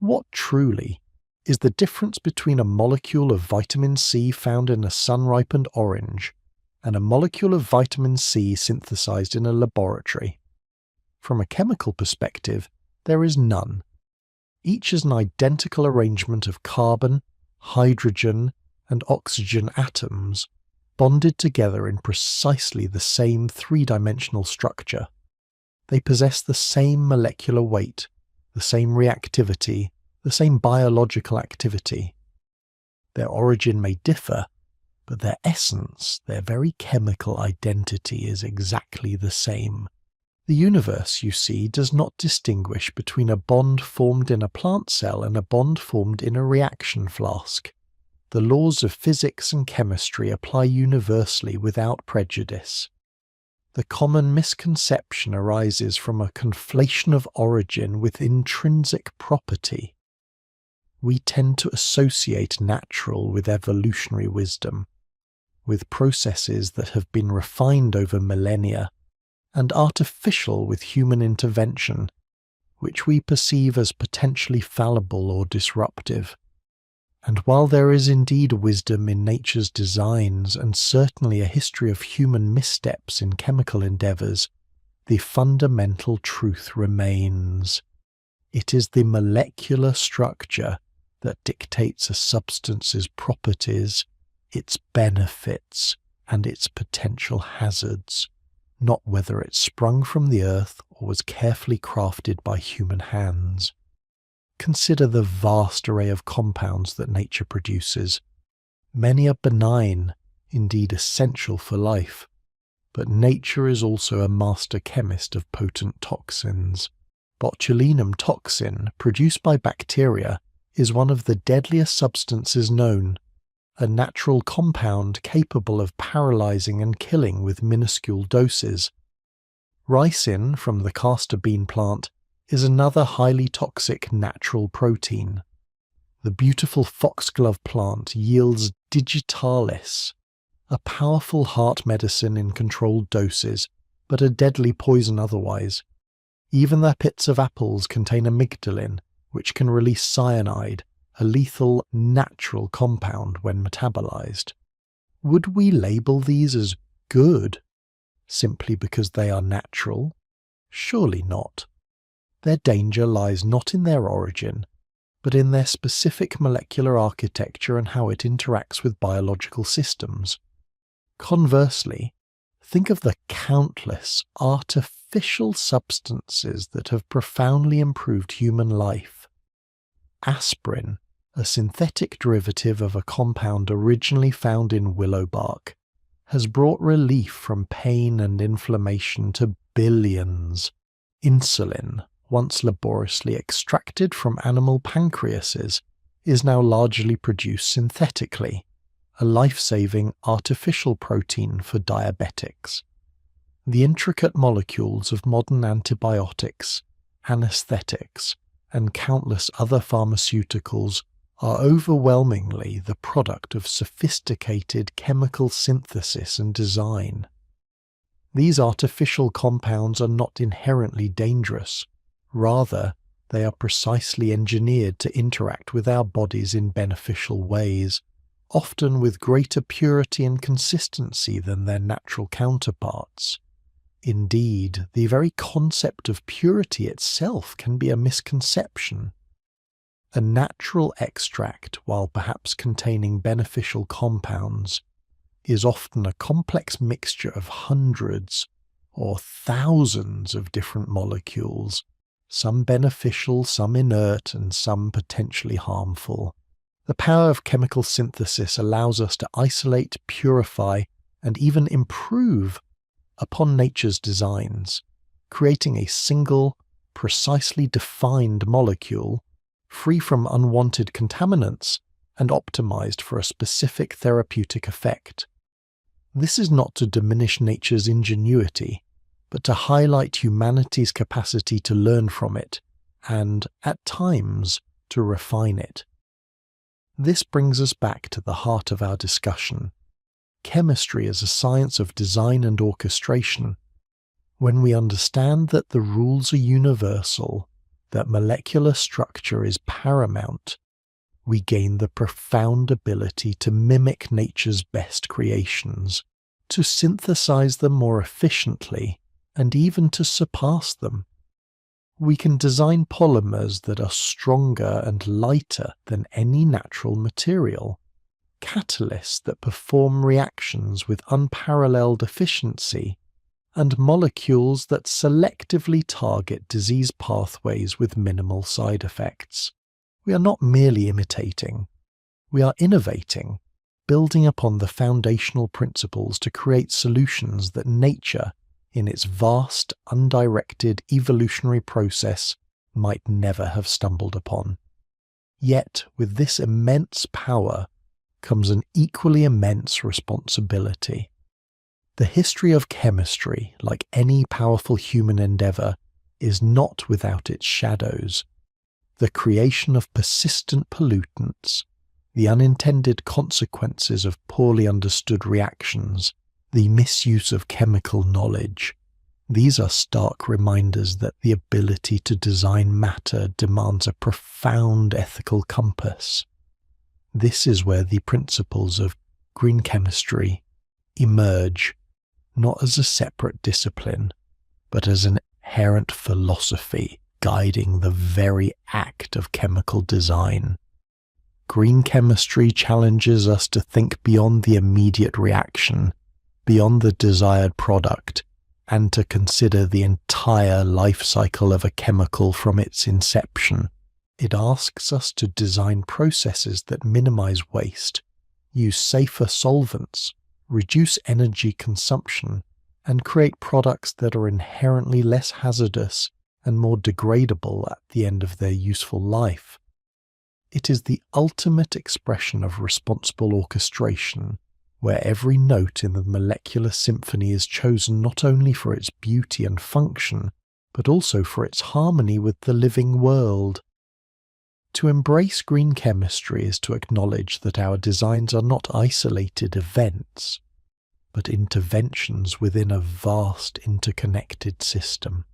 What truly is the difference between a molecule of vitamin C found in a sun-ripened orange and a molecule of vitamin C synthesized in a laboratory? From a chemical perspective, there is none. Each is an identical arrangement of carbon, hydrogen, and oxygen atoms, bonded together in precisely the same three-dimensional structure. They possess the same molecular weight, the same reactivity, the same biological activity. Their origin may differ, but their essence, their very chemical identity is exactly the same. The universe, you see, does not distinguish between a bond formed in a plant cell and a bond formed in a reaction flask. The laws of physics and chemistry apply universally without prejudice. The common misconception arises from a conflation of origin with intrinsic property. We tend to associate natural with evolutionary wisdom, with processes that have been refined over millennia, and artificial with human intervention, which we perceive as potentially fallible or disruptive. And while there is indeed wisdom in nature's designs and certainly a history of human missteps in chemical endeavours, the fundamental truth remains. It is the molecular structure that dictates a substance's properties, its benefits, and its potential hazards, not whether it sprung from the earth or was carefully crafted by human hands. Consider the vast array of compounds that nature produces. Many are benign, indeed essential for life, but nature is also a master chemist of potent toxins. Botulinum toxin, produced by bacteria, is one of the deadliest substances known, a natural compound capable of paralyzing and killing with minuscule doses. Ricin from the castor bean plant is another highly toxic natural protein. The beautiful foxglove plant yields digitalis, a powerful heart medicine in controlled doses, but a deadly poison otherwise. Even the pits of apples contain amygdalin, which can release cyanide, a lethal natural compound when metabolized. Would we label these as good simply because they are natural? Surely not. Their danger lies not in their origin, but in their specific molecular architecture and how it interacts with biological systems. Conversely, think of the countless artificial substances that have profoundly improved human life. Aspirin, a synthetic derivative of a compound originally found in willow bark, has brought relief from pain and inflammation to billions. Insulin, once laboriously extracted from animal pancreases, is now largely produced synthetically, a life-saving artificial protein for diabetics. The intricate molecules of modern antibiotics, anesthetics, and countless other pharmaceuticals are overwhelmingly the product of sophisticated chemical synthesis and design. These artificial compounds are not inherently dangerous. Rather, they are precisely engineered to interact with our bodies in beneficial ways, often with greater purity and consistency than their natural counterparts. Indeed, the very concept of purity itself can be a misconception. A natural extract, while perhaps containing beneficial compounds, is often a complex mixture of hundreds or thousands of different molecules, some beneficial, some inert, and some potentially harmful. The power of chemical synthesis allows us to isolate, purify, and even improve upon nature's designs, creating a single, precisely defined molecule, free from unwanted contaminants and optimized for a specific therapeutic effect. This is not to diminish nature's ingenuity, but to highlight humanity's capacity to learn from it and, at times, to refine it. This brings us back to the heart of our discussion. Chemistry is a science of design and orchestration. When we understand that the rules are universal, that molecular structure is paramount, we gain the profound ability to mimic nature's best creations, to synthesize them more efficiently, and even to surpass them. We can design polymers that are stronger and lighter than any natural material, catalysts that perform reactions with unparalleled efficiency, and molecules that selectively target disease pathways with minimal side effects. We are not merely imitating, we are innovating, building upon the foundational principles to create solutions that nature, in its vast, undirected evolutionary process, might never have stumbled upon. Yet, with this immense power comes an equally immense responsibility. The history of chemistry, like any powerful human endeavour, is not without its shadows. The creation of persistent pollutants, the unintended consequences of poorly understood reactions, the misuse of chemical knowledge. These are stark reminders that the ability to design matter demands a profound ethical compass. This is where the principles of green chemistry emerge, not as a separate discipline, but as an inherent philosophy guiding the very act of chemical design. Green chemistry challenges us to think beyond the immediate reaction, beyond the desired product, and to consider the entire life cycle of a chemical from its inception. It asks us to design processes that minimize waste, use safer solvents, reduce energy consumption, and create products that are inherently less hazardous and more degradable at the end of their useful life. It is the ultimate expression of responsible orchestration, where every note in the molecular symphony is chosen not only for its beauty and function, but also for its harmony with the living world. To embrace green chemistry is to acknowledge that our designs are not isolated events, but interventions within a vast interconnected system.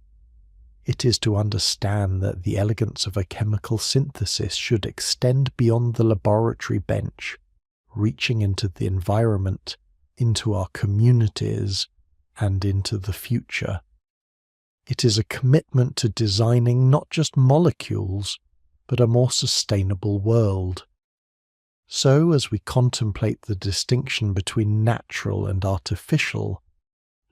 It is to understand that the elegance of a chemical synthesis should extend beyond the laboratory bench, reaching into the environment, into our communities, and into the future. It is a commitment to designing not just molecules, but a more sustainable world. So, as we contemplate the distinction between natural and artificial,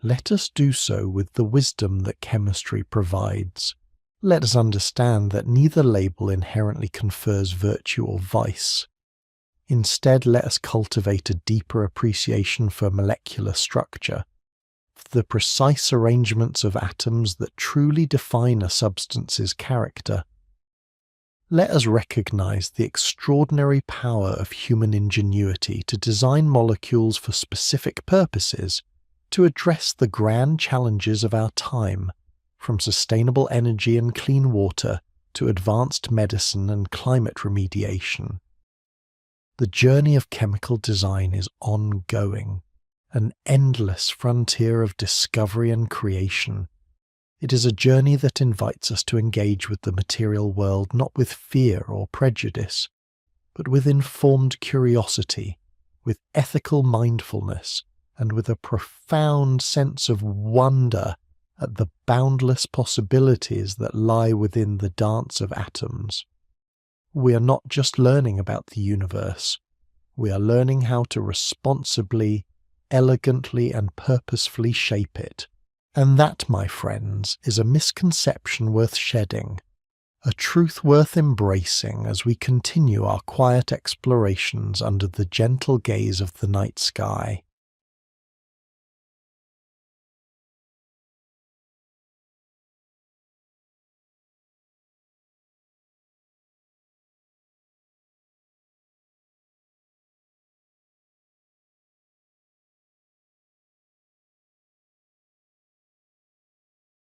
let us do so with the wisdom that chemistry provides. Let us understand that neither label inherently confers virtue or vice. Instead, let us cultivate a deeper appreciation for molecular structure, for the precise arrangements of atoms that truly define a substance's character. Let us recognize the extraordinary power of human ingenuity to design molecules for specific purposes, to address the grand challenges of our time, from sustainable energy and clean water to advanced medicine and climate remediation. The journey of chemical design is ongoing, an endless frontier of discovery and creation. It is a journey that invites us to engage with the material world not with fear or prejudice, but with informed curiosity, with ethical mindfulness, and with a profound sense of wonder at the boundless possibilities that lie within the dance of atoms. We are not just learning about the universe, we are learning how to responsibly, elegantly, and purposefully shape it. And that, my friends, is a misconception worth shedding, a truth worth embracing as we continue our quiet explorations under the gentle gaze of the night sky.